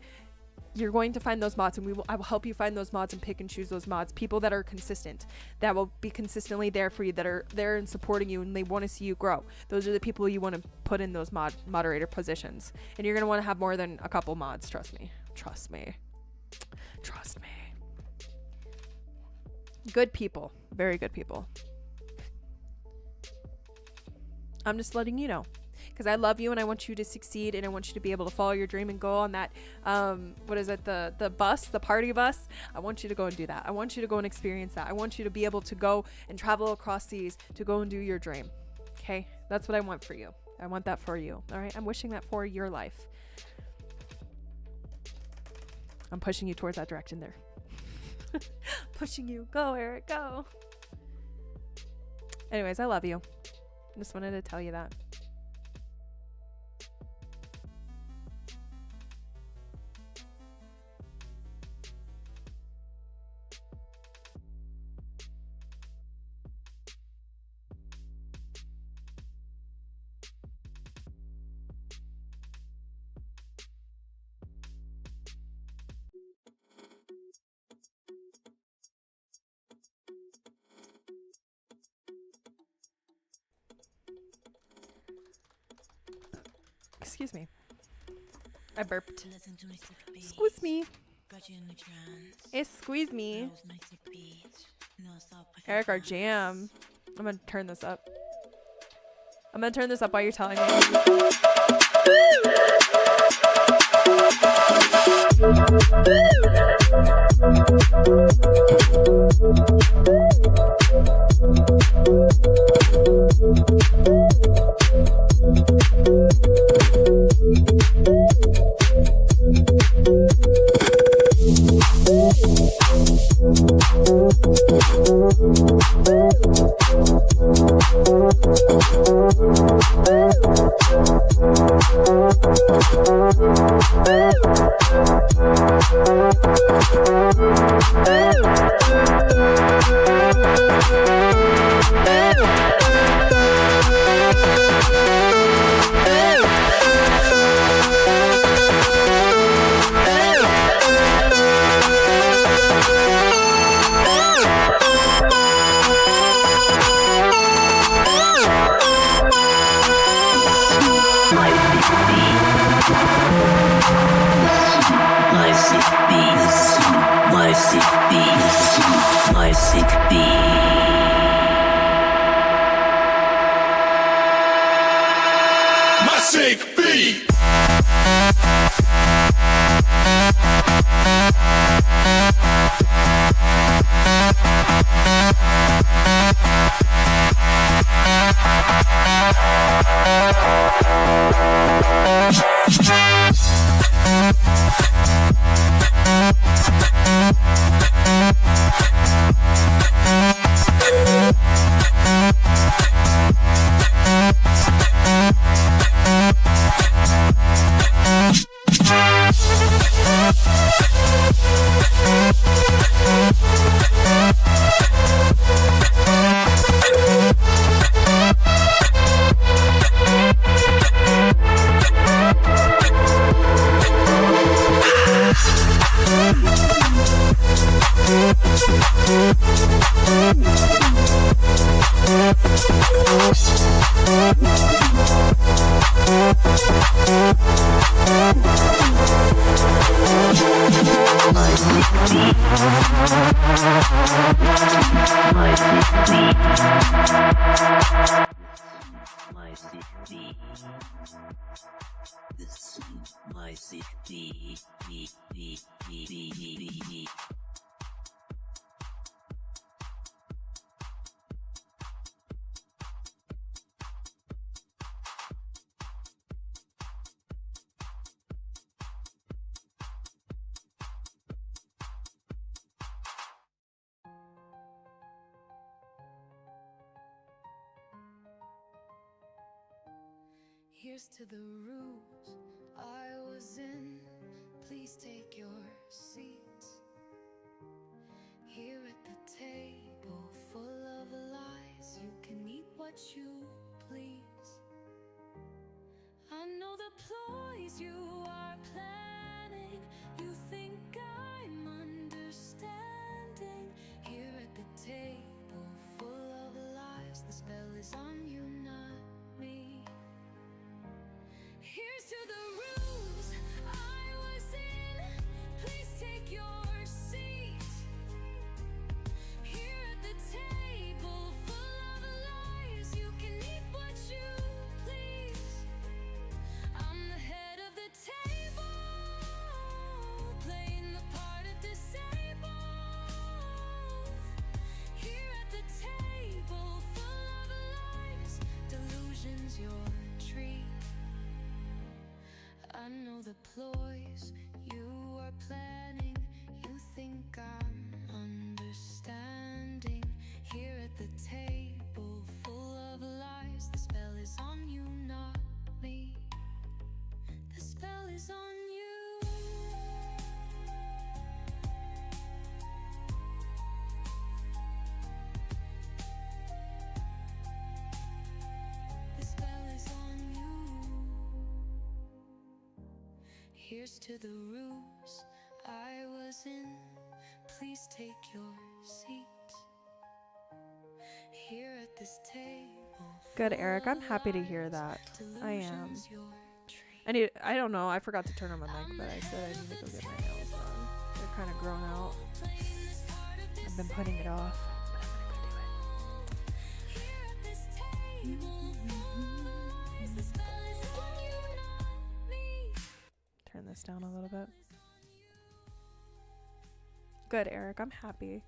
Speaker 3: you're going to find those mods, and I will help you find those mods and pick and choose those mods. People that are consistent, that will be consistently there for you, that are there and supporting you, and they want to see you grow. Those are the people you want to put in those moderator positions. And you're going to want to have more than a couple mods, trust me. Trust me. Trust me. Good people. Very good people. I'm just letting you know, because I love you and I want you to succeed, and I want you to be able to follow your dream and go on that what is it, the bus, the party bus. I want you to go and do that. I want you to go and experience that. I want you to be able to go and travel across seas to go and do your dream. Okay, that's what I want for you. I want that for you. All right, I'm wishing that for your life. I'm pushing you towards that direction there. Pushing you. Go, Eric, go. Anyways, I love you. Just wanted to tell you that. Excuse me. I burped. Excuse me. Excuse me. Eric, our jam. I'm gonna turn this up. I'm gonna turn this up while you're telling me.
Speaker 5: My city. This is my city.
Speaker 2: Here's to the rooms I was in. Please take your seats. Here at the table full of lies, you can eat what you please. I know the ploys you are planning. You think I'm understanding. Here at the table full of lies, the spell is on you, not me. Here's to the rooms I was in. Please take your seat. Here at the table full of lies, you can eat what you please. I'm the head of the table, playing the part of disabled. Here at the table full of lies, delusions your treat. I know the ploys you are planning. You think I'm understanding. Here at the table full of lies, the spell is on you, not me. The spell is on you. The spell is on you. Here's to the rooms I was in. Please take your seat. Here at this table.
Speaker 3: Good, Eric. I'm happy to hear that. I am. I don't know. I forgot to turn on my mic, but I said I need to go get my nails done. They're kind of grown out. I've been putting it off, but I'm gonna go do it. Turn this down a little bit. Good, Eric. I'm happy.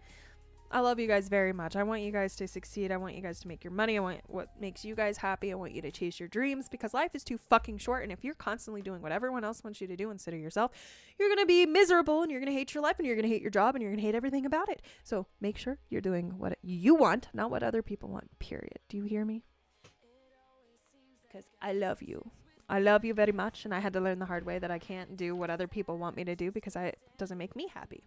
Speaker 3: I love you guys very much. I want you guys to succeed. I want you guys to make your money. I want what makes you guys happy. I want you to chase your dreams, because life is too fucking short. And if you're constantly doing what everyone else wants you to do instead of yourself, you're going to be miserable, and you're going to hate your life, and you're going to hate your job, and you're going to hate everything about it. So make sure you're doing what you want, not what other people want, period. Do you hear me? Because I love you. I love you very much. And I had to learn the hard way that I can't do what other people want me to do, because it doesn't make me happy.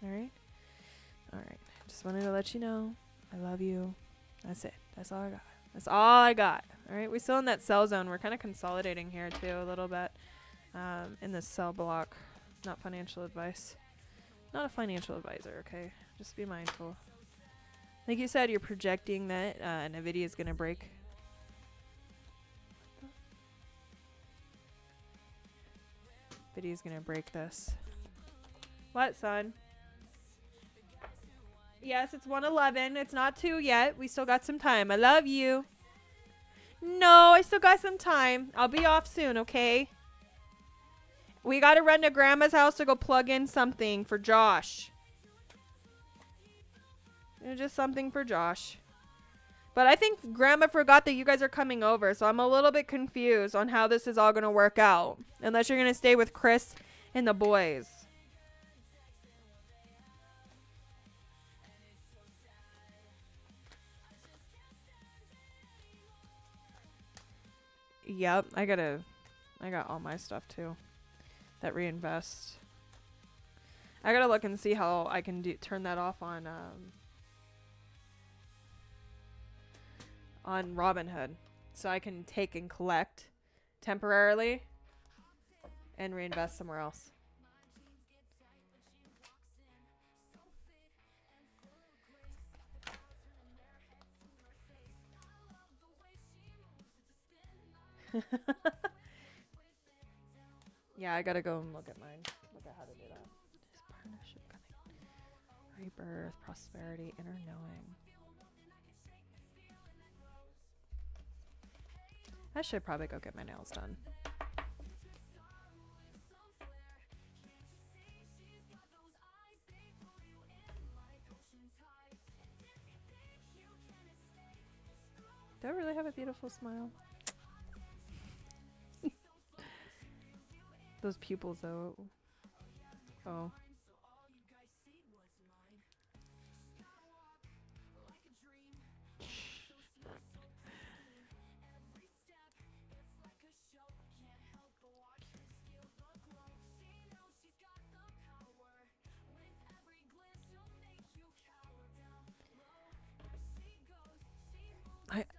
Speaker 3: All right. Just wanted to let you know I love you. That's it. That's all I got. That's all I got. All right. We're still in that cell zone. We're kind of consolidating here too a little bit in this cell block. Not financial advice. Not a financial advisor. Okay. Just be mindful. Like you said, you're projecting that NVIDIA is going to break. NVIDIA is going to break this. What, son? Yes, it's 1:11. It's not 2 yet. We still got some time. I love you. No, I still got some time. I'll be off soon, okay? We got to run to Grandma's house to go plug in something for Josh. Just something for Josh. But I think Grandma forgot that you guys are coming over, so I'm a little bit confused on how this is all going to work out. Unless you're going to stay with Chris and the boys. Yep, I got all my stuff too. That reinvest. I gotta look and see how I can turn that off on Robinhood, so I can take and collect temporarily and reinvest somewhere else. Yeah, I gotta go and look at mine. Look at how to do that. Is partnership coming? Rebirth, prosperity, inner knowing. I should probably go get my nails done. Do I really have a beautiful smile? Those pupils, though. Oh.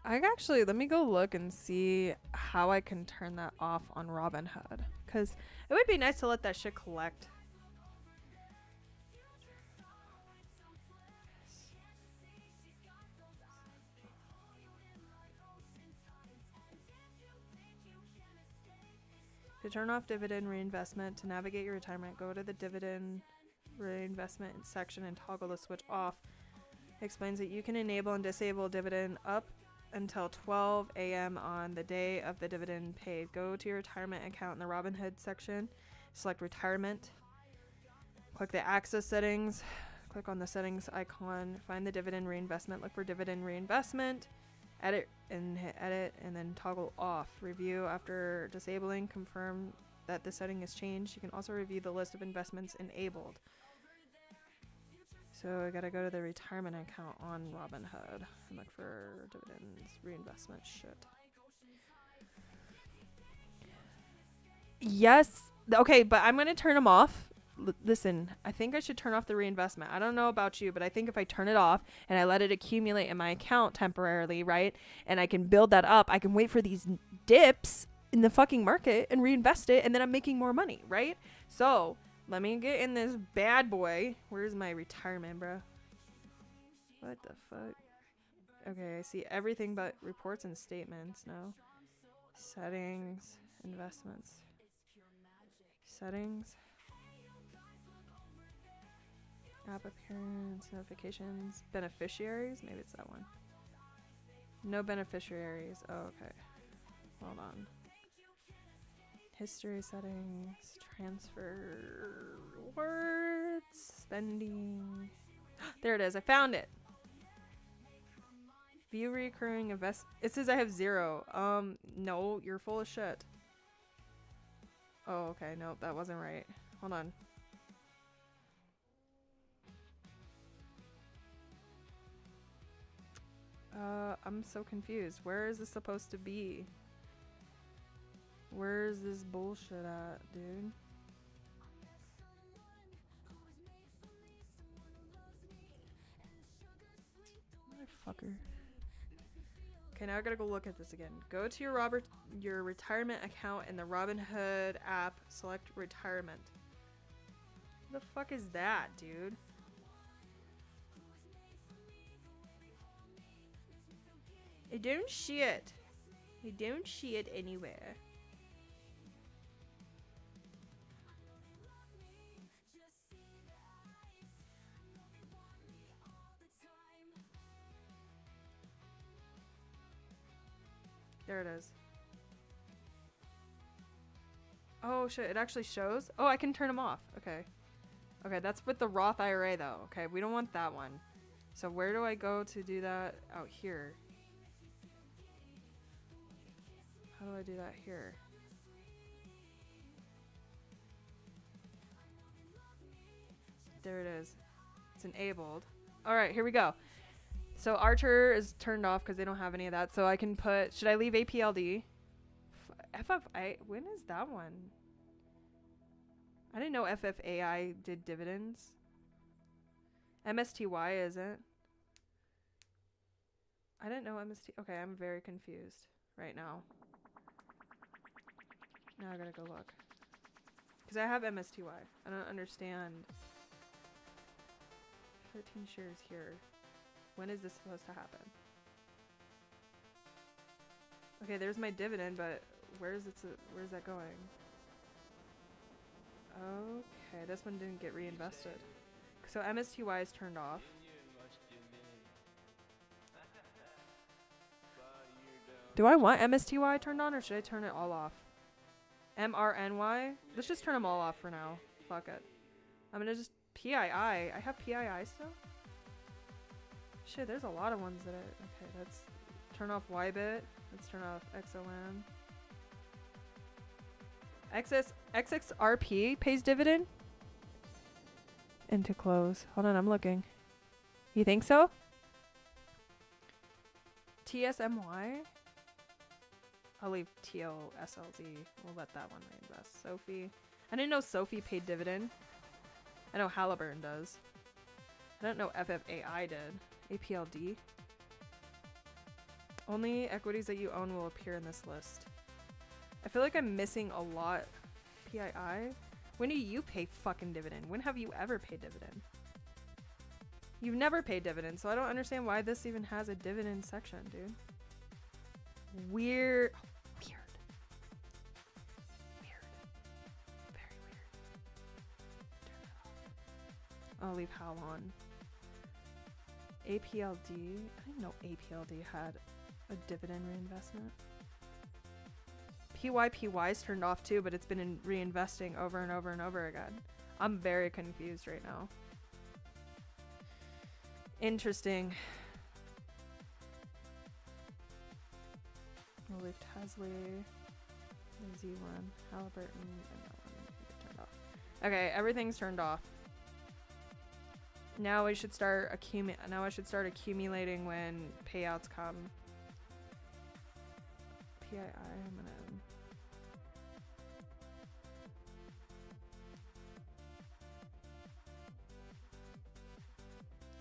Speaker 3: I actually, let me go look and see how I can turn that off on Robinhood. Because it would be nice to let that shit collect. To turn off dividend reinvestment, to navigate your retirement, go to the dividend reinvestment section and toggle the switch off. It explains that you can enable and disable dividend up until 12 a.m. on the day of the dividend paid. Go to your retirement account in the Robinhood section, select retirement, click the access settings, click on the settings icon, find the dividend reinvestment, look for dividend reinvestment, edit and hit edit, and then toggle off. Review after disabling, confirm that the setting is changed. You can also review the list of investments enabled. So I gotta go to the retirement account on Robinhood and look for dividends, reinvestment shit. Yes. Okay, but I'm gonna turn them off. Listen, I think I should turn off the reinvestment. I don't know about you, but I think if I turn it off and I let it accumulate in my account temporarily, right, and I can build that up, I can wait for these dips in the fucking market and reinvest it, and then I'm making more money, right? So let me get in this bad boy. Where's my retirement, bro? What the fuck? Okay, I see everything but reports and statements. No. Settings. Investments. Settings. App appearance. Notifications. Beneficiaries. Maybe it's that one. No beneficiaries. Oh, okay. Hold on. History settings, transfer words, spending. There it is. I found it. View recurring invest. It says I have 0. No, you're full of shit. Oh, okay. Nope, that wasn't right. Hold on. I'm so confused. Where is this supposed to be? Where's this bullshit at, dude? Motherfucker. Okay, now I gotta go look at this again. Go to your retirement account in the Robinhood app. Select retirement. What the fuck is that, dude? I don't see it. I don't see it anywhere. There it is. Oh shit, it actually shows? Oh, I can turn them off. Okay. Okay, that's with the Roth IRA though. Okay, we don't want that one. So where do I go to do that? Out here. How do I do that here? There it is. It's enabled. All right, here we go. So ACHR is turned off because they don't have any of that. So I can put, should I leave APLD? FFI, when is that one? I didn't know FFAI did dividends. MSTY isn't. I didn't know MST. Okay, I'm very confused right now. Now I gotta go look. Because I have MSTY. I don't understand. 13 shares here. When is this supposed to happen? Okay, there's my dividend, but where's that going? this one didn't get reinvested. So MSTY is turned off. Do I want MSTY turned on or should I turn it all off? MRNY? Let's just turn them all off for now. Fuck it. I'm gonna just PII. I have PII still? Shit, there's a lot of ones that I... Okay, let's turn off YBit. Let's turn off XOM. XXRP pays dividend? Into close. Hold on, I'm looking. You think so? TSMY? I'll leave TLSLZ. We'll let that one reinvest. Sophie. I didn't know Sophie paid dividend. I know Halliburton does. I don't know FFAI did. APLD. Only equities that you own will appear in this list. I feel like I'm missing a lot. PII? When do you pay fucking dividend? When have you ever paid dividend? You've never paid dividend, so I don't understand why this even has a dividend section, dude. Weird. Very weird. Turn that off. I'll leave HAL on. APLD. I didn't know APLD had a dividend reinvestment. PYPY's turned off too, but it's been reinvesting over and over and over again. I'm very confused right now. Interesting. We'll leave Tasley, the Z1, Halliburton, and that one turned off. Okay, everything's turned off. Now I should start accumulating when payouts come. PII,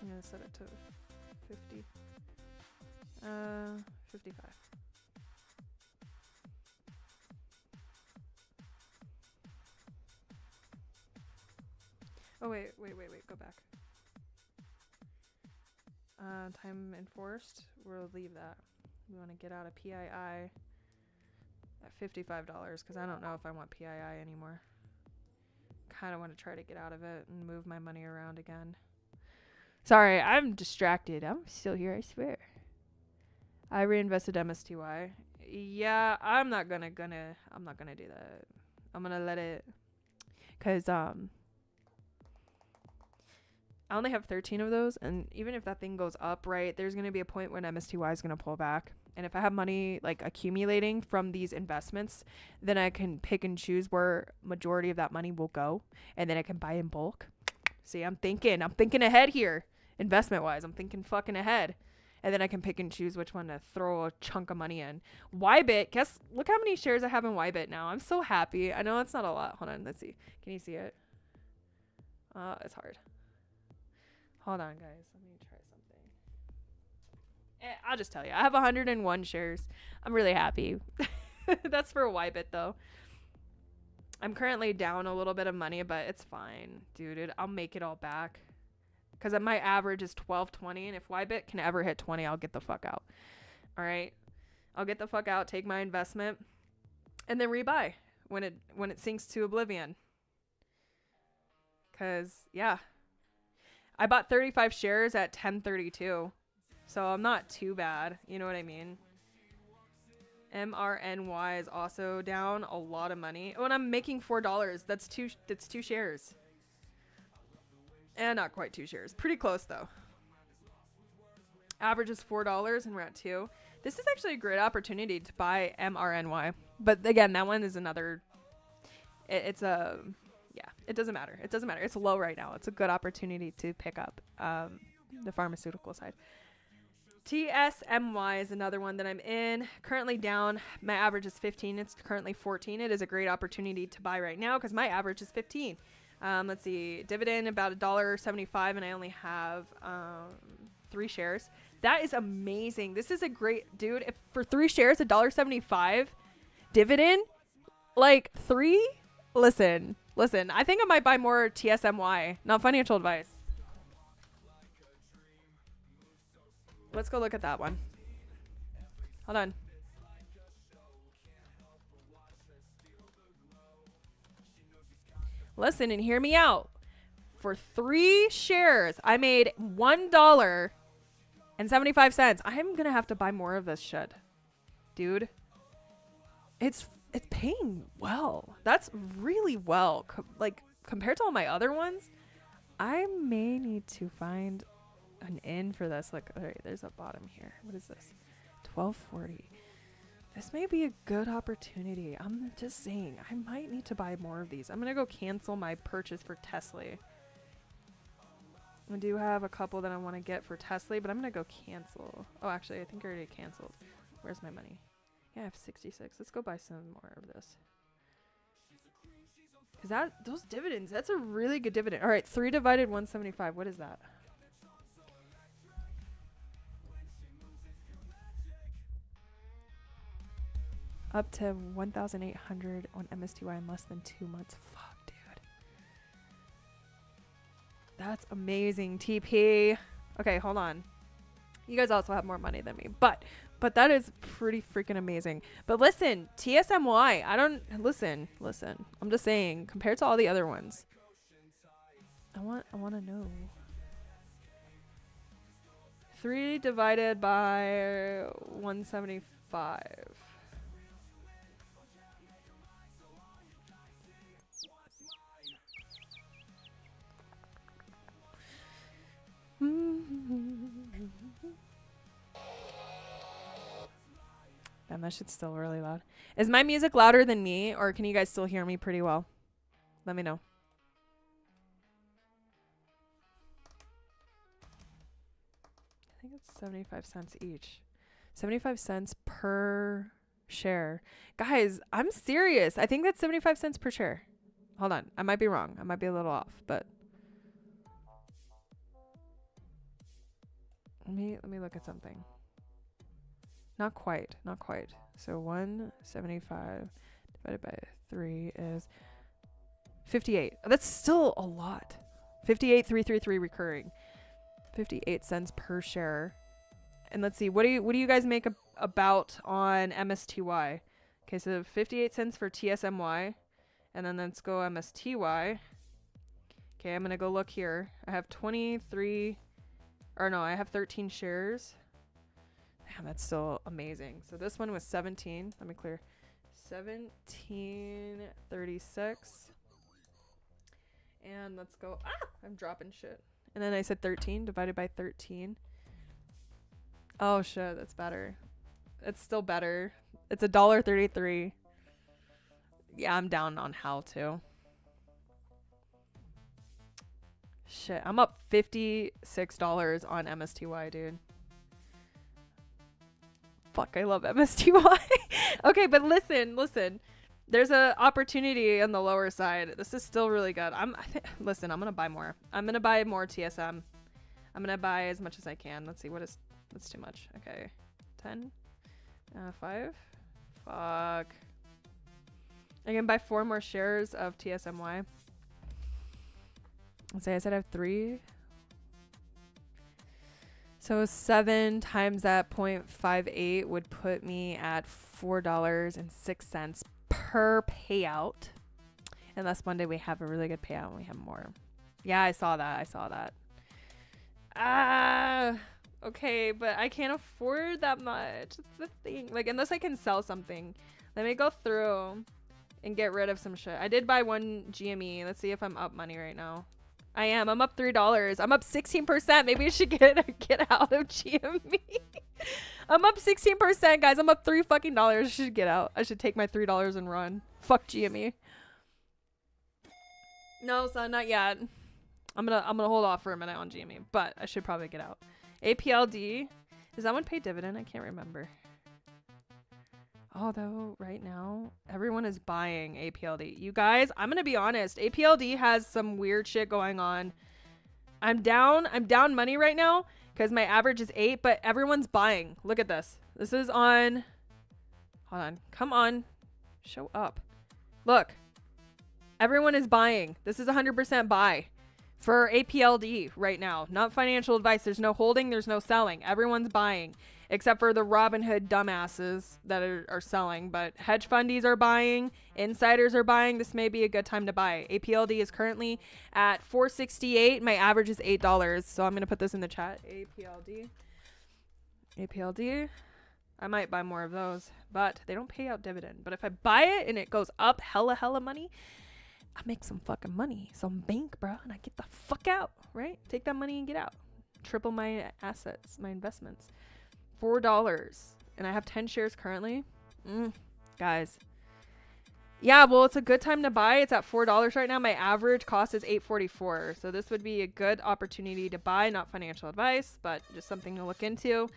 Speaker 3: I'm gonna set it to 50. 55. Oh wait, go back. Time enforced, we'll leave that. We want to get out of PII at $55 because I don't know if I want PII anymore. Kind of want to try to get out of it and move my money around again. Sorry, I'm distracted. I'm still here, I swear. I reinvested MSTY. Yeah, I'm not gonna do that. I'm gonna let it, cause I only have 13 of those, and even if that thing goes up, right, there's gonna be a point when MSTY is gonna pull back. And if I have money like accumulating from these investments, then I can pick and choose where majority of that money will go, and then I can buy in bulk. See, I'm thinking ahead here. Investment wise, I'm thinking fucking ahead. And then I can pick and choose which one to throw a chunk of money in. YBit, look how many shares I have in YBit now. I'm so happy. I know it's not a lot. Hold on, let's see. Can you see it? It's hard. Hold on, guys. Let me try something. I'll just tell you. I have 101 shares. I'm really happy. That's for YBit, though. I'm currently down a little bit of money, but it's fine. Dude, I'll make it all back. Because my average is 12.20, and if YBit can ever hit 20, I'll get the fuck out. All right? I'll get the fuck out, take my investment, and then rebuy when it sinks to oblivion. Because, yeah. I bought 35 shares at 10.32, so I'm not too bad. You know what I mean? MRNY is also down a lot of money. Oh, and I'm making $4. That's two shares. And not quite 2 shares. Pretty close, though. Average is $4, and we're at 2. This is actually a great opportunity to buy MRNY. But again, that one is another... It doesn't matter. It doesn't matter. It's low right now. It's a good opportunity to pick up the pharmaceutical side. TSMY is another one that I'm in. Currently down. My average is 15. It's currently 14. It is a great opportunity to buy right now because my average is 15. Let's see, dividend about $1.75, and I only have 3 shares. That is amazing. This is a great, dude. If for 3 shares, $1.75 dividend, like 3. Listen. I think I might buy more TSMY. Not financial advice. Let's go look at that one. Hold on.
Speaker 4: Listen and hear me out. For 3 shares, I made $1.75. I'm gonna have to buy more of this shit, dude. It's paying well. That's really well. Like compared to all my other ones, I may need to find an in for this. Like, all right, there's a bottom here. What is this? 1240. This may be a good opportunity. I'm just saying, I might need to buy more of these. I'm gonna go cancel my purchase for Tesla. I do have a couple that I want to get for Tesla, but I'm gonna go cancel. Oh, actually, I think I already canceled. Where's my money? Yeah, I have 66. Let's go buy some more of this. Cause those dividends, that's a really good dividend. All right, 3 divided 175. What is that? Up to 1,800 on MSTY in less than 2 months. Fuck, dude. That's amazing, TP. Okay, hold on. You guys also have more money than me, but that is pretty freaking amazing. But listen, TSMY, I don't listen. I'm just saying, compared to all the other ones, I want to know. 3 divided by 175. Damn, that shit's still really loud. Is my music louder than me, or can you guys still hear me pretty well? Let me know. I think it's 75 cents each. 75 cents per share. Guys, I'm serious. I think that's 75 cents per share. Hold on. I might be wrong. I might be a little off, but let me look at something. Not quite. So 175 divided by 3 is 58. Oh, that's still a lot. 58,333 recurring. 58 cents per share. And let's see, what do you guys make about on MSTY? Okay, so 58 cents for TSMY, and then let's go MSTY. Okay, I'm gonna go look here. I have 13 shares. Damn, that's still amazing. So this one was 17. Let me clear. 1736. And let's go. I'm dropping shit. And then I said 13 divided by 13. Oh shit, that's better. It's still better. It's $1.33. Yeah, I'm down on how to. Shit, I'm up $56 on MSTY, dude. Fuck, I love MSTY. Okay, but listen. There's a opportunity on the lower side. This is still really good. Listen, I'm gonna buy more. I'm gonna buy more TSM. I'm gonna buy as much as I can. Let's see, that's too much. Okay, 10, 5. Fuck. I can buy 4 more shares of TSMY. Let's say I said I have 3. So 7 times that 0.58 would put me at $4.06 per payout. Unless one day we have a really good payout and we have more. Yeah, I saw that. Okay, but I can't afford that much. It's the thing. Like, unless I can sell something. Let me go through and get rid of some shit. I did buy 1 GME. Let's see if I'm up money right now. I am. I'm up $3. I'm up 16%. Maybe I should get out of GME. I'm up 16%, guys. I'm up $3 fucking. I should get out. I should take my $3 and run. Fuck GME. No, son, not yet. I'm gonna hold off for a minute on GME, but I should probably get out. APLD. Does that one pay dividend? I can't remember. Although right now everyone is buying APLD. You guys, I'm gonna be honest. APLD has some weird shit going on. I'm down money right now because my average is 8, but everyone's buying. Look at this. This is on. Hold on. Come on. Show up. Look. Everyone is buying. This is 100% buy. for APLD right now. Not financial advice. There's no holding. There's no selling. Everyone's buying except for the Robinhood dumbasses that are selling. But hedge fundies are buying. Insiders are buying. This may be a good time to buy. APLD is currently at $4.68. My average is $8. So I'm going to put this in the chat. APLD. I might buy more of those, but they don't pay out dividend. But if I buy it and it goes up hella money, I make some fucking money, some bank, bro, and I get the fuck out, right? Take that money and get out. Triple my assets, my investments. $4, and I have 10 shares currently. Guys. Yeah, well, it's a good time to buy. It's at $4 right now. My average cost is $8.44. So this would be a good opportunity to buy. Not financial advice, but just something to look into.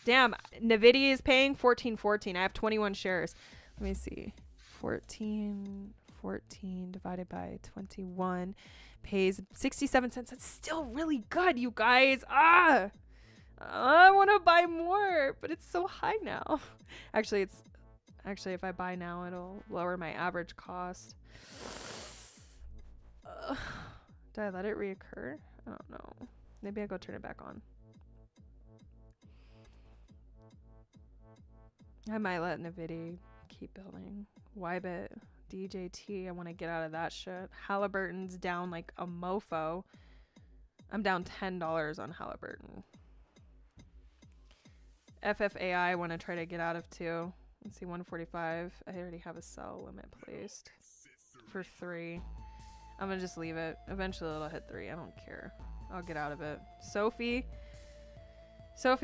Speaker 4: Damn, NVIDIA is paying $14.14. I have 21 shares. Let me see. 14 divided by 21 pays 67 cents. That's still really good, you guys. I want to buy more, but it's so high now. Actually, if I buy now, it'll lower my average cost. Did I let it reoccur? I don't know. Maybe I go turn it back on. I might let NVIDIA keep building. Wybit, DJT, I want to get out of that shit. Halliburton's down like a mofo. I'm down $10 on Halliburton. FFAI, I want to try to get out of too. Let's see, 145. I already have a sell limit placed for 3. I'm going to just leave it. Eventually it'll hit 3. I don't care. I'll get out of it. Sophie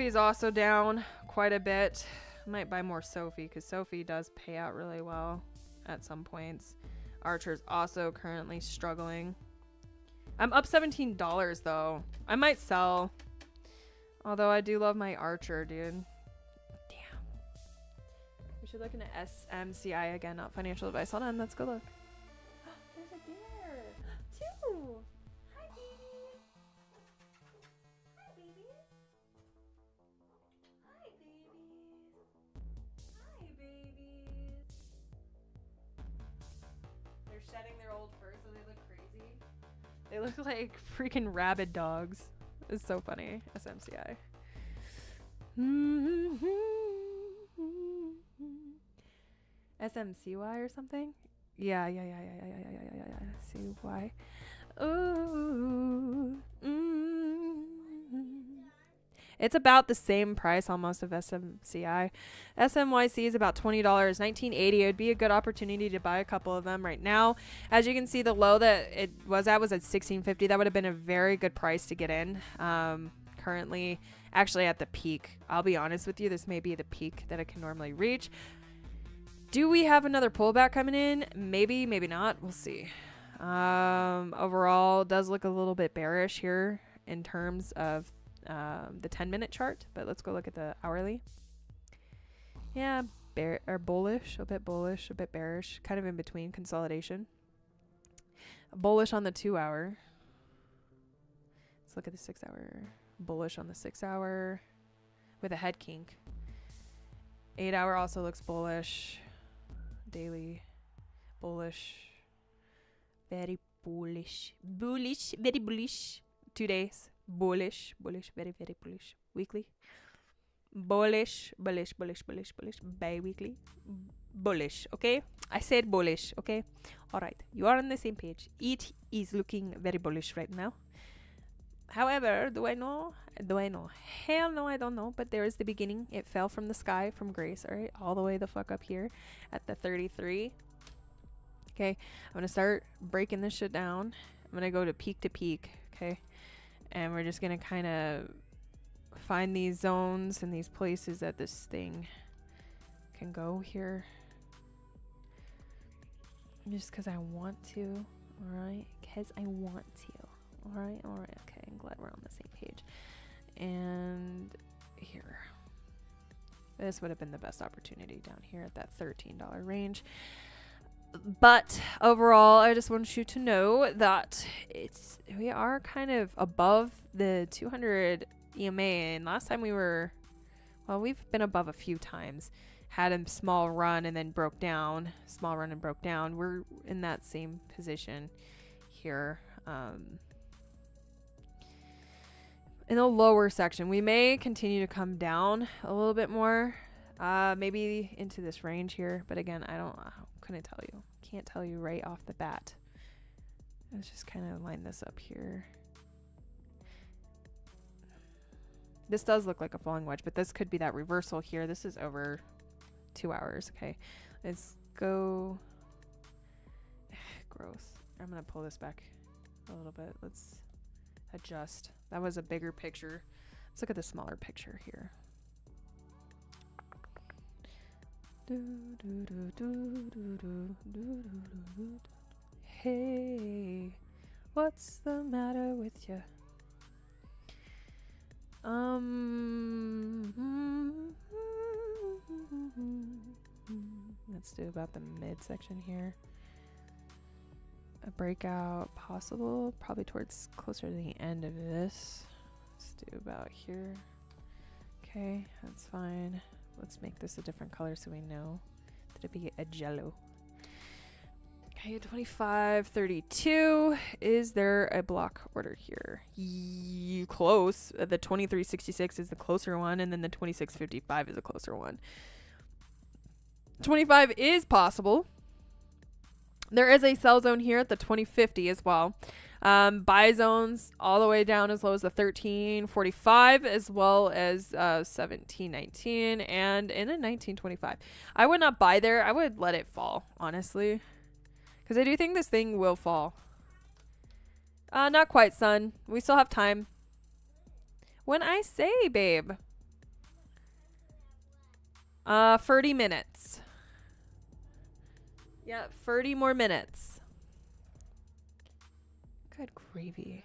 Speaker 4: is also down quite a bit. I might buy more Sophie because Sophie does pay out really well at some points. Archer's also currently struggling. I'm up $17 though. I might sell. Although I do love my Archer, dude. Damn. We should look into SMCI again, not financial advice. Hold on, let's go look. There's a deer. 2. Hi, babies. Hi, babies. Hi, babies. Hi, babies. They're shedding their old fur so they look crazy. They look like freaking rabid dogs. It's so funny. SMCI. SMCY or something? Yeah. CY. Ooh. It's about the same price almost of SMCI. SMYC is about $20, $19.80. It would be a good opportunity to buy a couple of them right now. As you can see, the low that it was at was at $16.50. That would have been a very good price to get in. Currently, actually at the peak. I'll be honest with you, this may be the peak that it can normally reach. Do we have another pullback coming in? Maybe, maybe not. We'll see. Overall, does look a little bit bearish here in terms of the 10-minute chart, but let's go look at the hourly. Yeah, bullish, a bit bearish, kind of in between consolidation. Bullish on the 2-hour. Let's look at the 6-hour. Bullish on the 6-hour with a head kink. 8-hour also looks bullish. Daily bullish. Very bullish. Bullish, very bullish. 2 days. Bullish, very bullish. Weekly. Bullish. Bi-weekly. Bullish, okay? I said bullish, okay? Alright, you are on the same page. It is looking very bullish right now. However, do I know? Hell no, I don't know. But there is the beginning. It fell from the sky, from grace, alright? All the way the fuck up here at the 33. Okay, I'm going to start breaking this shit down. I'm going to go to peak, okay? And we're just going to kind of find these zones and these places that this thing can go here. Just because I want to, alright? Because I want to. Alright, okay, I'm glad we're on the same page. And here. This would have been the best opportunity down here at that $13 range. But overall, I just want you to know that we are kind of above the 200 EMA. And last time we've been above a few times. Had a small run and then broke down. We're in that same position here.
Speaker 3: in the lower section. We may continue to come down a little bit more, maybe into this range here. But again, couldn't tell you. Can't tell you right off the bat. Let's just kind of line this up here. This does look like a falling wedge, but this could be that reversal here. This is over 2 hours. Okay, let's go. Gross. I'm gonna pull this back a little bit. Let's adjust. That was a bigger picture. Let's look at the smaller picture here. Hey, what's the matter with you? Let's do about the midsection here. A breakout possible, probably towards closer to the end of this. Let's do about here. Okay, that's fine. Let's make this a different color so we know that it'd be a jello. Okay, 2532. Is there a block order here? Close. The 2366 is the closer one, and then the 2655 is a closer one. 25 is possible. There is a sell zone here at the 2050 as well. Buy zones all the way down as low as the 1345 as well as 1719 and in a 1925. I would not buy there. I would let it fall, honestly. Because I do think this thing will fall. Not quite, son. We still have time. When I say, babe. 30 minutes. Yeah, 30 more minutes. Good gravy.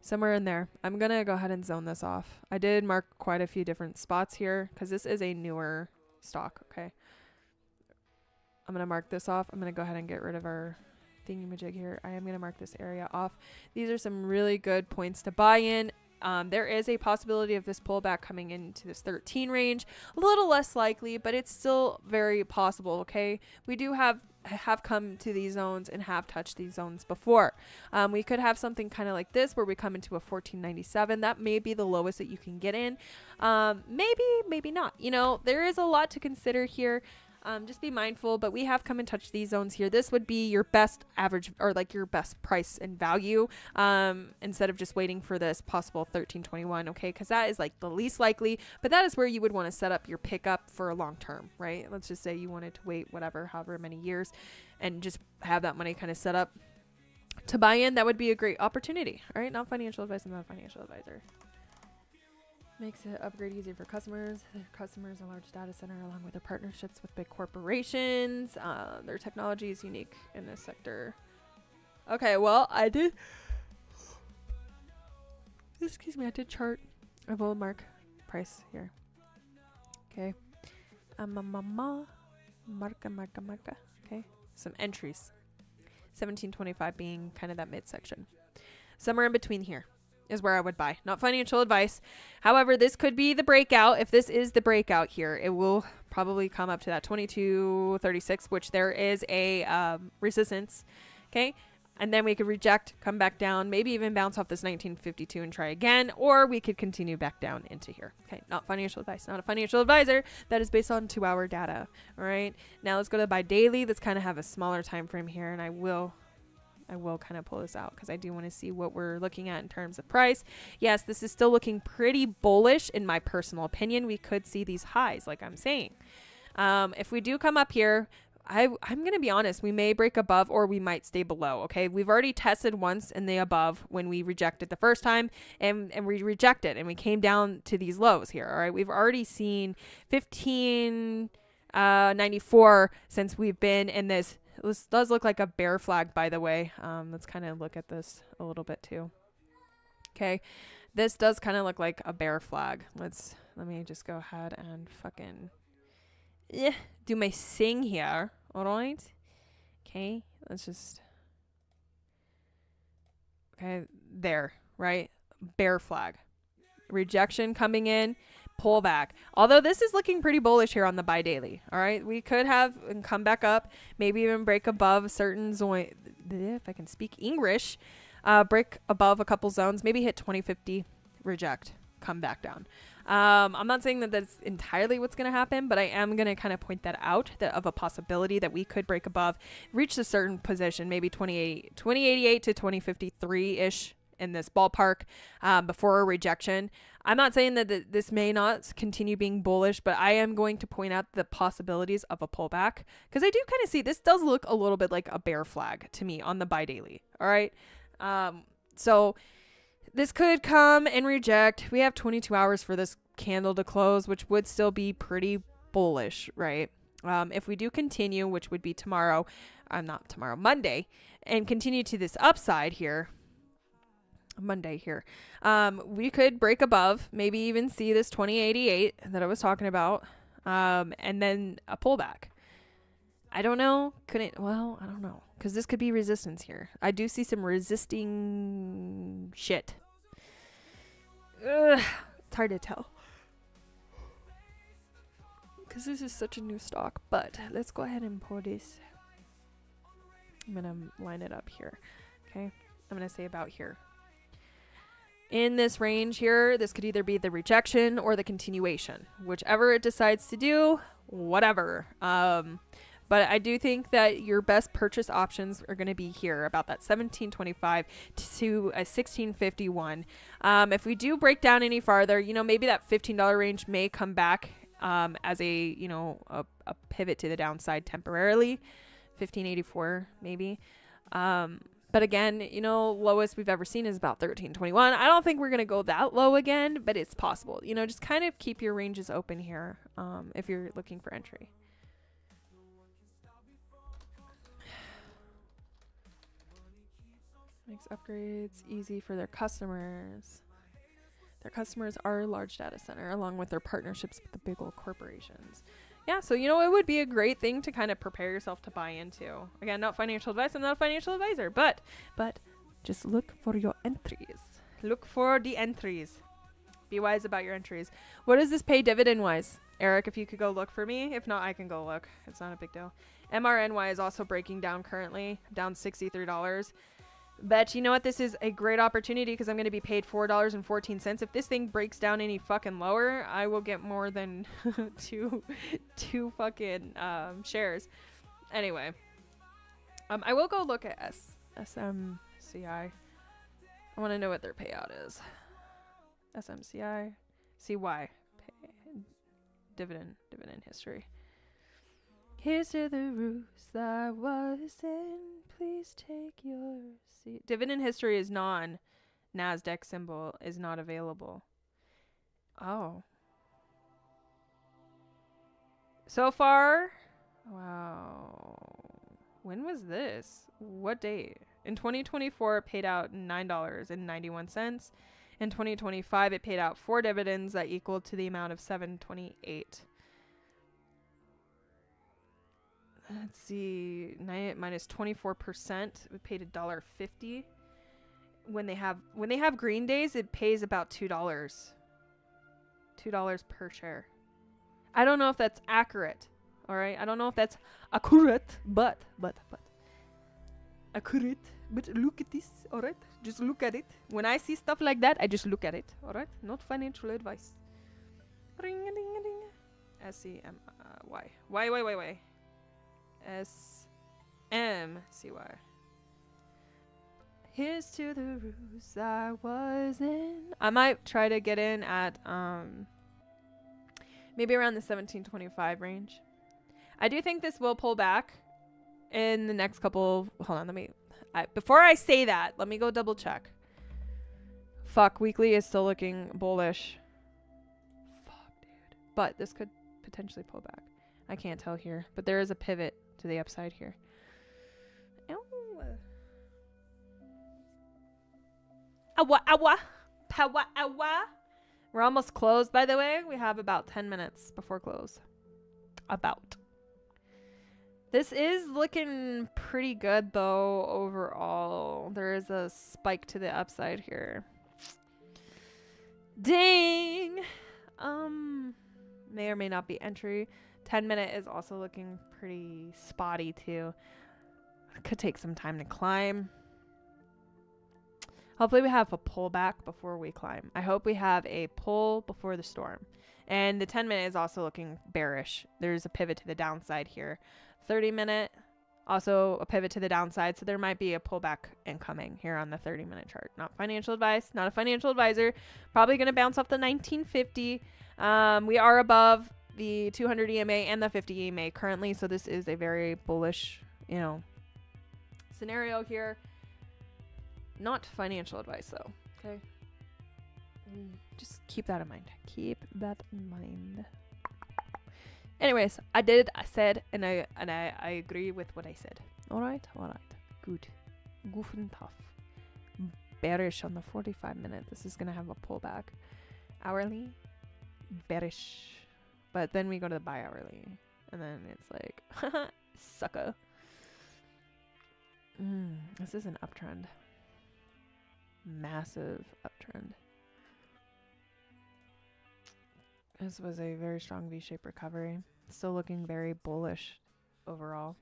Speaker 3: Somewhere in there. I'm going to go ahead and zone this off. I did mark quite a few different spots here because this is a newer stock, okay? I'm going to mark this off. I'm going to go ahead and get rid of our thingamajig here. I am going to mark this area off. These are some really good points to buy in. There is a possibility of this pullback coming into this 13 range. A little less likely, but it's still very possible, okay? We do have come to these zones and have touched these zones before. We could have something kind of like this where we come into a 1497. That may be the lowest that you can get in. Maybe not. You know, there is a lot to consider here. Just be mindful, but we have come and touched these zones here. This would be your best average or like your best price and value instead of just waiting for this possible 1321, okay? Because that is like the least likely, but that is where you would want to set up your pickup for a long term, right? Let's just say you wanted to wait however many years and just have that money kind of set up to buy in. That would be a great opportunity, all right? Not financial advice. I'm not a financial advisor. Makes it upgrade easier for customers. Their customers a large data center along with their partnerships with big corporations. Their technology is unique in this sector. Okay, well, I did chart. I will mark price here. Okay. Marca. Okay. Some entries. 1725 being kind of that midsection. Somewhere in between here is where I would buy. Not financial advice. However, this could be the breakout. If this is the breakout here, it will probably come up to that 2236, which there is a resistance. Okay. And then we could reject, come back down, maybe even bounce off this 1952 and try again, or we could continue back down into here. Okay. Not financial advice. Not a financial advisor. That is based on 2-hour data. All right. Now let's go to buy daily. Let's kind of have a smaller time frame here, and I will kind of pull this out because I do want to see what we're looking at in terms of price. Yes, this is still looking pretty bullish in my personal opinion. We could see these highs like I'm saying. If we do come up here, I'm going to be honest, we may break above or we might stay below. Okay. We've already tested once in the above when we rejected the first time and we rejected and we came down to these lows here. All right. We've already seen 1594 since we've been in this. This does look like a bear flag, by the way. Let's kind of look at this a little bit too. Okay. This does kind of look like a bear flag. Let me just go ahead and fucking do my thing here. All right. Okay. Okay. There, right? Bear flag. Rejection coming in. pullback. Although this is looking pretty bullish here on the bi-daily. All right, we could have and come back up, maybe even break above a certain zone. If I can speak English, break above a couple zones, maybe hit 2050, reject, come back down. I'm not saying that that's entirely what's going to happen, but I am going to kind of point that out, that of a possibility that we could break above, reach a certain position, maybe 2088 to 2053-ish in this ballpark before a rejection. I'm not saying that this may not continue being bullish, but I am going to point out the possibilities of a pullback, because I do kind of see this does look a little bit like a bear flag to me on the bi-daily. All right. So this could come and reject. We have 22 hours for this candle to close, which would still be pretty bullish, right? If we do continue, which would be tomorrow, not tomorrow, Monday, and continue to this upside here, Monday here, we could break above, maybe even see this 2088 that I was talking about, and then a pullback. I don't know. Well, I don't know. Because this could be resistance here. I do see some resisting shit. Ugh, it's hard to tell. Because this is such a new stock. But let's go ahead and pull this. I'm going to line it up here. Okay. I'm going to say about here. In this range here, this could either be the rejection or the continuation. Whichever it decides to do, whatever. But I do think that your best purchase options are going to be here, about that 1725 to a 1651. If we do break down any farther, maybe that $15 range may come back as a pivot to the downside temporarily. 1584 maybe. But again, lowest we've ever seen is about 1321. I don't think we're going to go that low again, but it's possible. Just kind of keep your ranges open here if you're looking for entry. Makes upgrades easy for their customers. Their customers are a large data center, along with their partnerships with the big old corporations. Yeah, so it would be a great thing to kind of prepare yourself to buy into. Again, not financial advice. I'm not a financial advisor, but just look for your entries. Look for the entries. Be wise about your entries. What does this pay dividend-wise? Eric, if you could go look for me. If not, I can go look. It's not a big deal. MRNY is also breaking down currently, down $63. But you know what? This is a great opportunity because I'm going to be paid $4.14. If this thing breaks down any fucking lower, I will get more than two fucking shares. Anyway, I will go look at SMCI. I want to know what their payout is. SMCI, CY, dividend history. Here's to the roofs that was in. Please take your seat. Dividend history is NASDAQ symbol is not available. Oh. So far, wow. When was this? What date? In 2024, it paid out $9.91. In 2025, it paid out 4 dividends that equaled to the amount of $7.28. Let's see, minus 24%. We paid $1.50. When they have green days, it pays about $2. $2 per share. I don't know if that's accurate. All right, I don't know if that's accurate, but accurate. But look at this. All right, just look at it. When I see stuff like that, I just look at it. All right, not financial advice. Ring-a-ding-a-ding. SCMY. Why? SMCY. Here's to the roots I was in. I might try to get in at maybe around the 1725 range. I do think this will pull back in the next couple. Hold on, before I say that, let me go double check. Fuck, weekly is still looking bullish. Fuck, dude. But this could potentially pull back. I can't tell here, but there is a pivot to the upside here. Awa. We're almost closed, by the way. We have about 10 minutes before close. This is looking pretty good, though, overall. There is a spike to the upside here. Dang! may or may not be entry. 10-minute is also looking pretty spotty too. Could take some time to climb. Hopefully we have a pullback before we climb. I hope we have a pull before the storm. And the 10-minute is also looking bearish. There's a pivot to the downside here. 30-minute, also a pivot to the downside. So there might be a pullback incoming here on the 30-minute chart. Not financial advice, not a financial advisor. Probably going to bounce off the 1950. We are above the 200 EMA and the 50 EMA currently. So this is a very bullish, scenario here. Not financial advice though. Okay. Just keep that in mind. Keep that in mind. Anyways, I said, and I agree with what I said. All right. Good. Goof and tough. Bearish on the 45-minute. This is gonna have a pullback. Hourly, bearish. But then we go to the bi-hourly, and then it's like, sucker. This is an uptrend. Massive uptrend. This was a very strong V-shaped recovery. Still looking very bullish overall.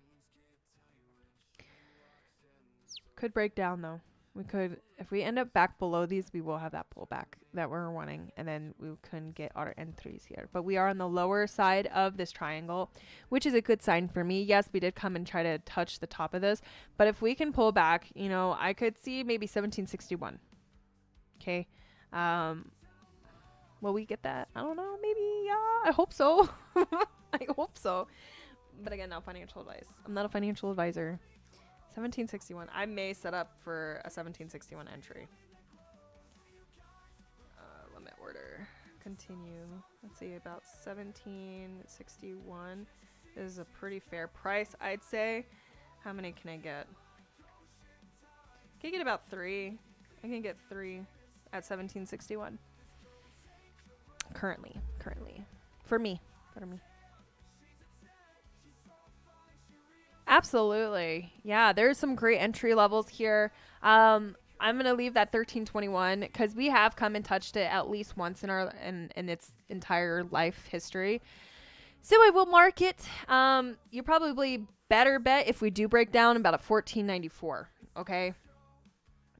Speaker 3: Could break down though. We could, if we end up back below these, we will have that pullback that we're wanting, and then we can get our entries here. But we are on the lower side of this triangle, which is a good sign for me. Yes, we did come and try to touch the top of this, but if we can pull back, I could see maybe 1761. Okay. Will we get that? I don't know. Maybe. I hope so. I hope so. But again, not financial advice. I'm not a financial advisor. 1761. I may set up for a 1761 entry. Limit order. Continue. Let's see. About 1761 is a pretty fair price, I'd say. How many can I get? I can get about 3. I can get 3 at 1761. Currently. For me. Absolutely. Yeah, there's some great entry levels here. I'm going to leave that 1321 because we have come and touched it at least once in its entire life history. So I will mark it. You probably better bet if we do break down about a 1494. Okay.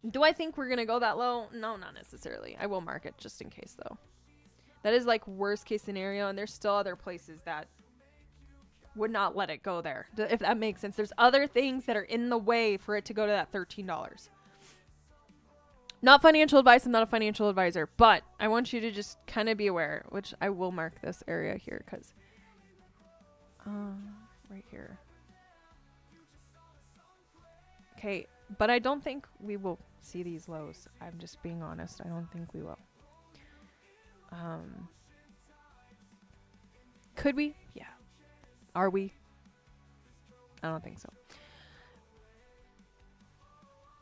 Speaker 3: Do I think we're going to go that low? No, not necessarily. I will mark it just in case though. That is like worst case scenario, and there's still other places that would not let it go there, if that makes sense. There's other things that are in the way for it to go to that $13. Not financial advice. I'm not a financial advisor, but I want you to just kind of be aware, which I will mark this area here because right here. Okay, but I don't think we will see these lows. I'm just being honest. I don't think we will. Could we? Yeah. Are we? I don't think so.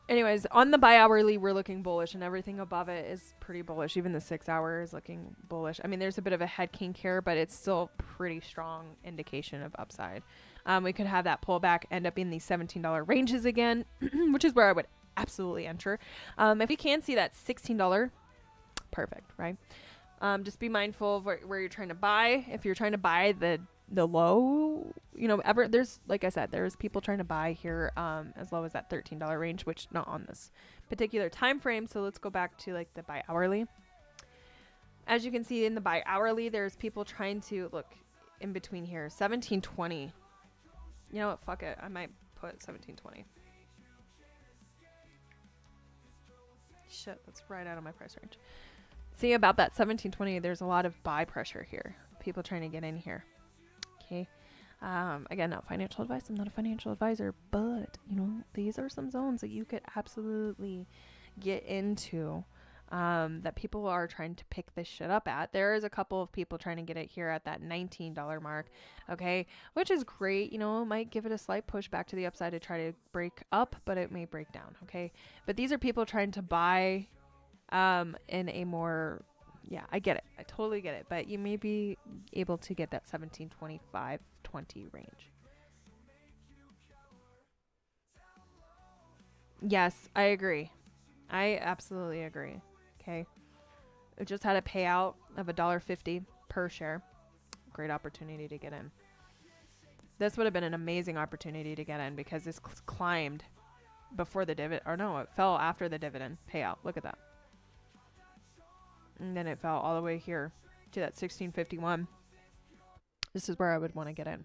Speaker 3: Anyways, on the bi-hourly, we're looking bullish, and everything above it is pretty bullish. Even the 6 hour is looking bullish. I mean, there's a bit of a head kink here, but it's still pretty strong indication of upside. We could have that pullback end up in the $17 ranges again, which is where I would absolutely enter. If we can see that $16, perfect, right? Just be mindful of where you're trying to buy. If you're trying to buy the low, there's, like I said, there's people trying to buy here as low as that $13 range, which not on this particular time frame. So let's go back to like the bi-hourly. As you can see in the bi-hourly, there's people trying to look in between here. 1720. You know what? Fuck it. I might put 1720. Shit, that's right out of my price range. See, about that 1720, there's a lot of buy pressure here. People trying to get in here. Okay. Again, not financial advice. I'm not a financial advisor, but these are some zones that you could absolutely get into, that people are trying to pick this shit up at. There is a couple of people trying to get it here at that $19 mark. Okay. Which is great. Might give it a slight push back to the upside to try to break up, but it may break down. Okay. But these are people trying to buy, in a more, I get it. I totally get it. But you may be able to get that 1725, 20 range. Yes, I agree. I absolutely agree. Okay. It just had a payout of $1.50 per share. Great opportunity to get in. This would have been an amazing opportunity to get in because this climbed before the dividend, or no, it fell after the dividend payout. Look at that. And then it fell all the way here to that 1651. This is where I would want to get in,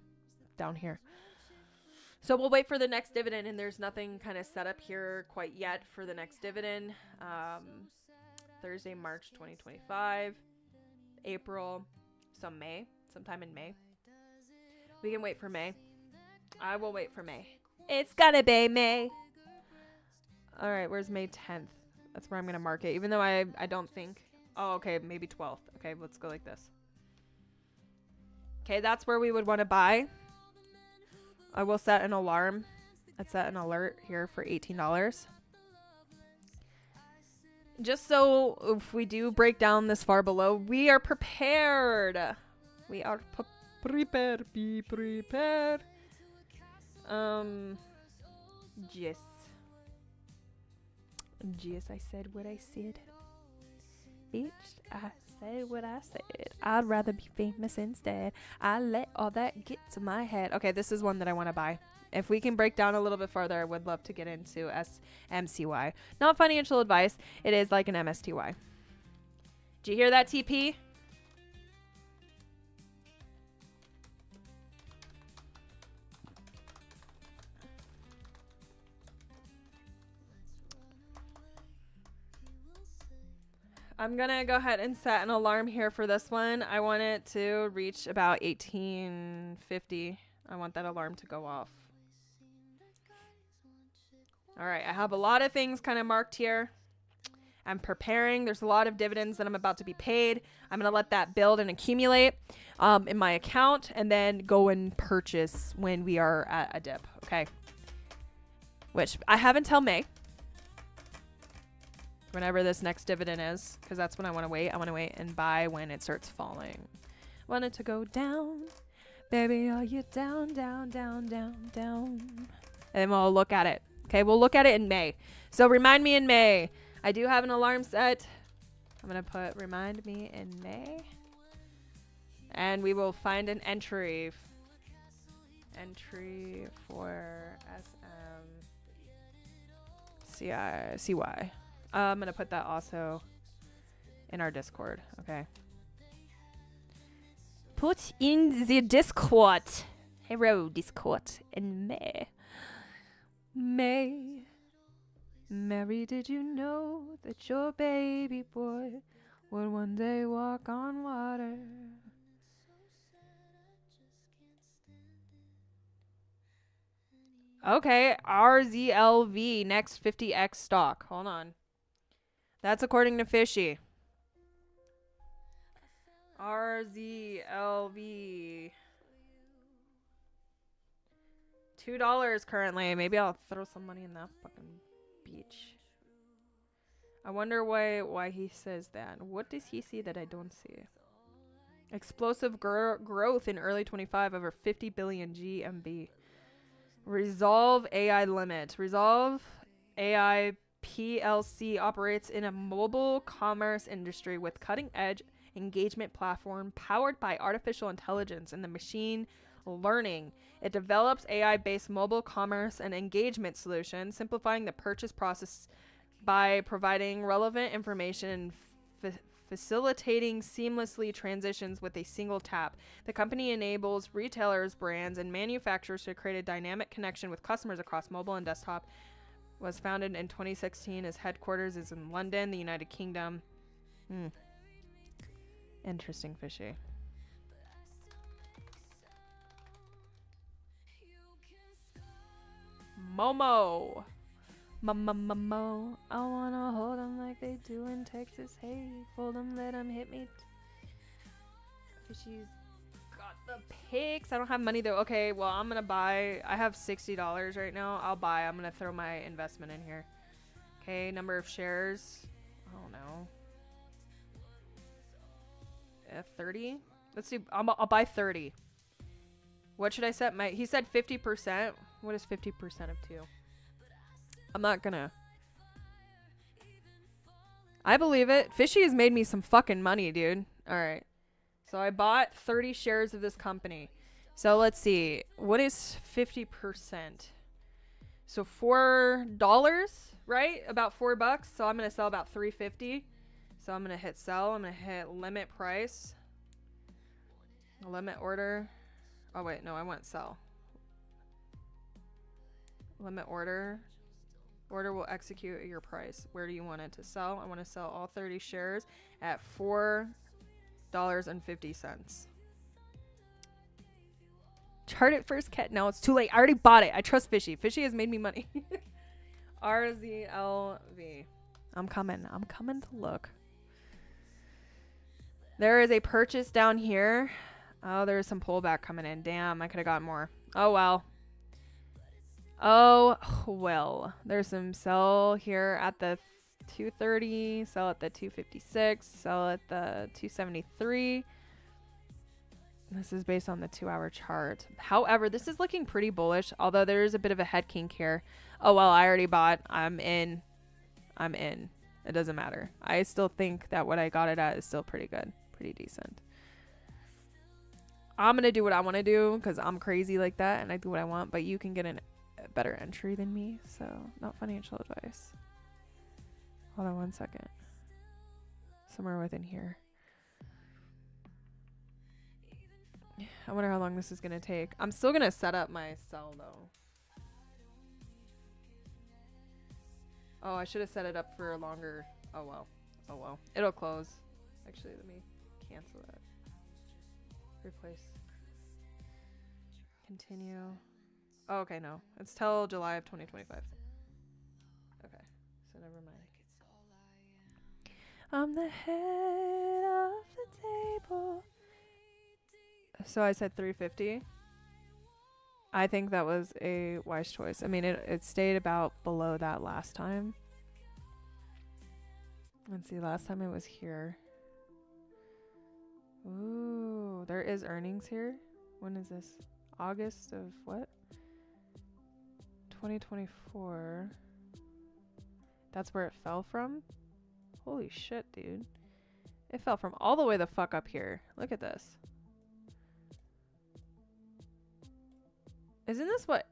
Speaker 3: down here. So we'll wait for the next dividend, and there's nothing kind of set up here quite yet for the next dividend. Thursday, March 2025, April, sometime in May. We can wait for May. I will wait for May. It's gonna be May. All right, where's May 10th? That's where I'm gonna mark it, even though I don't think. Oh, okay, maybe 12th. Okay, let's go like this. Okay, that's where we would want to buy. I will set an alarm. I'd set an alert here for $18. Just so if we do break down this far below, we are prepared. We are prepared. Be prepared. Yes. Yes, I said what I said. Bitch, I said what I said. I'd rather be famous instead. I let all that get to my head. Okay, this is one that I want to buy. If we can break down a little bit further, I would love to get into SMCY. Not financial advice. It is like an MSTY. Did you hear that, TP? I'm going to go ahead and set an alarm here for this one. I want it to reach about 1850. I want that alarm to go off. All right, I have a lot of things kind of marked here. I'm preparing. There's a lot of dividends that I'm about to be paid. I'm going to let that build and accumulate in my account and then go and purchase when we are at a dip, okay? Which I have until May. Whenever this next dividend is, because that's when I want to wait. I want to wait and buy when it starts falling. Want it to go down. Baby, are you down, down, down, down, down? And then we'll look at it. Okay, we'll look at it in May. So remind me in May. I do have an alarm set. I'm going to put remind me in May. And we will find an entry. Entry for CY. I'm going to put that also in our Discord. Okay. Put in the Discord. Hello, Discord. In May. May. Mary, did you know that your baby boy would one day walk on water? Okay, RZLV, next 50X stock. Hold on. That's according to Fishy. RZLV. $2 currently. Maybe I'll throw some money in that fucking beach. I wonder why he says that. What does he see that I don't see? Explosive growth in early 25 over 50 billion GMV. Resolve AI limit. Resolve AI PLC operates in a mobile commerce industry with cutting-edge engagement platform powered by artificial intelligence and the machine learning. It develops AI-based mobile commerce and engagement solutions, simplifying the purchase process by providing relevant information and facilitating seamlessly transitions with a single tap. The company enables retailers, brands, and manufacturers to create a dynamic connection with customers across mobile and desktop. Was founded in 2016. Its headquarters is in London, the United Kingdom. Interesting, Fishy. Momo. Momo. I wanna hold them like they do in Texas. Hey, fold them, let them hit me. Fishy's got the pics. I don't have money though. Okay, well, I'm gonna buy. I have $60 right now. I'll buy. I'm gonna throw my investment in here. Okay, number of shares. I don't know. 30. Let's see. I'll buy 30. What should I set my? He said 50%. What is 50% of 2? I'm not gonna.
Speaker 4: I believe it. Fishy has made me some fucking money, dude. All right. So I bought 30 shares of this company. So let's see. What is 50%? So $4, right? About $4. So I'm going to sell about $3.50. So I'm going to hit sell. I'm going to hit limit price. Limit order. Oh, wait. No, I want sell. Limit order. Order will execute at your price. Where do you want it to sell? I want to sell all 30 shares at $4.50. Chart it first, Cat. No, it's too late. I already bought it. I trust Fishy. Fishy has made me money. RZLV. I'm coming. I'm coming to look. There is a purchase down here. Oh, there's some pullback coming in. Damn, I could have got more. Oh, well. Oh, well. There's some sell here at the 230. Sell at the 256. Sell at the 273. This is based on the 2-hour chart. However, this is looking pretty bullish, although there is a bit of a head kink here. Oh, well, I already bought. I'm in. I'm in. It doesn't matter. I still think that what I got it at is still pretty good. Pretty decent. I'm going to do what I want to do because I'm crazy like that and I do what I want, but you can get a better entry than me, so not financial advice. Hold on 1 second. Somewhere within here. I wonder how long this is going to take. I'm still going to set up my sell though. Oh, I should have set it up for a longer. Oh well. Oh well. It'll close. Actually, let me cancel that. Replace. Continue. Oh, okay, no. It's till July of 2025. Okay. So never mind. I'm the head of the table. So I said 350. I think that was a wise choice. I mean, it stayed about below that last time. Let's see, last time it was here. Ooh, there is earnings here. When is this? August of what? 2024. That's where it fell from? Holy shit, dude. It fell from all the way the fuck up here. Look at this. Isn't this what...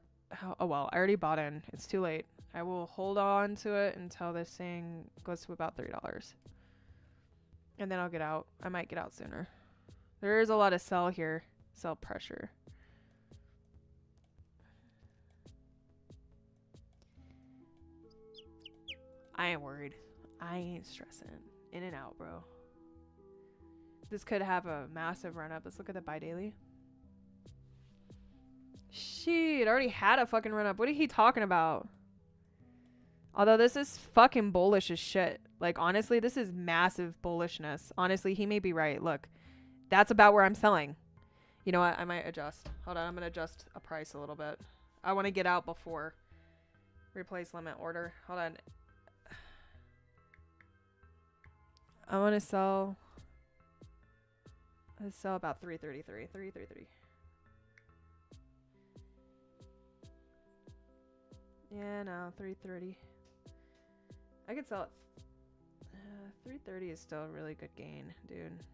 Speaker 4: Oh, well, I already bought in. It's too late. I will hold on to it until this thing goes to about $3. And then I'll get out. I might get out sooner. There is a lot of sell here. Sell pressure. I ain't worried. I ain't stressing. In and out, bro. This could have a massive run up. Let's look at the bi-daily. Shit, already had a fucking run up. What are he talking about? Although this is fucking bullish as shit. Like, honestly, this is massive bullishness. Honestly, he may be right. Look, that's about where I'm selling. You know what? I might adjust. Hold on. I'm going to adjust a price a little bit. I want to get out before. Replace limit order. Hold on. I want to sell. Let's sell about 333. 333. Yeah, no, 330. I could sell it. 330 is still a really good gain, dude.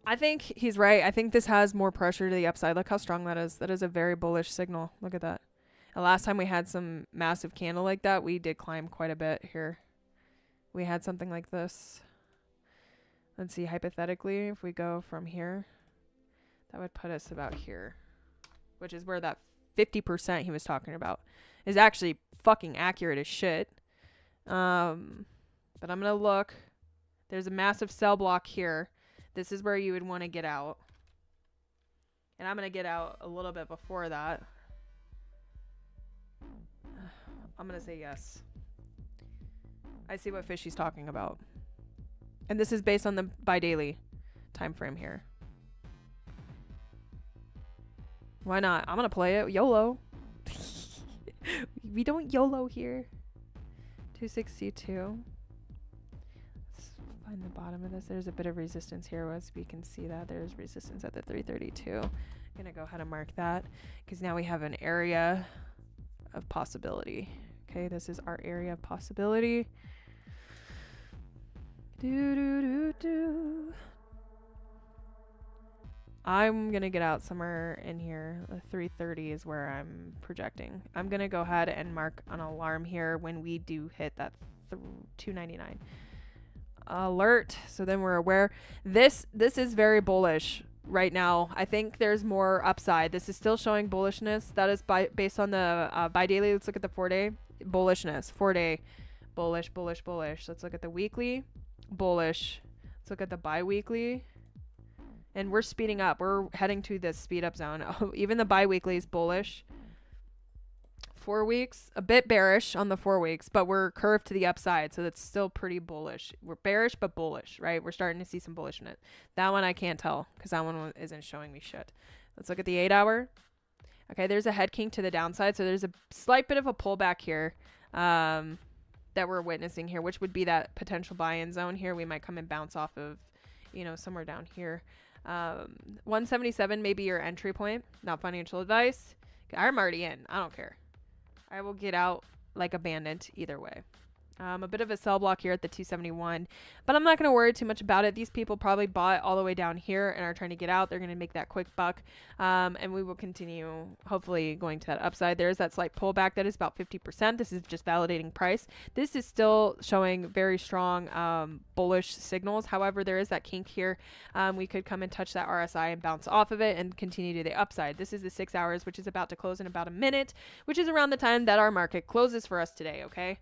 Speaker 4: I think he's right. I think this has more pressure to the upside. Look how strong that is. That is a very bullish signal. Look at that. The last time we had some massive candle like that, we did climb quite a bit here. We had something like this. Let's see, hypothetically, if we go from here, that would put us about here, which is where that 50% he was talking about is actually fucking accurate as shit. But I'm going to look. There's a massive sell block here. This is where you would want to get out. And I'm going to get out a little bit before that. I'm going to say yes. I see what Fishy's talking about. And this is based on the bi-daily time frame here. Why not? I'm going to play it. YOLO. We don't YOLO here. 262. Let's find the bottom of this. There's a bit of resistance here. As we can see that there's resistance at the 332. I'm going to go ahead and mark that because now we have an area of possibility.
Speaker 3: Okay, this is our area of possibility. I'm gonna get out somewhere in here. 3:30 is where I'm projecting. I'm gonna go ahead and mark an alarm here when we do hit that 299 alert. So then we're aware. This is very bullish right now. I think there's more upside. This is still showing bullishness. That is based on the bi-daily. Let's look at the 4-day bullishness. 4-day bullish, bullish, bullish. Let's look at the weekly bullish. Let's look at the bi-weekly. And we're speeding up. We're heading to this speed up zone. Even the bi-weekly is bullish. 4 weeks, a bit bearish on the 4 weeks, but we're curved to the upside. So that's still pretty bullish. We're bearish, but bullish, right? We're starting to see some bullishness. That one I can't tell because that one isn't showing me shit. Let's look at the 8-hour. Okay, there's a head kink to the downside. So there's a slight bit of a pullback here that we're witnessing here, which would be that potential buy-in zone here. We might come and bounce off of, somewhere down here. 177 may be your entry point. Not financial advice. I'm already in. I don't care. I will get out like a bandit either way. A bit of a sell block here at the 271, but I'm not going to worry too much about it. These people probably bought all the way down here and are trying to get out. They're going to make that quick buck, and we will continue hopefully going to that upside. There's that slight pullback that is about 50%. This is just validating price. This is still showing very strong bullish signals. However, there is that kink here. We could come and touch that RSI and bounce off of it and continue to the upside. This is the 6 hours, which is about to close in about a minute, which is around the time that our market closes for us today. Okay.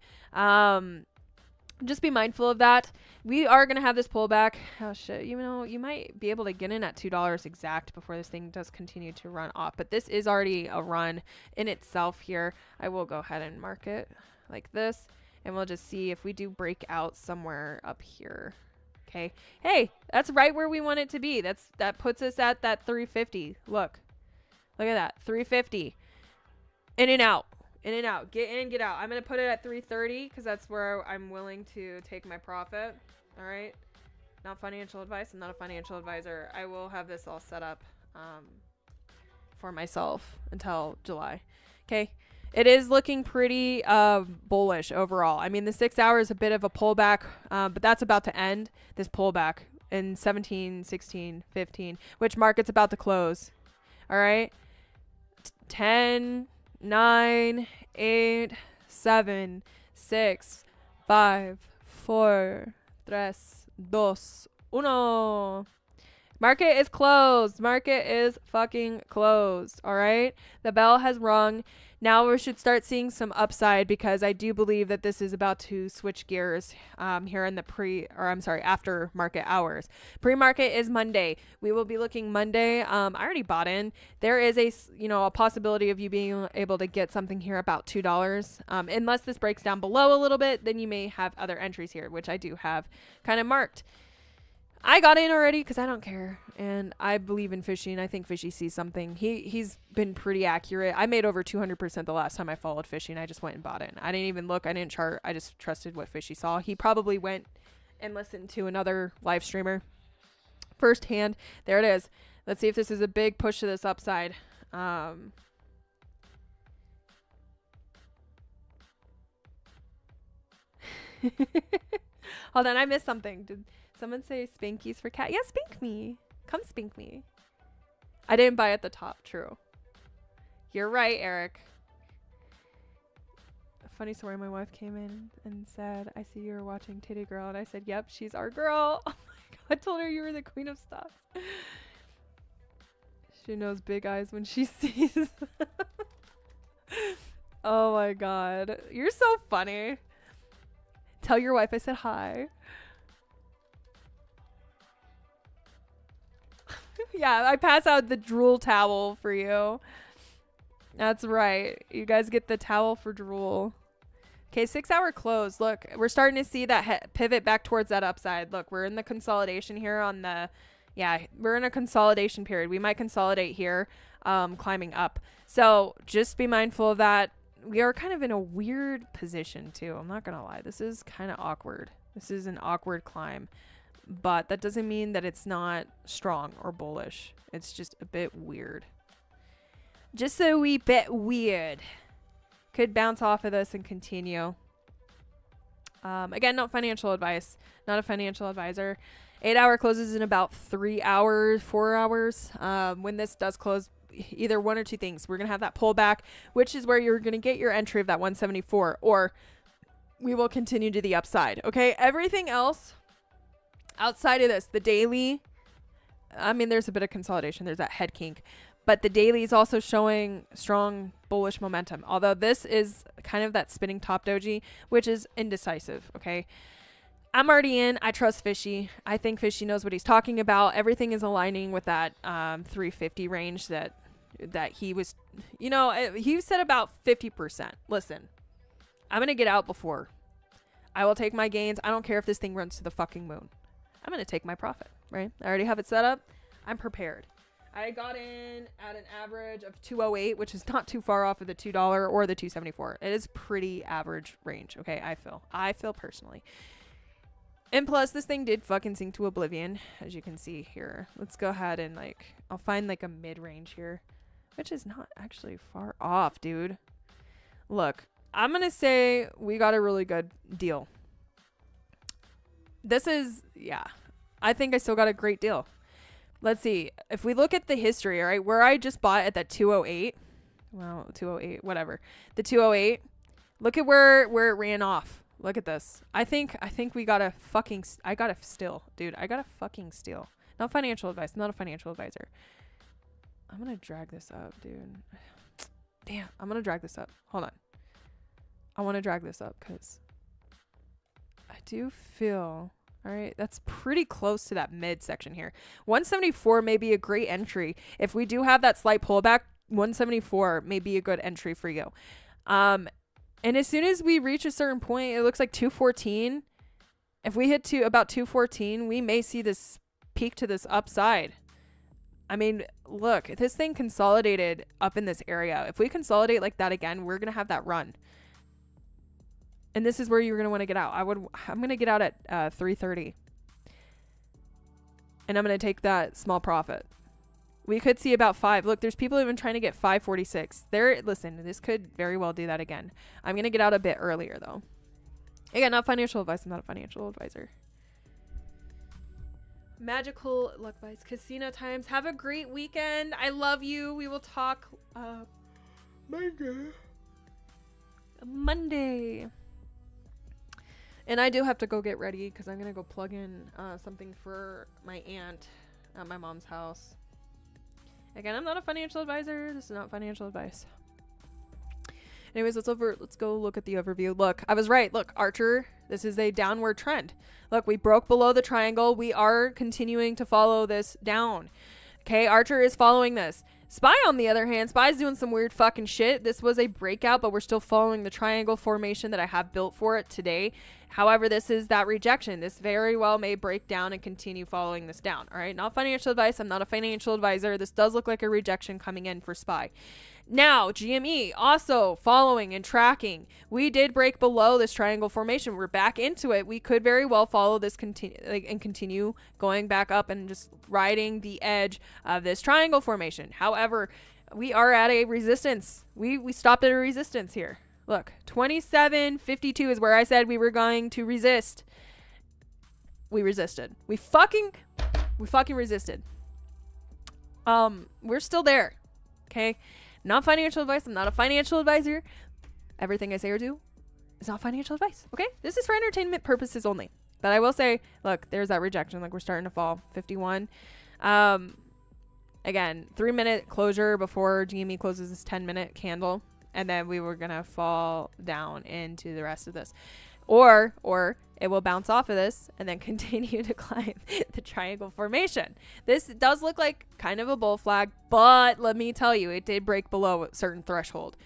Speaker 3: Just be mindful of that. We are going to have this pullback. Oh shit. You might be able to get in at $2 exact before this thing does continue to run off, but this is already a run in itself here. I will go ahead and mark it like this, and we'll just see if we do break out somewhere up here. Okay. Hey, that's right where we want it to be. That puts us at that 350. Look at that. 350 in and out. In and out. Get in, get out. I'm going to put it at 330 because that's where I'm willing to take my profit. All right. Not financial advice. I'm not a financial advisor. I will have this all set up for myself until July. Okay. It is looking pretty bullish overall. I mean, the 6 hours is a bit of a pullback, but that's about to end, this pullback in 17, 16, 15, which market's about to close. All right. 10... 9, 8, 7, 6, 5, 4, 3, 2, 1. Market is closed. Market is fucking closed. All right. The bell has rung. Now we should start seeing some upside because I do believe that this is about to switch gears here in the after market hours. Pre-market is Monday. We will be looking Monday. I already bought in. There is a possibility of you being able to get something here about $2. Unless this breaks down below a little bit, then you may have other entries here, which I do have kind of marked. I got in already because I don't care, and I believe in Fishy, and I think Fishy sees something. He's been pretty accurate. I made over 200% the last time I followed Fishy, and I just went and bought in. I didn't even look. I didn't chart. I just trusted what Fishy saw. He probably went and listened to another live streamer firsthand. There it is. Let's see if this is a big push to this upside. Hold on, I missed something. Did someone say spankies for cat? Yeah, spank me. Come spank me. I didn't buy at the top. True. You're right, Eric. A funny story. My wife came in and said, I see you were watching Titty Girl. And I said, yep, she's our girl. Oh my God. I told her you were the queen of stocks. She knows big eyes when she sees them. Oh my God. You're so funny. Tell your wife I said hi. Yeah, I pass out the drool towel for you. That's right. You guys get the towel for drool. Okay, 6 hour close. Look, we're starting to see that pivot back towards that upside. Look, we're in the consolidation here on the... Yeah, we're in a consolidation period. We might consolidate here, climbing up. So just be mindful of that. We are kind of in a weird position too. I'm not going to lie. This is kind of awkward. This is an awkward climb. But that doesn't mean that it's not strong or bullish. It's just a bit weird. Just a wee bit weird. Could bounce off of this and continue. Again, not financial advice. Not a financial advisor. 8-hour closes in about 3 hours, 4 hours. When this does close, either one or two things. We're going to have that pullback, which is where you're going to get your entry of that 174, or we will continue to the upside. Okay. Everything else outside of this, the daily, I mean, there's a bit of consolidation. There's that head kink, but the daily is also showing strong bullish momentum. Although this is kind of that spinning top doji, which is indecisive. Okay. I'm already in. I trust Fishy. I think Fishy knows what he's talking about. Everything is aligning with that 350 range that he was, you know, he said about 50%. Listen, I'm going to get out before. I will take my gains. I don't care if this thing runs to the fucking moon. I'm going to take my profit, right? I already have it set up. I'm prepared. I got in at an average of 208, which is not too far off of the $2 or the 274. It is pretty average range. Okay. I feel personally. And plus, this thing did fucking sink to oblivion, as you can see here. Let's go ahead and, like, I'll find, like, a mid-range here, which is not actually far off, dude. Look, I'm going to say we got a really good deal. This is, yeah, I think I still got a great deal. Let's see. If we look at the history, all right, where I just bought at that 208, well, 208, whatever. The 208, look at where it ran off. Look at this. I think we got a fucking, I got a steal, dude. I got a fucking steal. Not financial advice. I'm not a financial advisor. I'm going to drag this up, dude. Damn, I'm going to drag this up. Hold on. I want to drag this up because I do feel, all right, that's pretty close to that mid section here. 174 may be a great entry. If we do have that slight pullback, 174 may be a good entry for you. And as soon as we reach a certain point, it looks like 214. If we hit to about 214, we may see this peak to this upside. I mean, look, this thing consolidated up in this area. If we consolidate like that again, we're going to have that run. And this is where you're going to want to get out. I'm going to get out at 330. And I'm going to take that small profit. We could see about 5. Look, there's people even trying to get 546. Listen, this could very well do that again. I'm going to get out a bit earlier though. Again, not financial advice. I'm not a financial advisor. Magical luck buys, casino times. Have a great weekend. I love you. We will talk Monday. And I do have to go get ready because I'm going to go plug in something for my aunt at my mom's house. Again, I'm not a financial advisor. This is not financial advice. Anyways, let's go look at the overview. Look, I was right. Look, ACHR, this is a downward trend. Look, we broke below the triangle. We are continuing to follow this down. Okay, ACHR is following this. SPY, on the other hand, SPY's doing some weird fucking shit. This was a breakout, but we're still following the triangle formation that I have built for it today. However, this is that rejection. This very well may break down and continue following this down. All right, not financial advice. I'm not a financial advisor. This does look like a rejection coming in for SPY. Now, GME also following and tracking. We did break below this triangle formation. We're back into it. We could very well follow this continue going back up and just riding the edge of this triangle formation. However, we are at a resistance. We stopped at a resistance here. Look, 27.52 is where I said we were going to resist. We resisted. We fucking resisted. We're still there. Okay? Not financial advice. I'm not a financial advisor. Everything I say or do is not financial advice. Okay? This is for entertainment purposes only. But I will say, look, there's that rejection. Like, we're starting to fall. 51. Again, 3-minute closure before GME closes this 10-minute candle. And then we were going to fall down into the rest of this. Or it will bounce off of this and then continue to climb the triangle formation. This does look like kind of a bull flag, but let me tell you, it did break below a certain threshold.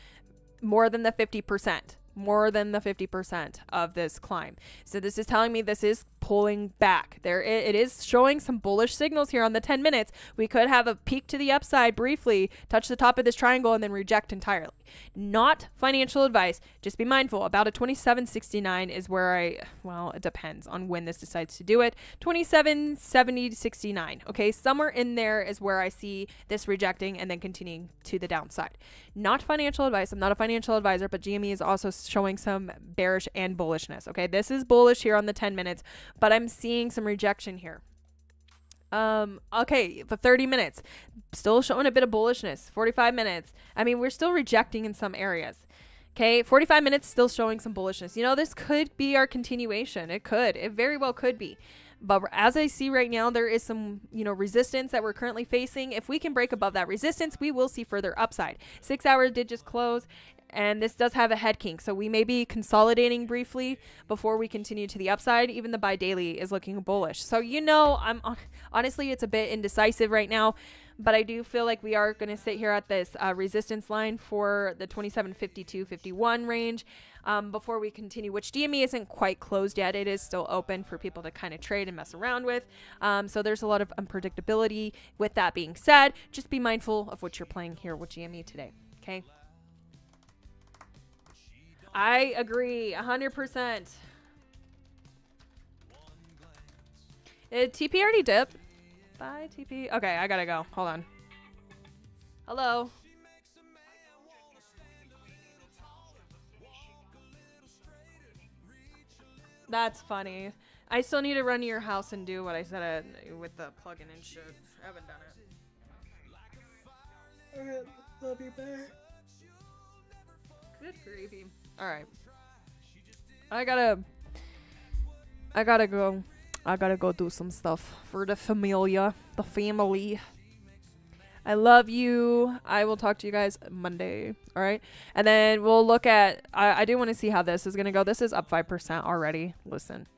Speaker 3: More than the 50%. More than the 50% of this climb. So this is telling me this is
Speaker 4: pulling back. It is showing some bullish signals here on the 10 minutes. We could have a peak to the upside briefly, touch the top of this triangle, and then reject entirely. Not financial advice. Just be mindful. About a 27.69 is where well, it depends on when this decides to do it. 27.70 to 69. Okay, somewhere in there is where I see this rejecting and then continuing to the downside. Not financial advice. I'm not a financial advisor, but GME is also showing some bearish and bullishness. Okay, this is bullish here on the 10 minutes, but I'm seeing some rejection here. Okay, the 30 minutes still showing a bit of bullishness. 45 minutes, I mean, we're still rejecting in some areas. Okay, 45 minutes still showing some bullishness. You know, this could be our continuation. It very well could be. But as I see right now, there is some, resistance that we're currently facing. If we can break above that resistance, we will see further upside. 6 hours did just close, and this does have a head kink. So we may be consolidating briefly before we continue to the upside. Even the buy daily is looking bullish. So, honestly, it's a bit indecisive right now. But I do feel like we are going to sit here at this resistance line for the 27.52.51 range before we continue, which DME isn't quite closed yet. It is still open for people to kind of trade and mess around with. So there's a lot of unpredictability. With that being said, just be mindful of what you're playing here with GME today. Okay. I agree 100%. Did TP already dip? Bye, TP. Okay, I gotta go. Hold on. Hello. That's funny. I still need to run to your house and do what I said with the plugin and shit. I haven't done it. Alright, love you, bear. Good gravy. Alright. I gotta go. I gotta go do some stuff for the family. I love you. I will talk to you guys Monday. All right. And then we'll look at, I do want to see how this is going to go. This is up 5% already. Listen,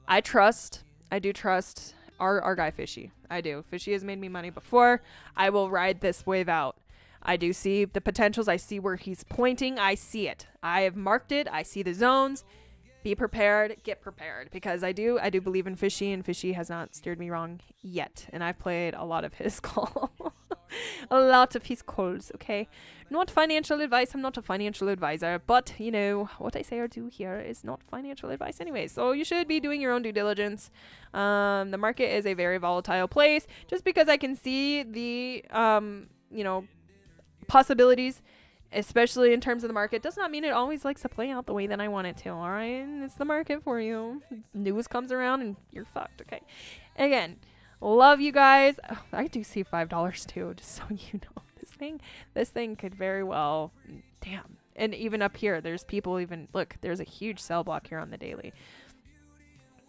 Speaker 4: I do trust our guy Fishy. I do. Fishy has made me money before. I will ride this wave out. I do see the potentials. I see where he's pointing. I see it. I have marked it. I see the zones. Be prepared, get prepared, because I do believe in Fishy, and Fishy has not steered me wrong yet, and I've played a lot of his call, a lot of his calls. Okay, not financial advice. I'm not a financial advisor, but what I say or do here is not financial advice anyway. So you should be doing your own due diligence. The market is a very volatile place. Just because I can see the possibilities, especially in terms of the market, does not mean it always likes to play out the way that I want it to. All right, it's the market for you. News comes around and you're fucked. Okay, again, love you guys. Oh, I do see $5 too, just so you know. This thing could very well, damn. And even up here, there's people look, there's a huge sell block here on the daily.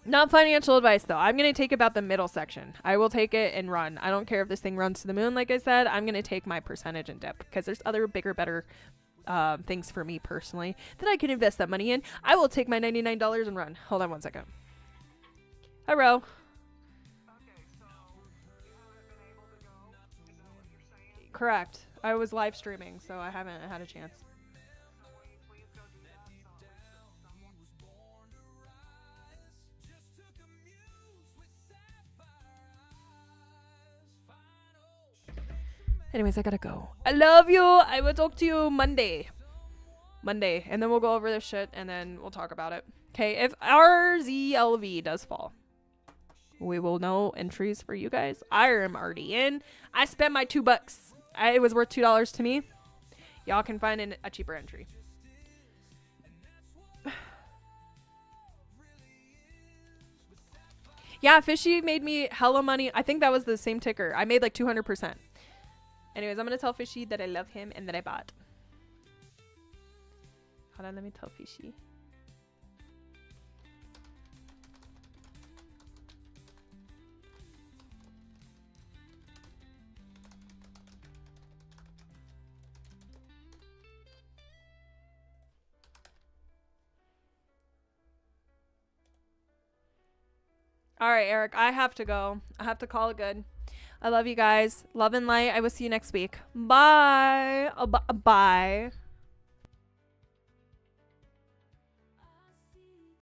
Speaker 4: Not financial advice, though. I'm going to take about the middle section. I will take it and run. I don't care if this thing runs to the moon, like I said. I'm going to take my percentage and dip, because there's other bigger, better things for me personally that I can invest that money in. I will take my $99 and run. Hold on one second. Hi, Ro. Correct. I was live streaming, so I haven't had a chance. Anyways, I gotta go. I love you. I will talk to you Monday. And then we'll go over this shit, and then we'll talk about it. Okay, if our ZLV does fall, we will know entries for you guys. I am already in. I spent my $2. It was worth $2 to me. Y'all can find a cheaper entry. Yeah, Fishy made me hella money. I think that was the same ticker. I made like 200%. Anyways, I'm going to tell Fishy that I love him and that I bought. Hold on, let me tell Fishy. All right, Eric, I have to go. I have to call it good. I love you guys. Love and light. I will see you next week. Bye. Bye.